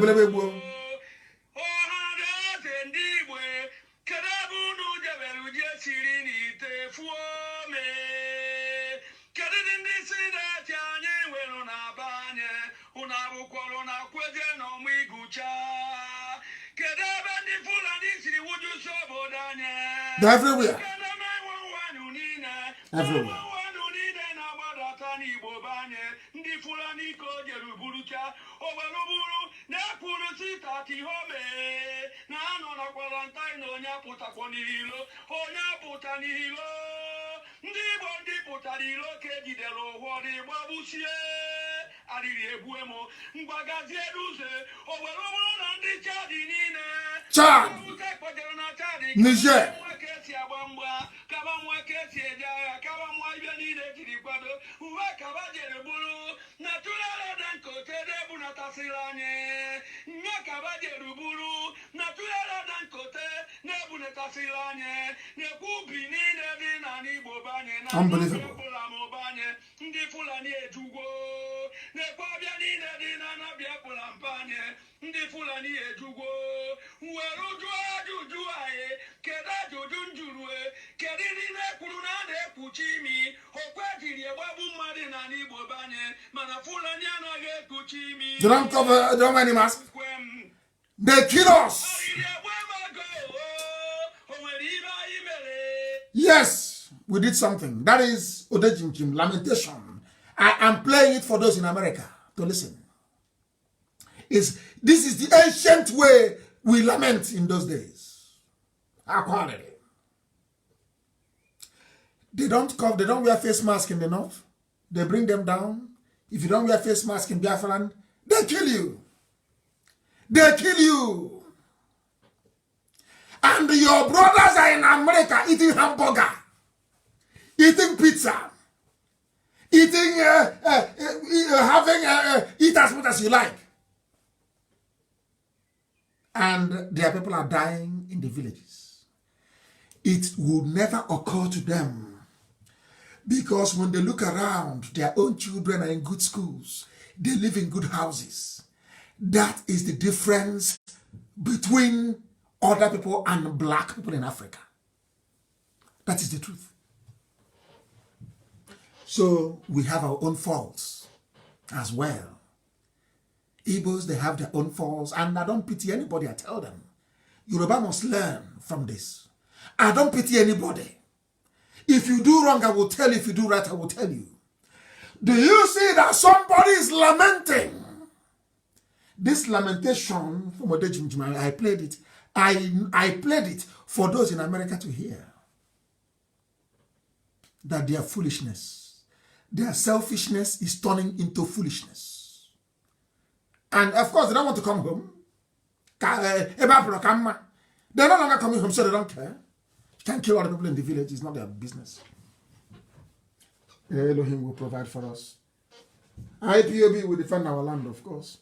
everywhere. Everywhere. Chad, Niger. Unbelievable. They don't cover, they don't wear any mask. They kill us. Yes, we did something. That is Odejimjim, lamentation. I am playing it for those in America to listen. This is the ancient way we lament in those days. Our quality. They don't wear face mask in the north. They bring them down. If you don't wear face mask in Biafra land, they kill you. They kill you. And your brothers are in America eating hamburger, eating pizza, eating, eat as much as you like. And their people are dying in the villages. It would never occur to them. Because when they look around, their own children are in good schools. They live in good houses. That is the difference between other people and black people in Africa. That is the truth. So we have our own faults as well. Igbos, they have their own faults, and I don't pity anybody, I tell them. Yoruba must learn from this. I don't pity anybody. If you do wrong, I will tell you. If you do right, I will tell you. Do you see that somebody is lamenting? This lamentation from Odejimjima, I played it. I played it for those in America to hear. That their foolishness, their selfishness is turning into foolishness. And of course, they don't want to come home. They're no longer coming home, so they don't care. Can't kill other people in the village. It's not their business. Elohim will provide for us. IPOB will defend our land, of course.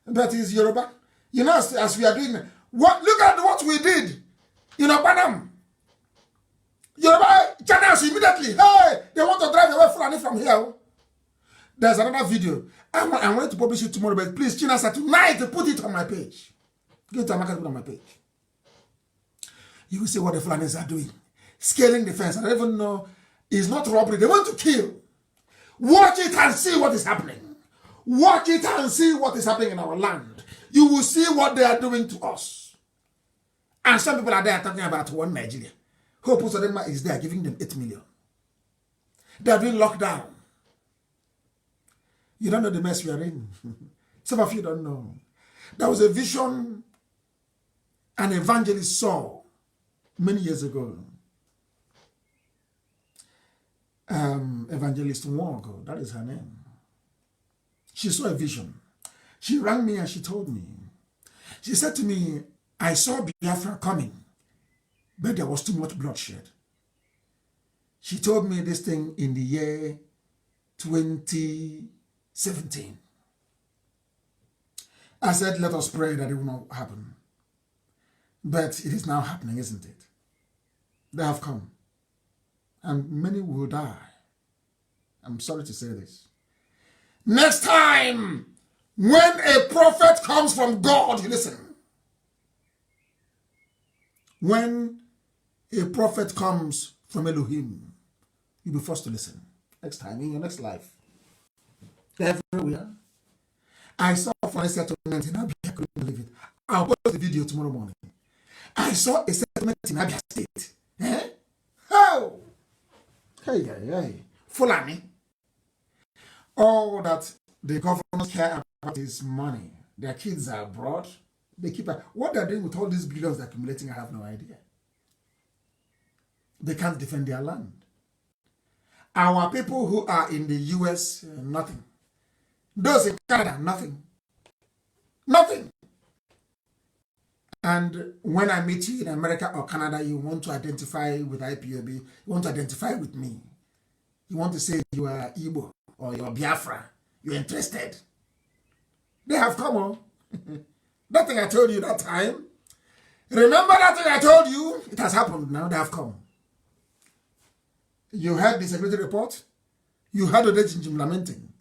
That is Yoruba. You know, as we are doing, look at what we did in Obanam. Yoruba channels immediately. Hey, they want to drive away Fulani from here. There's another video. I want to publish it tomorrow, but please, Chinasa, tonight, put it on my page. Get it on my page. You will see what the Fulanis are doing. Scaling the fence. I don't even know. It's not robbery. They want to kill. Watch it and see what is happening. Watch it and see what is happening in our land. you will see what they are doing to us. And some people are there talking about one Nigeria. Hope Uzodinma is there giving them 8 million. They are doing lockdown. You don't know the mess we are in. Some of you don't know. There was a vision an evangelist saw many years ago. Evangelist Nwogo, that is her name. She saw a vision. She rang me and she told me. She said to me, I saw Biafra coming, but there was too much bloodshed. She told me this thing in the year 2017. I said, let us pray that it will not happen. But it is now happening, isn't it? They have come. And many will die. I'm sorry to say this. Next time, when a prophet comes from God, you listen. When a prophet comes from Elohim, you'll be forced to listen. Next time, in your next life. Everywhere. I saw a settlement in Abia, I couldn't believe it. I'll post the video tomorrow morning. I saw a settlement in Abia State. Eh? Oh! Hey. Fulani. All that the government care about is money. Their kids are abroad. They keep what they're doing with all these billions they're accumulating, I have no idea. They can't defend their land. Our people who are in the US, nothing. Those in Canada, nothing. Nothing. And when I meet you in America or Canada, you want to identify with IPOB, you want to identify with me. You want to say you are Igbo or you are Biafra. You're interested. They have come on. That thing I told you that time. Remember that thing I told you? It has happened now. They have come. You heard the security report? You heard Odejinjim lamenting.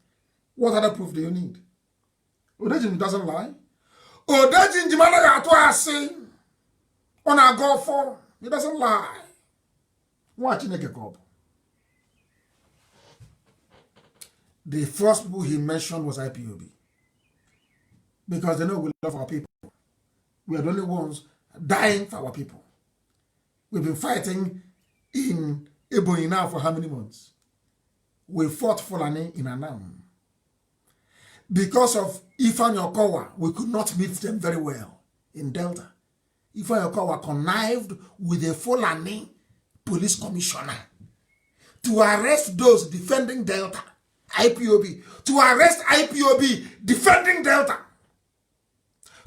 What other proof do you need? Odejinjim doesn't lie. Odejinjim on a go for. He doesn't lie. Watch Nekekop. The first people he mentioned was IPOB. Because they know we love our people. We are the only ones dying for our people. We've been fighting in Ebonyi now for how many months? We fought Fulani in Anam. Because of Ifeanyi Okowa, we could not meet them very well in Delta. Ifeanyi Okowa connived with a Fulani police commissioner to arrest those defending Delta, IPOB, to arrest IPOB defending Delta,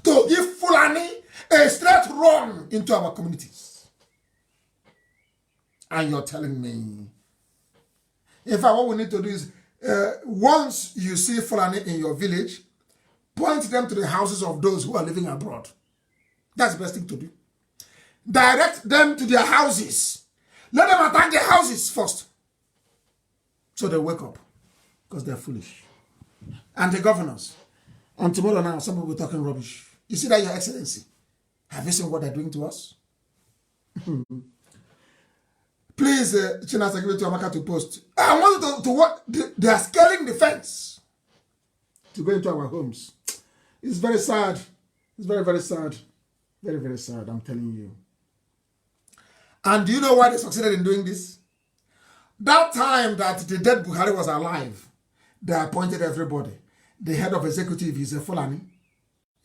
to give Fulani a straight run into our communities. And you're telling me, in fact, what we need to do is, once you see Fulani in your village, point them to the houses of those who are living abroad. That's the best thing to do. Direct them to their houses. Let them attack their houses first. So they wake up. Because they're foolish. And the governors. And tomorrow now, some people will be talking rubbish. You see that, Your Excellency? Have you seen what they're doing to us? Please, Chinasa, give it to Amaka to post. I want you to what? They are scaling the fence to go into our homes. It's very sad. It's very, very sad. Very, very sad, I'm telling you. And do you know why they succeeded in doing this? That time that the dead Buhari was alive, they appointed everybody. The head of executive is a Fulani.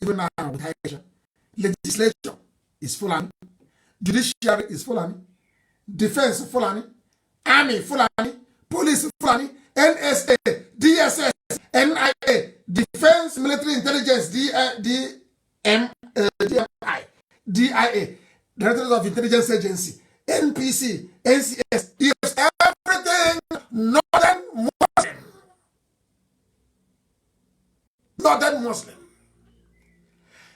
Even now with Aisha. Legislature is Fulani. Judiciary is Fulani. Defense Fulani. Army Fulani. Police Fulani. NSA. DSS. NIA. Defense Military Intelligence. DMI. DIA. Directorate of Intelligence Agency. NPC. NCS. EFS. Everything Northern Muslim. Northern Muslim.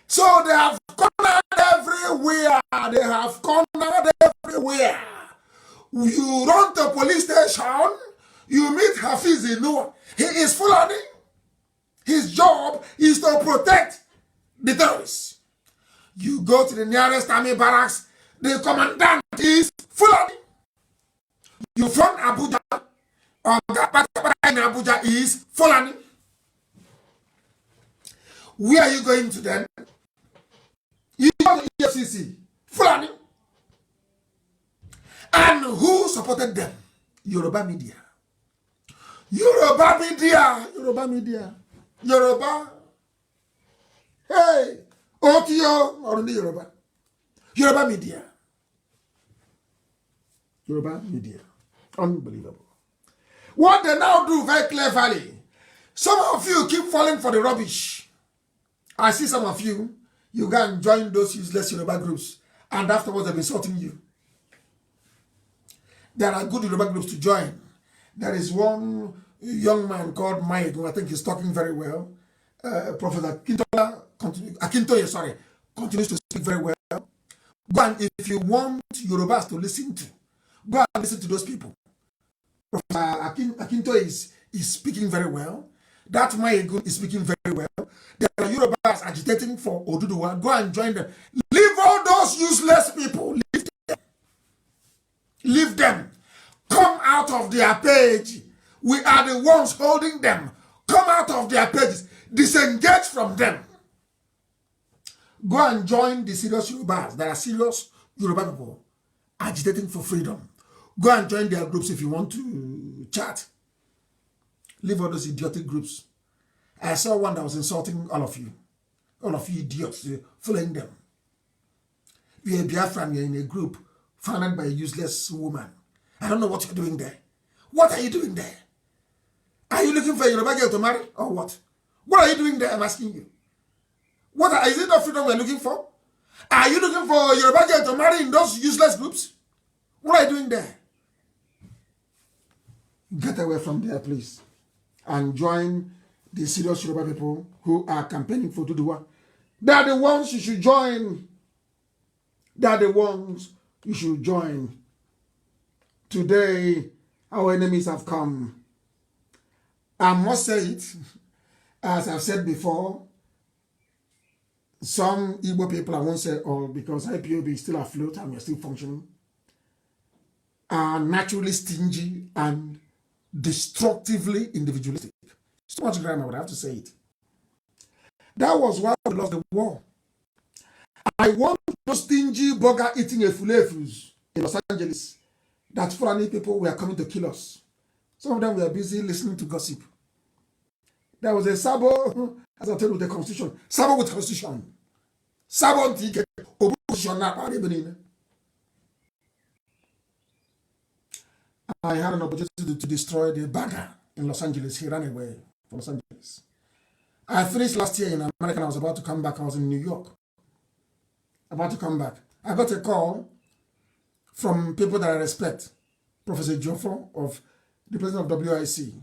So they have cornered everywhere. They have cornered everywhere. You run to a police station, you meet Hafiz Inua. He is Fulani. His job is to protect the terrorists. You go to the nearest army barracks, the commandant is Fulani. You from Abuja, or in Abuja is Fulani. Where are you going to then? You go to EFCC, Fulani. And who supported them? Yoruba media. Yoruba media. Yoruba media. Yoruba. Hey. Otio or the Yoruba. Yoruba media. Yoruba media. Unbelievable. What they now do very cleverly. Some of you keep falling for the rubbish. I see some of you. You go and join those useless Yoruba groups. And afterwards they've been insulting you. There are good Yoruba groups to join. There is one young man called Mike, who I think is talking very well. Professor Akintoye, continues to speak very well. Go and, if you want Yorubas to listen to, go and listen to those people. Professor Akintoye is speaking very well. That Mike is speaking very well. There are Yorubas agitating for Oduduwa. Go and join them. Leave all those useless people. Leave them. Leave them. Come out of their page. We are the ones holding them. Come out of their pages. Disengage from them. Go and join the serious Yorubas. There are serious Yoruba people agitating for freedom. Go and join their groups if you want to chat. Leave all those idiotic groups. I saw one that was insulting all of you. All of you idiots, following them. You're a Biafran, you're in a group founded by a useless woman. I don't know what you're doing there. What are you doing there? Are you looking for a Yoruba girl to marry or what? What are you doing there? I'm asking you. Is it not freedom we're looking for? Are you looking for a Yoruba girl to marry in those useless groups? What are you doing there? Get away from there, please. And join the serious Yoruba people who are campaigning for Duduwa. They are the ones you should join. They are the ones you should join. Today, our enemies have come. I must say it, as I've said before, some Igbo people, I won't say all, because IPOB is still afloat and we're still functioning, are naturally stingy and destructively individualistic. So much grammar, but I have to say it. That was why we lost the war. I want those stingy burger eating efulefus in Los Angeles that Fulani people were coming to kill us. Some of them were busy listening to gossip. There was a Sabo, as I told you, with the constitution. Sabo with constitution. Sabo ticket. I had an opportunity to destroy the bagger in Los Angeles. He ran away from Los Angeles. I finished last year in America and I was about to come back. I was in New York. About to come back. I got a call from people that I respect. Professor Joffo of the president of WIC.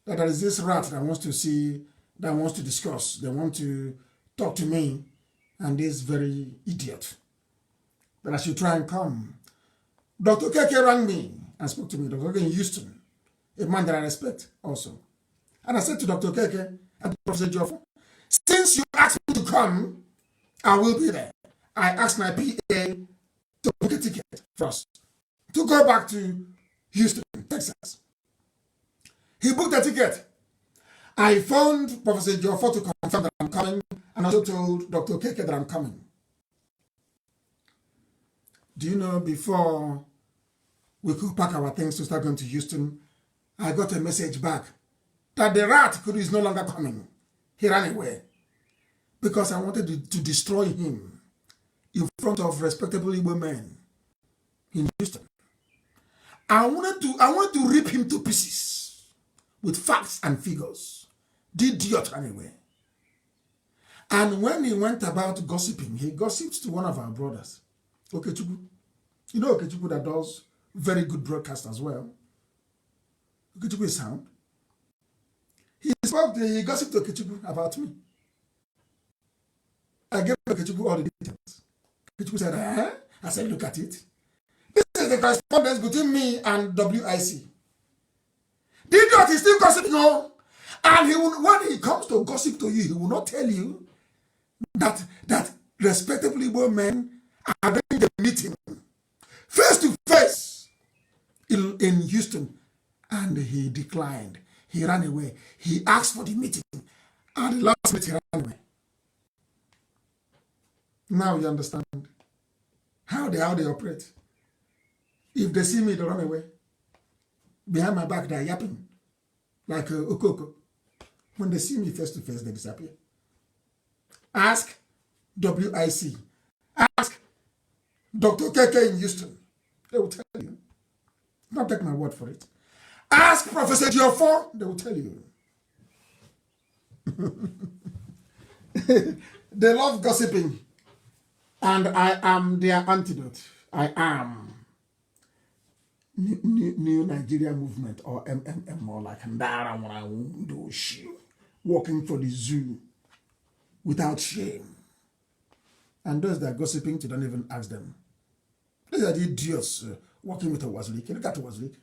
That there is this rat that wants to see, that wants to discuss. They want to talk to me and this very idiot. That I should try and come. Dr. Keke rang me and spoke to me. Dr. Keke in Houston. A man that I respect also. And I said to Dr. Keke and Professor Joffo, since you asked me to come, I will be there. I asked my PA to book a ticket for us to go back to Houston, Texas. He booked a ticket. I phoned Professor Joffo to confirm that I'm coming, and also told Dr. Keke that I'm coming. Do you know, before we could pack our things to start going to Houston, I got a message back that the rat is no longer coming. He ran away because I wanted to destroy him in front of respectable Igbo men in Houston. I wanted to rip him to pieces with facts and figures. The idiot ran away. And when he went about gossiping, he gossiped to one of our brothers, Okechukwu. You know Okechukwu that does very good broadcast as well. Okechukwu is sound. He gossiped to Okechukwu about me. I gave Okechukwu all the details. Okechukwu said, eh? I said, look at it. This is the correspondence between me and WIC. The idiot is still gossiping, no? And when he comes to gossip to you, he will not tell you that respectable Igbo men are having the meeting face to face in Houston. And he declined. He ran away. He asked for the meeting. And the last minute he ran away. Now you understand how they operate. If they see me, they run away. Behind my back, they're yapping like Okoko. When they see me face to face, they disappear. Ask WIC. Ask Dr. KK in Houston. They will tell you. Don't take my word for it. Ask Professor Geoffrey. They will tell you. They love gossiping. And I am their antidote. I am New Nigeria Movement, or MMM, or like Ndara when I do shit, walking for the zoo without shame. And those that are gossiping, you don't even ask them. These are the idiots walking with a Wazlik. Look at Wazlik.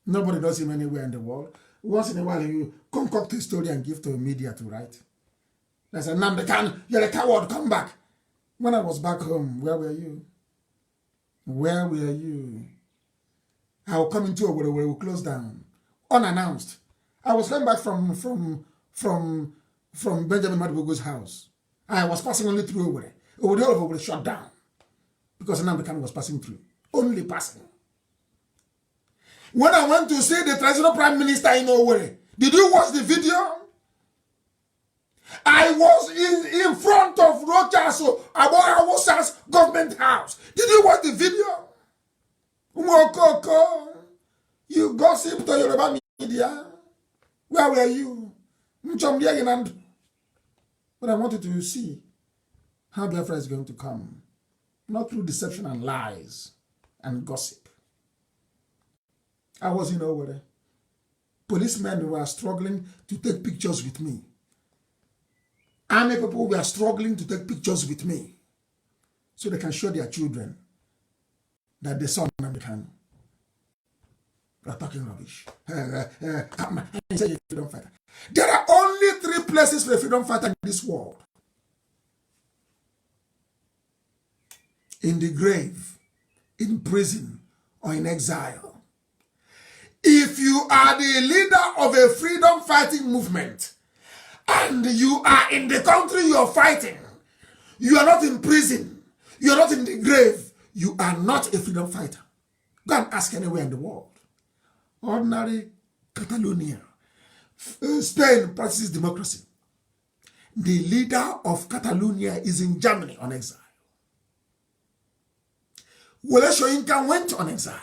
Nobody knows him anywhere in the world. Once in a while, you concoct a story and give to the media to write. They say, Nnamdi Kanu, you're a coward, come back. When I was back home, where were you? Where were you? I will come into a where we will close down, unannounced. I was coming back from Benjamin Madubugu's house. I was passing only through Owerri. Owerri was shut down because Nnamdi Kanu was passing through, only passing. When I went to see the traditional prime minister in Owerri, did you watch the video? I was in front of Rochas Awosa's government house. Did you watch the video? You gossip to Yoruba media. Where were you? But I wanted to see how Biafra is going to come. Not through deception and lies and gossip. I was in Owerri. Policemen were struggling to take pictures with me. Army people were struggling to take pictures with me so they can show their children that they saw Nnamdi Kanu. They are talking rubbish. Freedom fighter. There are only 3 places for a freedom fighter in this world. In the grave, in prison, or in exile. If you are the leader of a freedom fighting movement, and you are in the country you are fighting, you are not in prison, you are not in the grave, you are not a freedom fighter. Go and ask anywhere in the world. Ordinary Catalonia, Spain practices democracy. The leader of Catalonia is in Germany on exile. Wole Soyinka went on exile.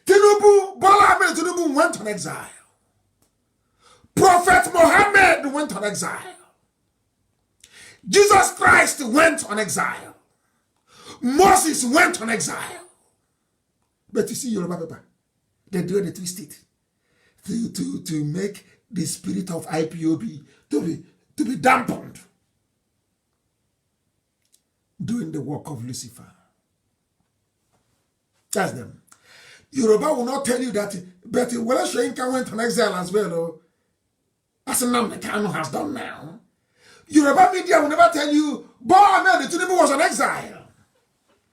Bola Ahmed Tinubu went on exile. Prophet Muhammad went on exile. Jesus Christ went on exile. Moses went on exile. But you see Yoruba people, they do the twist it to make the spirit of IPOB to be dampened, doing the work of Lucifer. That's them. Yoruba will not tell you that, but Wole Soyinka went on exile as well, though. As Nnamdi Kanu has done now. Yoruba media will never tell you, Bola Ahmed Tinubu was on exile.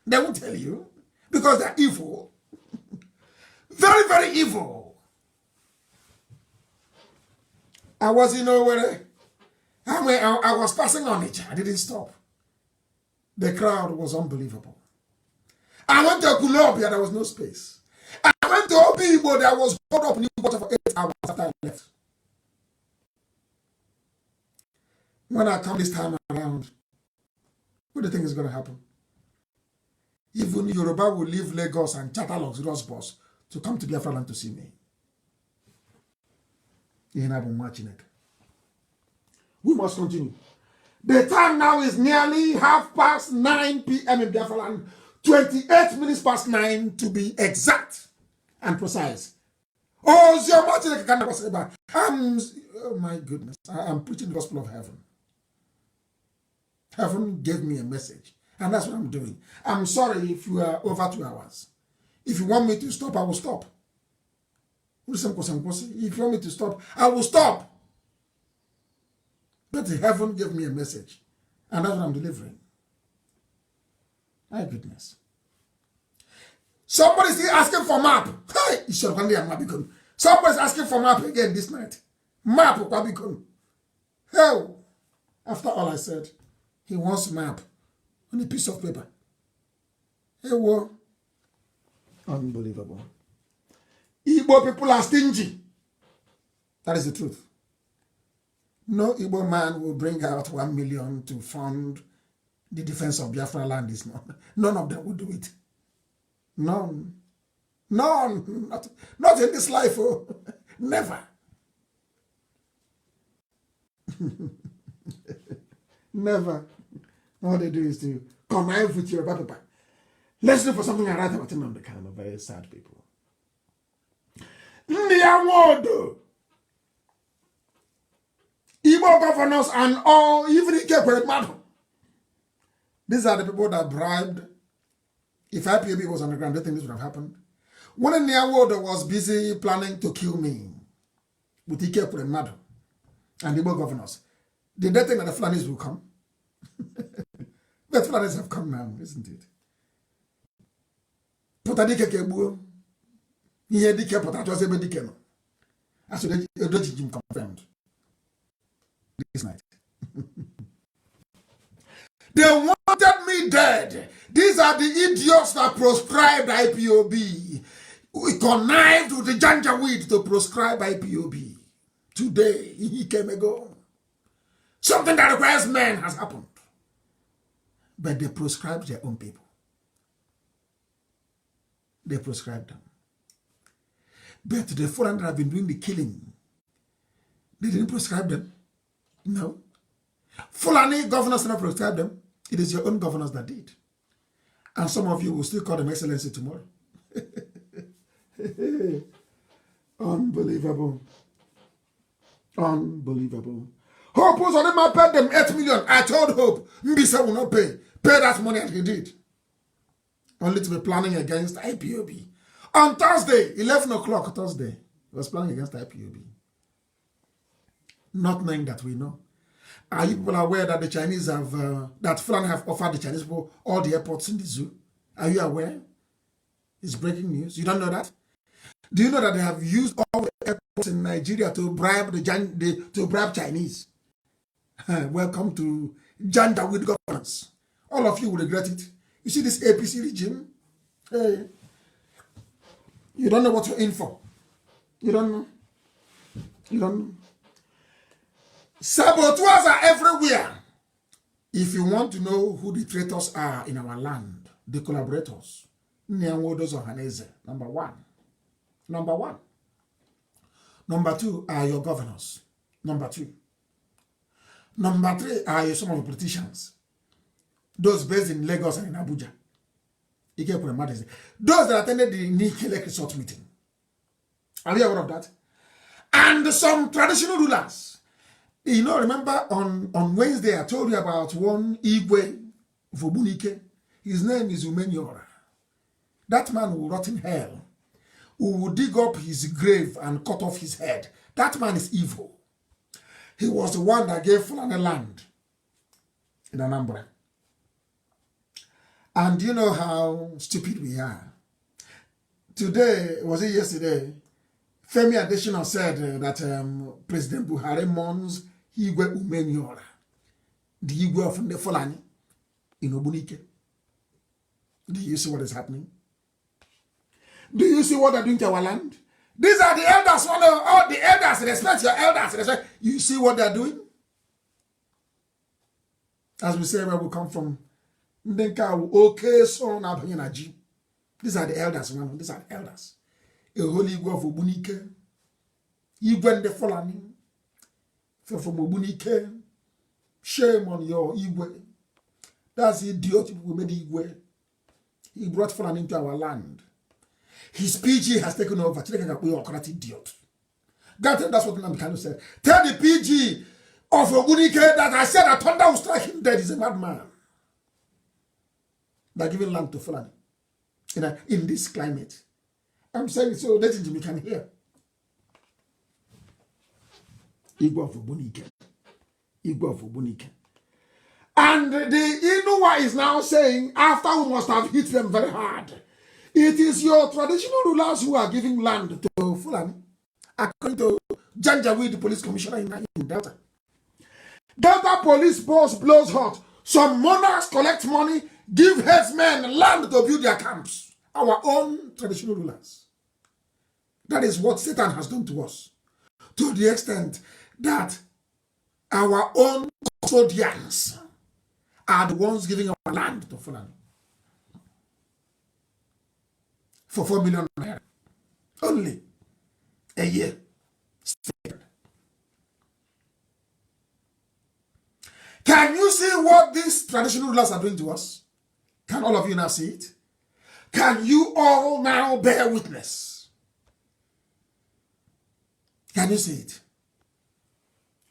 They won't tell you, because they're evil. Very, very evil. I was in Owerri. I was passing on it. I didn't stop. The crowd was unbelievable. I went to Kulobia, there was no space. I went to Obibo, there was hold up new water for 8 hours after I left. When I come this time around, what do you think is going to happen? Even Yoruba will leave Lagos and charter luxurious bus to come to Biafra land to see me. I've been watching it. We must continue. The time now is nearly 9:30 p.m. in Biafra land. 28 minutes past 9 to be exact and precise. Oh, my goodness. I'm preaching the gospel of heaven. Heaven gave me a message, and that's what I'm doing. I'm sorry if you are over 2 hours. If you want me to stop, I will stop. If you want me to stop, I will stop. But heaven gave me a message, and that's what I'm delivering. My goodness. Somebody's still asking for map. Hey, somebody's asking for map again this night. Map. Hell. After all I said, he wants map on a piece of paper. Hey, what? Unbelievable. Igbo people are stingy. That is the truth. No Igbo man will bring out 1 million to fund the defense of Biafra land. None of them will do it. None. None. Not in this life. Oh. Never. Never. All they do is to connive with your paper. Let's look for something I write about Nnamdi Kanu. Very sad people. Igbo governors and all, even Ikekwe. These are the people that bribed. If IPOB was on the ground, do you think this would have happened? When Nyawodo was busy planning to kill me with Ikekwe and the Igbo governors, did they think that the Fulanis will come? But Fulanis have come now, isn't it? Potadike Here dike potato was ebe dike no. As the Jim confirmed this night. They wanted me dead. These are the idiots that proscribed IPOB. We connived with the Janjaweed to proscribe IPOB. Today, he came ago. Something that requires men has happened. But they proscribed their own people. They proscribed them. But the foreign that have been doing the killing, they didn't proscribe them. No. Fulani governors did not proscribe them. It is your own governors that did. And some of you will still call them excellency tomorrow. Unbelievable. Unbelievable. Hope was on him, paid them 8 million. I told Hope, Mbisa will not pay. Pay that money as he did. Only to be planning against IPOB. On Thursday, 11 o'clock Thursday, he was planning against IPOB. Not knowing that we know. Are you people aware that the Chinese have, that Fulani have offered the Chinese people all the airports in the zoo? Are you aware? It's breaking news. You don't know that? Do you know that they have used all the airports in Nigeria to bribe to bribe Chinese? Welcome to Janjaweed governance. All of you will regret it. You see this APC regime? Hey, you don't know what you're in for. You don't know. You don't know. Saboteurs are everywhere. If you want to know who the traitors are in our land, the collaborators, Nyanwodos or Haneze, number one. Number one. Number two are your governors. Number two. Number three are some of the politicians. Those based in Lagos and in Abuja. Those that attended the Nikele Resort meeting. Are you aware of that? And some traditional rulers. You know, remember on Wednesday I told you about one Igwe Vobunike. His name is Umenyora. That man will rot in hell. Who will dig up his grave and cut off his head. That man is evil. He was the one that gave Fulani land in Anambra. And you know how stupid we are. Today, was it yesterday, Femi Adesina said that President Buhari mourns Igwe Umenyora, the Igwe of the Fulani in Obunike. Do you see what is happening? Do you see what they're doing to our land? These are the elders. All the elders, respect your elders. Respect. You see what they're doing? As we say, where we come from. These are the elders. These are the elders. A holy Igwe of Obunike. Igwe the Fulani. From Obunike. Shame on your Igwe. That's the idiot who made Igwe. He brought Fulani into our land. His PG has taken over. Idiot. That's what Nnamdi Kanu said. Tell the PG of Obunike that I said that thunder will strike him dead. He's a madman. By giving land to Fulani in this climate. I'm saying so that we can hear. Igwe of Obunike. Igwe of Obunike. And the Inuwa is now saying, after we must have hit them very hard, it is your traditional rulers who are giving land to Fulani, according to Janjaweed, the police commissioner in Delta. Delta police boss blows hot. Some monarchs collect money, give headsmen land to build their camps. Our own traditional rulers. That is what Satan has done to us. To the extent that our own custodians are the ones giving our land to Fulani. For 4 million naira. Only a year. Can you see what these traditional rulers are doing to us? Can all of you now see it? Can you all now bear witness? Can you see it?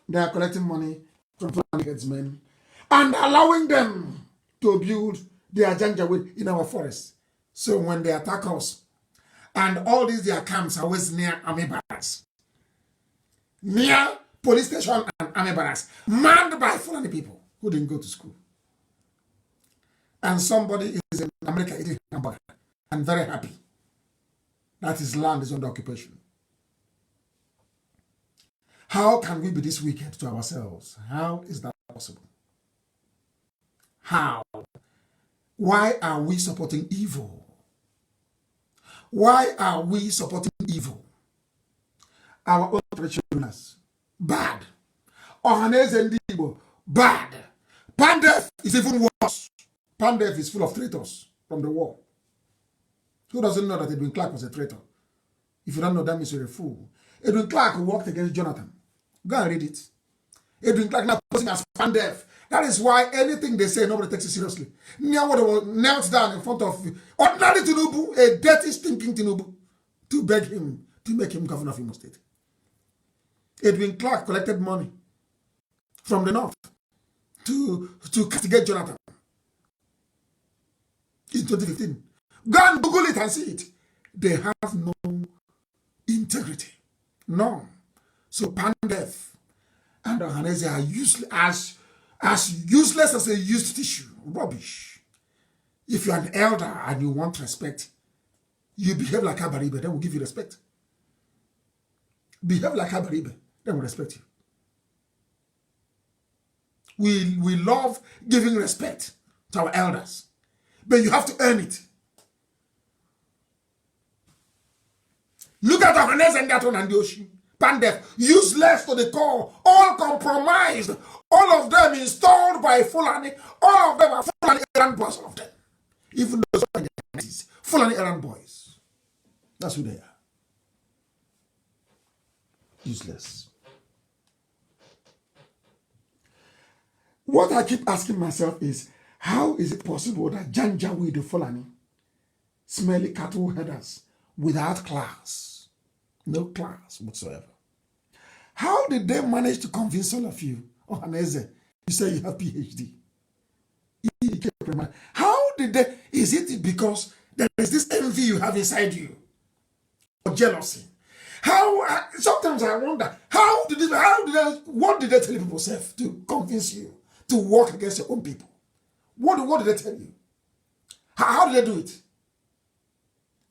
They are collecting money from Fulani headsmen and allowing them to build their janjaweed in our forests. So when they attack us, and all these their camps are always near army barracks, near police station and army barracks, manned by Fulani people who didn't go to school. And somebody is in America eating hamburger and very happy that his land is under occupation. How can we be this wicked to ourselves? How is that possible? How? Why are we supporting evil? Why are we supporting evil? Our own traditionalists, bad. Ohaneze Ndi Igbo, bad. Pandef is even worse. Pandef is full of traitors from the war. Who doesn't know that Edwin Clark was a traitor? If you don't know, that means you're a fool. Edwin Clark worked against Jonathan. Go and read it. Edwin Clark now posing as Pandef. That is why anything they say, nobody takes it seriously. Nobody knelt down in front of ordinary Tinubu, a dirty, stinking Tinubu, to beg him to make him governor of Imo State. Edwin Clark collected money from the north to castigate Jonathan in 2015. Go and Google it and see it. They have no integrity. No. So Pandef and Ohaneze are useless, as useless as a used tissue. Rubbish. If you're an elder and you want respect, you behave like Abaribe, then we'll give you respect. Behave like Abaribe, then we'll respect you. We love giving respect to our elders, but you have to earn it. Look at Ohaneze and that one and the ocean. Pandef, useless to the core, all compromised, all of them installed by Fulani, all of them are Fulani errand boys, all of them. Even those Fulani errand boys. That's who they are. Useless. What I keep asking myself is, how is it possible that Janjaweed the Fulani, smelly cattle headers, without class, no class whatsoever? How did they manage to convince all of you, Ohaneze, you say you have PhD? How did they, is it because there is this envy you have inside you, or jealousy? How, sometimes I wonder, what did they tell people self to convince you to work against your own people? What did they tell you? How did they do it?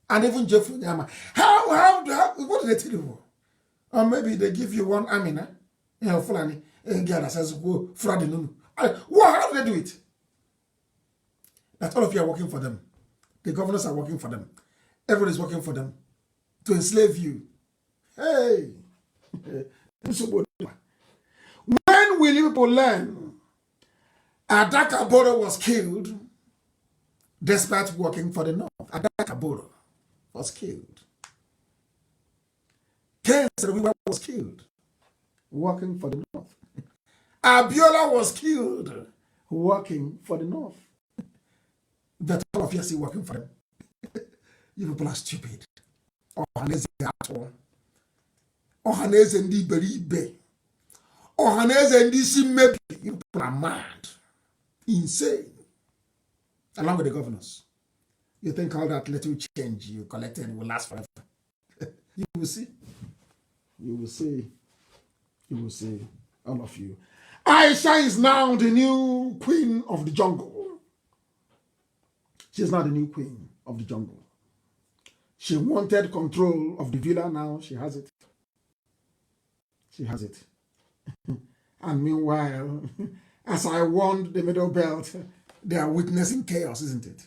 And even Jeffrey Nyama, what did they tell you? Or maybe they give you one Amina, Fulani, and girl that says, go, Friday Nunu. How do they do it? That all of you are working for them. The governors are working for them. Everybody's working for them to enslave you. Hey! When will you people learn? Adaka Boro was killed despite working for the North. Adaka Boro was killed. Ken Srewiwa was killed working for the North. Abiola was killed working for the North. That all of you are still working for them. You people are stupid. Ohaneze ato. Ohaneze ndi beribe. Ohaneze ndi simebi. You people are mad. Insane. Along with the governors. You think all that little change you collected will last forever. You will see. You will see. You will see. All of you. Aisha is now the new queen of the jungle. She's now the new queen of the jungle. She wanted control of the villa, now she has it. She has it. And meanwhile, as I warned the Middle Belt, they are witnessing chaos, isn't it?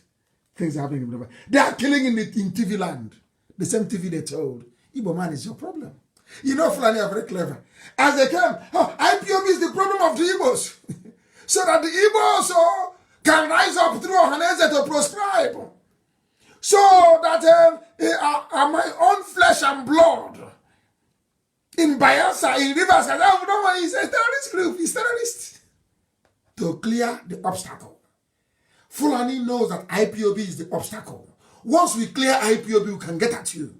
Things are happening in the Middle Belt. They are killing in TV land. The same TV they told, Igbo man is your problem. You know, Fulani are very clever. As they came, IPOB is the problem of the Igbos. So that the Igbos also can rise up through Ohaneze to proscribe. So that my own flesh and blood in Bayelsa, in Rivers, he's a terrorist group, he's terrorist. To clear the obstacle. Fulani knows that IPOB is the obstacle. Once we clear IPOB, we can get at you.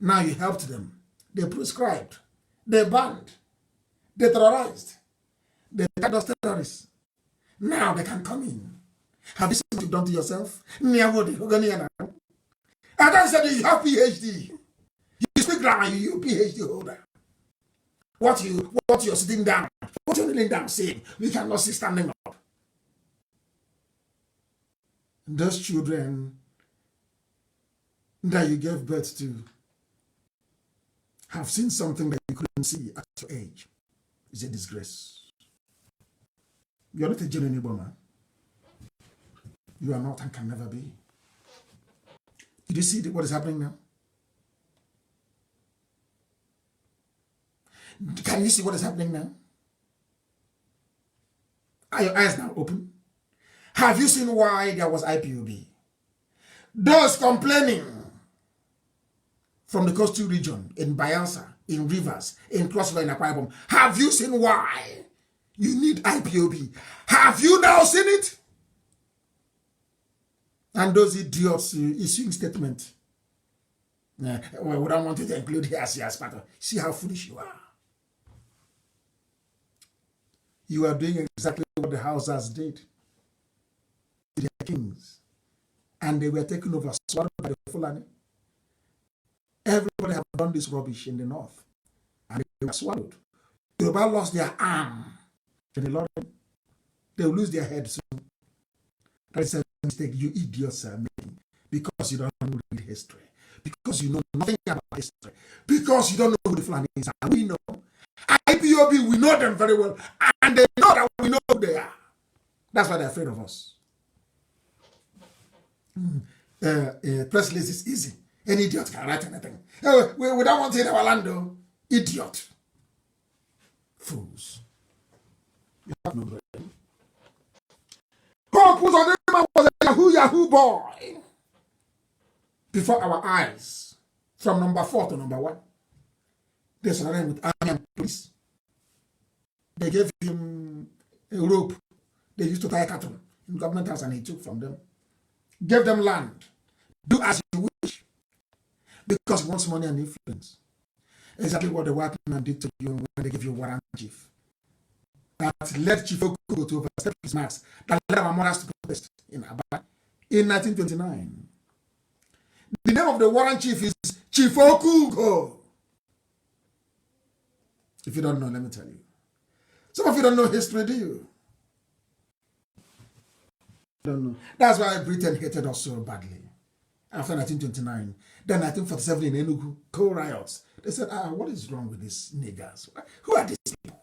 Now you helped them. They prescribed. They banned. They terrorized. They tagged us terrorists. Now they can come in. Have you seen what you've done to yourself? I don't say you have PhD. You speak grammar, you PhD holder. What you're sitting down, what you're kneeling down saying, we cannot see standing up. Those children that you gave birth to have seen something that you couldn't see at your age. It's a disgrace. You're not a genuine Igbo man. You are not and can never be. Did you see what is happening now? Can you see what is happening now? Are your eyes now open? Have you seen why there was IPOB? Those complaining from the coastal region, in Bayelsa, in Rivers, in Cross River, in Akwa Ibom, have you seen why you need IPOB? Have you now seen it? And those idiots issuing statement. Well, we don't want to include here as part of. See how foolish you are. You are doing exactly what the Hausas did. They are kings. And they were taken over, swallowed by the Fulani. Everybody have done this rubbish in the north. And they were swallowed. Yoruba lost their arm. They will lose their head soon. That is a mistake you idiots are making. Because you don't read history. Because you know nothing about history. Because you don't know who the Fulani is. And we know. IPOB, we know them very well. And they know that we know who they are. That's why they're afraid of us. Press list is easy. Any idiot can write anything. We don't want it in our land, though. Idiot. Fools. You have no brain. God put on the man was a Yahoo boy. Before our eyes. From number 4 to number 1. They surrounded him with army and police. They gave him a rope. They used to tie cattle in government house and he took from them. Gave them land. Do as you wish. Because he wants money and influence. Exactly what the white man did to you when they give you warrant chief. That led Chief Okugo to overstep his marks. That led our mothers to protest in Aba in 1929. The name of the warrant chief is Chief Okugo. If you don't know, let me tell you. Some of you don't know history, do you? Don't know. That's why Britain hated us so badly. After 1929, then 1947 in Enugu, co-riots. They said, what is wrong with these niggers? Who are these people?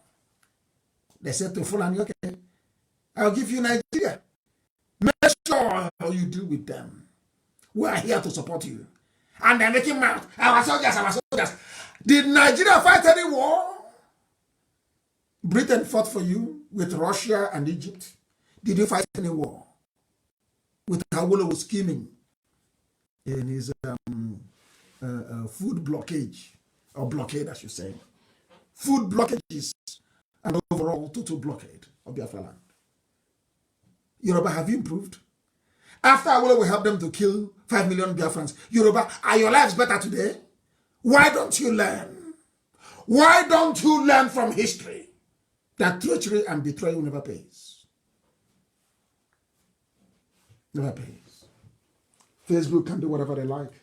They said to Fulani, okay, I'll give you Nigeria. Make sure how you deal with them. We are here to support you. And they're making mad. Our soldiers. Did Nigeria fight any war? Britain fought for you with Russia and Egypt. Did you fight any war? With Hawolo was scheming in his food blockage, or blockade, I should say. Food blockages and overall total blockade of Biafra land. Yoruba, have you improved? After Hawolo, we helped them to kill 5 million Biafrans. Yoruba, are your lives better today? Why don't you learn? Why don't you learn from history that treachery and betrayal never pays? Never pays. Facebook can do whatever they like.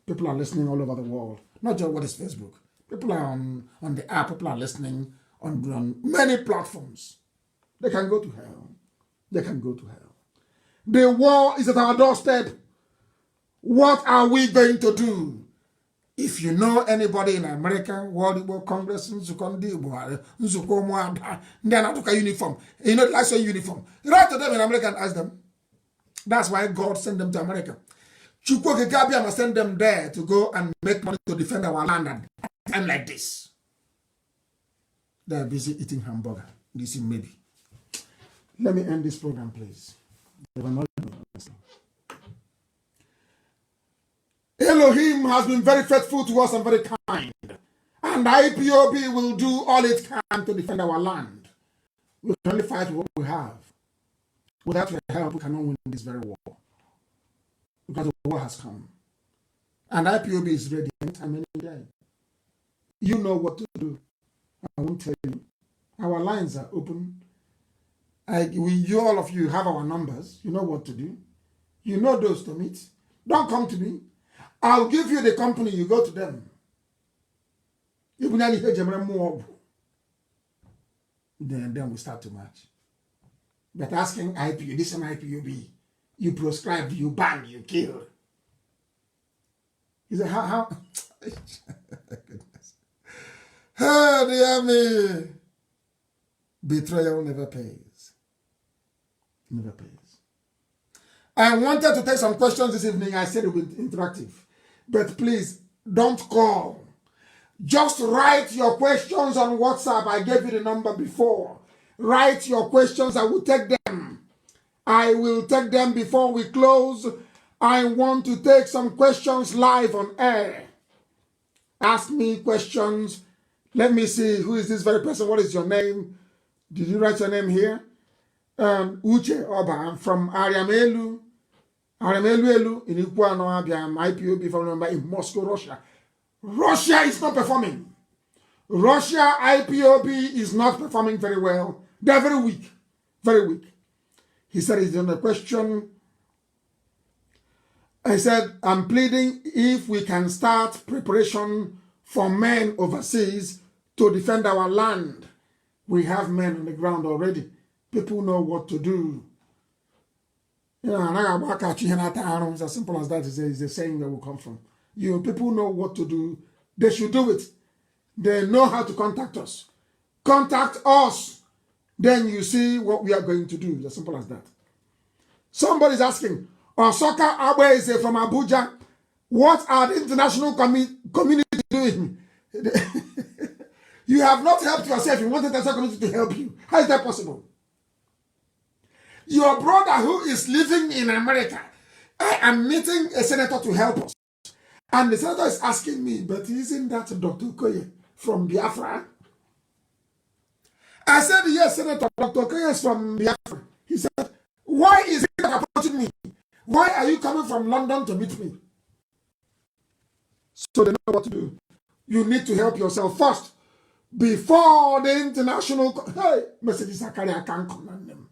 People are listening all over the world. Not just what is Facebook. People are on the app. People are listening on many platforms. They can go to hell. They can go to hell. The war is at our doorstep. What are we going to do? If you know anybody in America, World Igbo Congress, Nzukondi Igbo, Nzukomo, then I took a uniform. You know, like a uniform. Write to them in America and ask them. That's why God sent them to America. Chukwu Gabia must send them there to go and make money to defend our land at a time like this. They are busy eating hamburger. This is maybe. Let me end this program, please. Elohim has been very faithful to us and very kind. And IPOB will do all it can to defend our land. We can only fight what we have. Without your help, we cannot win this very war. Because the war has come. And IPOB is ready anytime, any day. You know what to do. I won't tell you. Our lines are open. All of you have our numbers. You know what to do. You know those to meet. Don't come to me. I'll give you the company. You go to them. Then we start to match. But asking IPOB, this is an IPOB. You proscribe, you ban, you kill. He said, how? Goodness. Oh, dear me. Betrayal never pays. Never pays. I wanted to take some questions this evening. I said it would be interactive. But please, don't call. Just write your questions on WhatsApp. I gave you the number before. Write your questions. I will take them. I will take them before we close. I want to take some questions live on air. Ask me questions. Let me see. Who is this very person? What is your name? Did you write your name here? Uche Oba. I'm from Ariamelu. Ariamelu in Ikuano, I'm IPOB phone number in Moscow, Russia. Russia is not performing. Russia, IPOB is not performing very well. They're very weak. Very weak. He said he's on a question. I said, I'm pleading if we can start preparation for men overseas to defend our land. We have men on the ground already. People know what to do. You know, it's as simple as that is a saying that will come from. You people know what to do. They should do it. They know how to contact us. Contact us. Then you see what we are going to do. It's as simple as that. Somebody's asking, Osoka Abweze from Abuja, what are the international community doing? You have not helped yourself. You want the international community to help you. How is that possible? Your brother who is living in America, I am meeting a senator to help us. And the senator is asking me, but isn't that Dr. Okoye from Biafra? I said, yes, Senator, Dr. Okoye is from Biafra. He said, why is he approaching me? Why are you coming from London to meet me? So they know what to do. You need to help yourself first. Before the international... Hey, messages are carrying, I can't command them.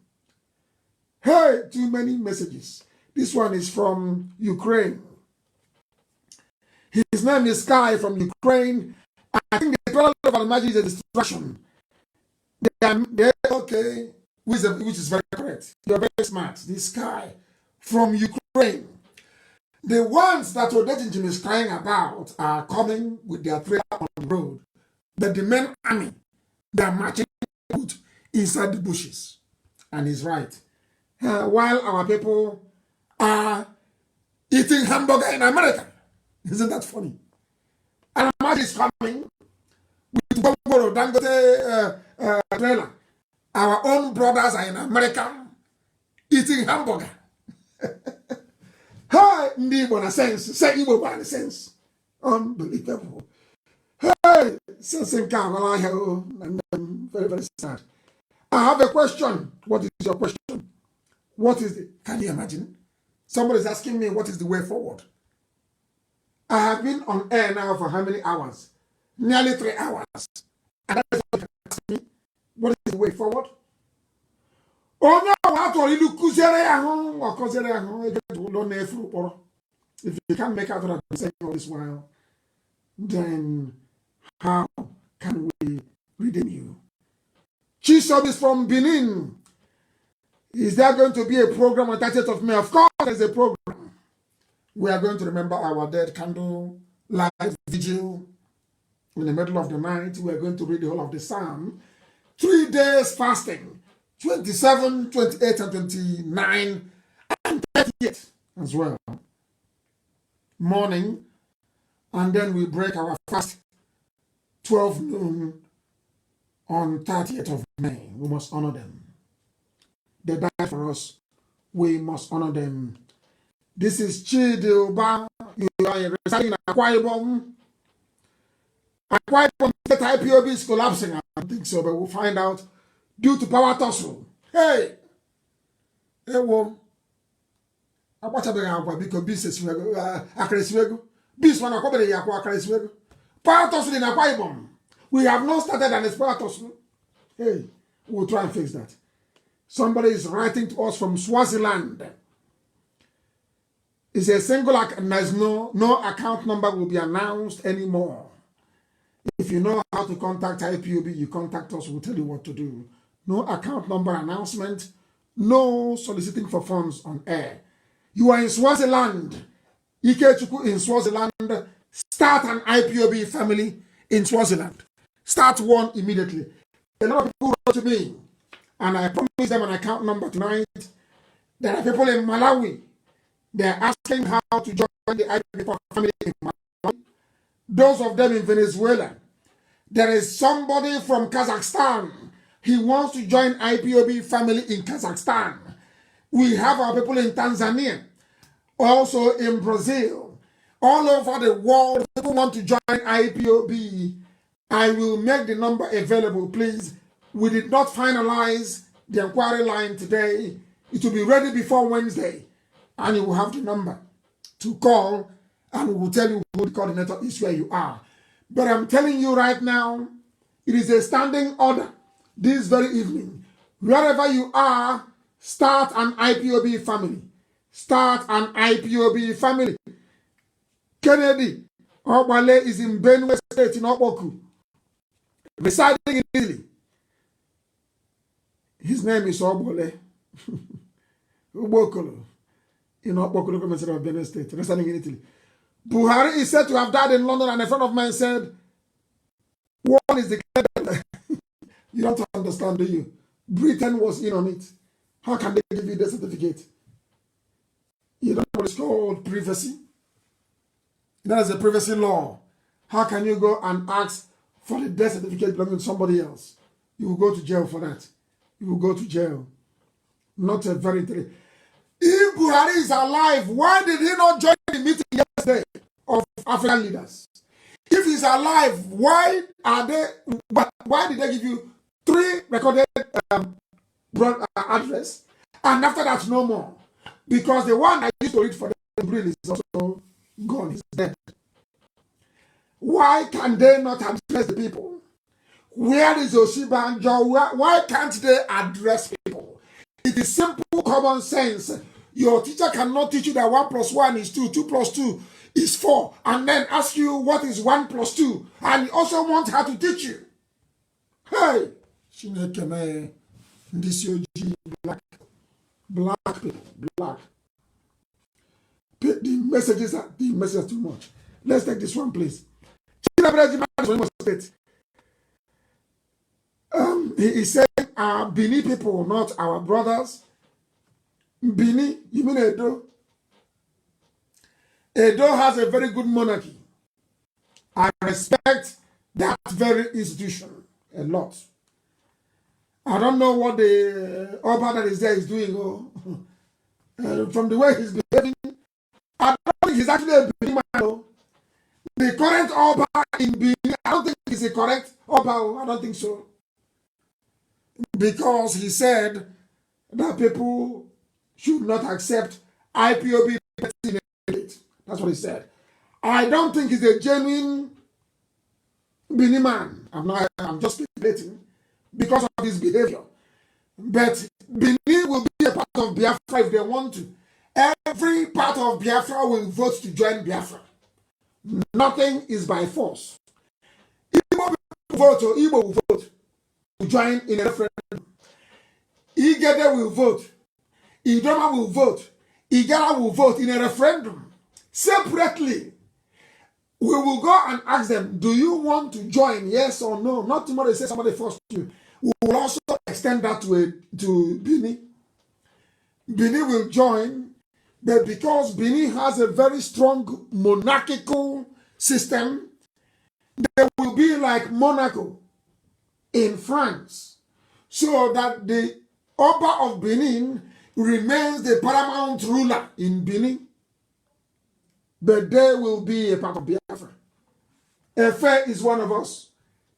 Hey, too many messages. This one is from Ukraine. His name is Sky from Ukraine. I think the problem of Almaji is a distraction. They're okay, which is very correct. You're very smart. This Sky from Ukraine. The ones that Odejinjin is crying about are coming with their trailer on the road. But the main army, they are marching inside the bushes. And he's right. While our people are eating hamburger in America. Isn't that funny? And Almaji is coming with Gongoro Dangote trailer. Our own brothers are in America eating hamburger. Hey, Igbo na sense. Say Igbo na sense. Unbelievable. Hey, sense in very, very sad. I have a question. What is your question? What is it? Can you imagine? Somebody is asking me what is the way forward. I have been on air now for how many hours? Nearly 3 hours. And that is what you ask me. What is the way forward? Oh no, if you can't make out what I'm saying all this while, then how can we redeem you? Chisom is from Benin. Is there going to be a program on 30th of May? Of course, there's a program. We are going to remember our dead candle light vigil in the middle of the night. We are going to read the whole of the Psalm. 3 days fasting, 27, 28, and 29, and 38 as well. Morning, and then we break our fast 12 noon on 30th of May. We must honor them. They died for us. We must honor them. This is Chidilba. You are residing in Akwa Ibom. Akwa Ibom State IPOB is collapsing. I don't think so, but we'll find out due to power tussle. Hey! Hey, wo. Akwachabe Akwa because business Akresiwego. This one Akwa Yakwa Akresiwego. Power tussle in Akwa Ibom. We have not started an power tussle. Hey, we'll try and fix that. Somebody is writing to us from Swaziland. It's a single account. There's no account number will be announced anymore. If you know how to contact IPOB, you contact us. We'll tell you what to do. No account number announcement. No soliciting for funds on air. You are in Swaziland. Ikechuku in Swaziland. Start an IPOB family in Swaziland. Start one immediately. A lot of people wrote to me, and I promised them an account number tonight. There are people in Malawi. They're asking how to join the IPOB family in Malawi. Those of them in Venezuela. There is somebody from Kazakhstan. He wants to join IPOB family in Kazakhstan. We have our people in Tanzania. Also in Brazil. All over the world, people want to join IPOB. I will make the number available, please. We did not finalize the inquiry line today. It will be ready before Wednesday. And you will have the number to call, and we will tell you who the coordinator is where you are. But I'm telling you right now, it is a standing order this very evening. Wherever you are, start an IPOB family. Start an IPOB family. Kennedy Obale is in Benue State in Oboku, residing in Italy. His name is Obole. Ubokolo. In Oboku, local minister of Benue State, residing in Italy. Buhari is said to have died in London, and a friend of mine said, one is declared. You don't understand, do you? Britain was in on it. How can they give you the certificate? You don't know what it's called privacy? That is a privacy law. How can you go and ask for the death certificate belonging to somebody else? You will go to jail for that. You will go to jail. Not a very interesting. If Buhari is alive, why did he not join the meeting yesterday of African leaders? If he's alive, why did they give you 3 recorded address, and after that no more? Because the one I used to read for them is also gone, he's dead. Why can they not address the people? Where is Oshiba and Joe? Why can't they address people? It is simple common sense. Your teacher cannot teach you that 1 + 1 is 2, 2 + 2 is 4, and then ask you what is 1 + 2, and you also want her to teach you. Hey, this black people, black. The messages are too much. Let's take this one, please. He is saying our Bini people, not our brothers. Bini, you mean Edo? Edo has a very good monarchy. I respect that very institution a lot. I don't know what the Oba that is there is doing. From the way he's behaving, I don't think he's actually a Bini man. The current Oba in Bini, I don't think he's a correct Oba. I don't think so. Because he said that people should not accept IPOB. That's what he said. I don't think he's a genuine Bini man. I'm just speculating because of his behavior. But Bini will be a part of Biafra if they want to. Every part of Biafra will vote to join Biafra. Nothing is by force. Igbo will vote, or Igbo will vote to join in a referendum. Igede will vote. Idoma will vote. Igala will vote in a referendum separately. We will go and ask them, do you want to join? Yes or no? Not tomorrow say somebody forced you. We will also extend that to Bini. Bini will join, but because Bini has a very strong monarchical system, they will be like Monaco in France, so that the Oba of Benin remains the paramount ruler in Benin, but they will be a part of Biafra. Efe is one of us.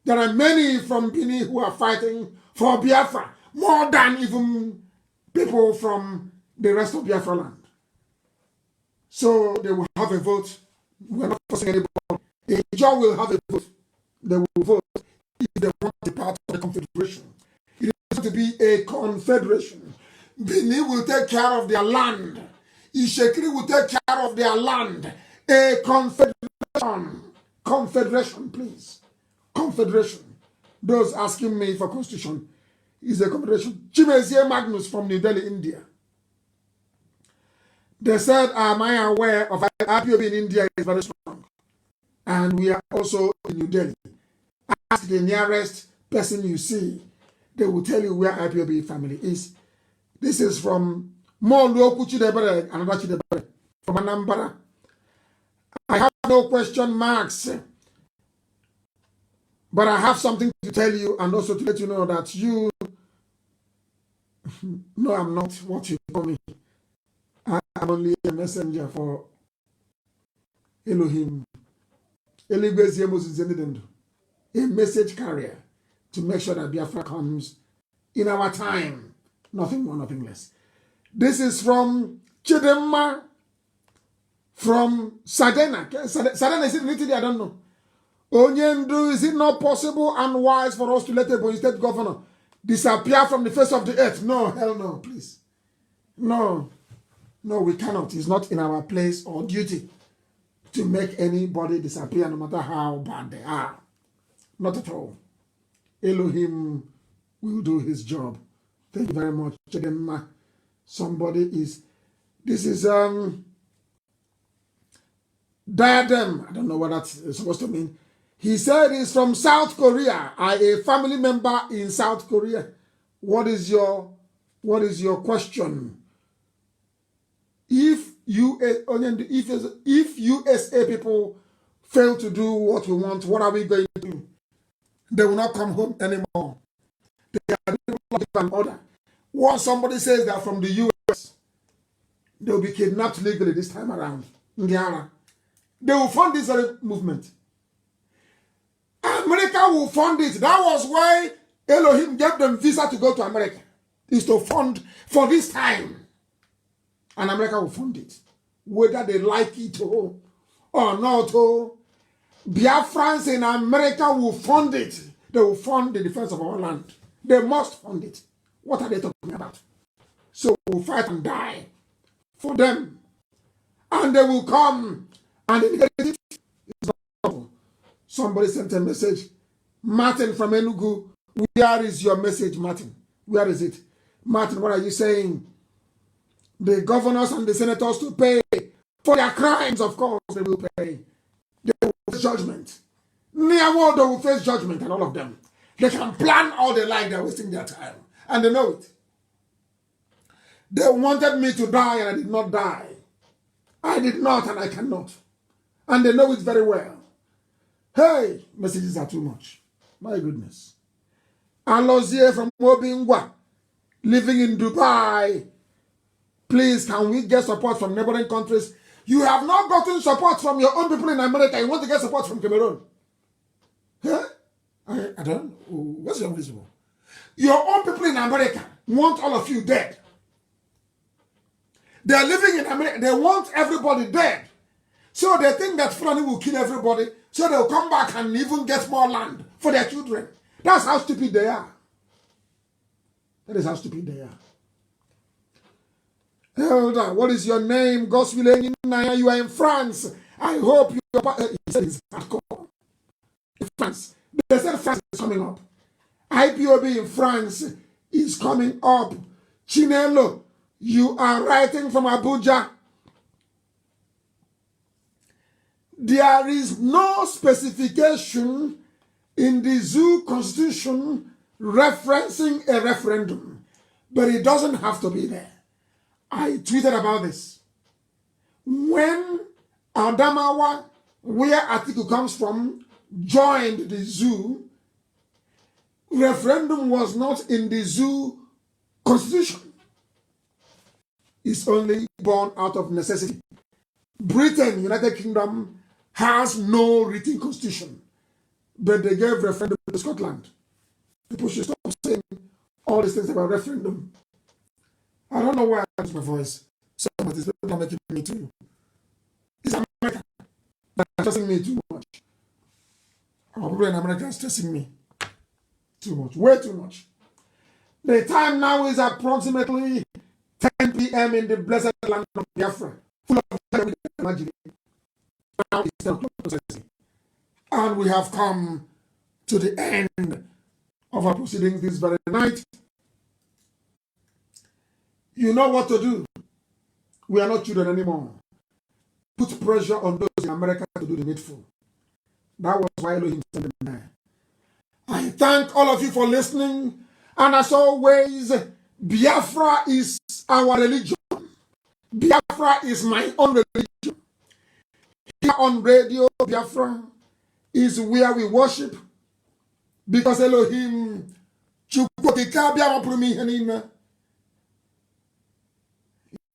There are many from Benin who are fighting for Biafra, more than even people from the rest of Biafra land. So they will have a vote. We are not forcing anybody. The Ijaw will have a vote. They will vote if they want to be part of the confederation. It is going to be a confederation. Benin will take care of their land. Ishekiri will take care of their land. A confederation. Confederation, please. Confederation. Those asking me for constitution is a confederation. Chimezie Magnus from New Delhi, India. They said, am I aware of IPOB in India is very strong? And we are also in New Delhi. Ask the nearest person you see. They will tell you where IPOB family is. This is from Moluoku Chidebere, another Chidebere, from Anambra. I have no question marks, but I have something to tell you and also to let you know that you, no, I'm not what you call me. I'm only a messenger for Elohim. A message carrier to make sure that Biafra comes in our time. Nothing more, nothing less. This is from Chidemma, from Sadena. Sadena, is it written? I don't know. Onyendu, is it not possible and wise for us to let a Ebonyi State governor disappear from the face of the earth? No, hell no, please. No. No, we cannot. It's not in our place or duty to make anybody disappear, no matter how bad they are. Not at all. Elohim will do his job. Thank you very much. Somebody is, this is Diadem. I don't know what that's supposed to mean. He said he's from South Korea. A family member in South Korea. What is your question? If USA people fail to do what we want, what are we going to do? They will not come home anymore. They are give an order. Once somebody says they're from the US, they will be kidnapped legally this time around. Indiana. They will fund this very movement. America will fund it. That was why Elohim gave them visa to go to America. Is to fund for this time. And America will fund it. Whether they like it or not. Biafrans in America will fund it. They will fund the defense of our land. They must fund it. What are they talking about? So we'll fight and die for them. And they will come and inherit it. Somebody sent a message. Martin from Enugu, where is your message, Martin? Where is it? Martin, what are you saying? The governors and the senators to pay for their crimes, of course, they will pay. They will face judgment. Near world, they will face judgment, and all of them. They can plan all they like, they're wasting their time. And they know it. They wanted me to die, and I did not die. I did not, and I cannot. And they know it very well. Hey, messages are too much. My goodness. Alozie from Mobingwa, living in Dubai. Please, can we get support from neighboring countries? You have not gotten support from your own people in America. You want to get support from Cameroon. Huh? I don't know. What's your visible? Your own people in America want all of you dead. They are living in America. They want everybody dead. So they think that Fulani will kill everybody. So they'll come back and even get more land for their children. That's how stupid they are. That is how stupid they are. Elder, what is your name? Gospel, you are in France. I hope you are. He said it's hardcore. In France. They said France is coming up. IPOB in France is coming up. Chinelo, you are writing from Abuja. There is no specification in the zoo constitution referencing a referendum, but it doesn't have to be there. I tweeted about this. When Adamawa, where Atiku comes from, joined the zoo, referendum was not in the zoo constitution. It's only born out of necessity. Britain, United Kingdom, has no written constitution, but they gave referendum to Scotland. People should stop saying all these things about referendum. I don't know why I use my voice. Some of these people are making me too. It's America that's stressing me too much. Our people in America are stressing me too much, way too much. The time now is approximately 10 p.m. in the blessed land of Biafra, full of imagination. Now it's 10 o'clock precisely. And we have come to the end of our proceedings this very night. You know what to do. We are not children anymore. Put pressure on those in America to do the needful. That was why Elohim sent them there. I thank all of you for listening. And as always, Biafra is our religion. Biafra is my own religion. Here on Radio Biafra is where we worship. Because Elohim,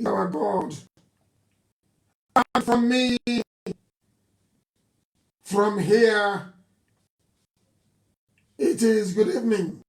our God. And from me, from here, it is good evening.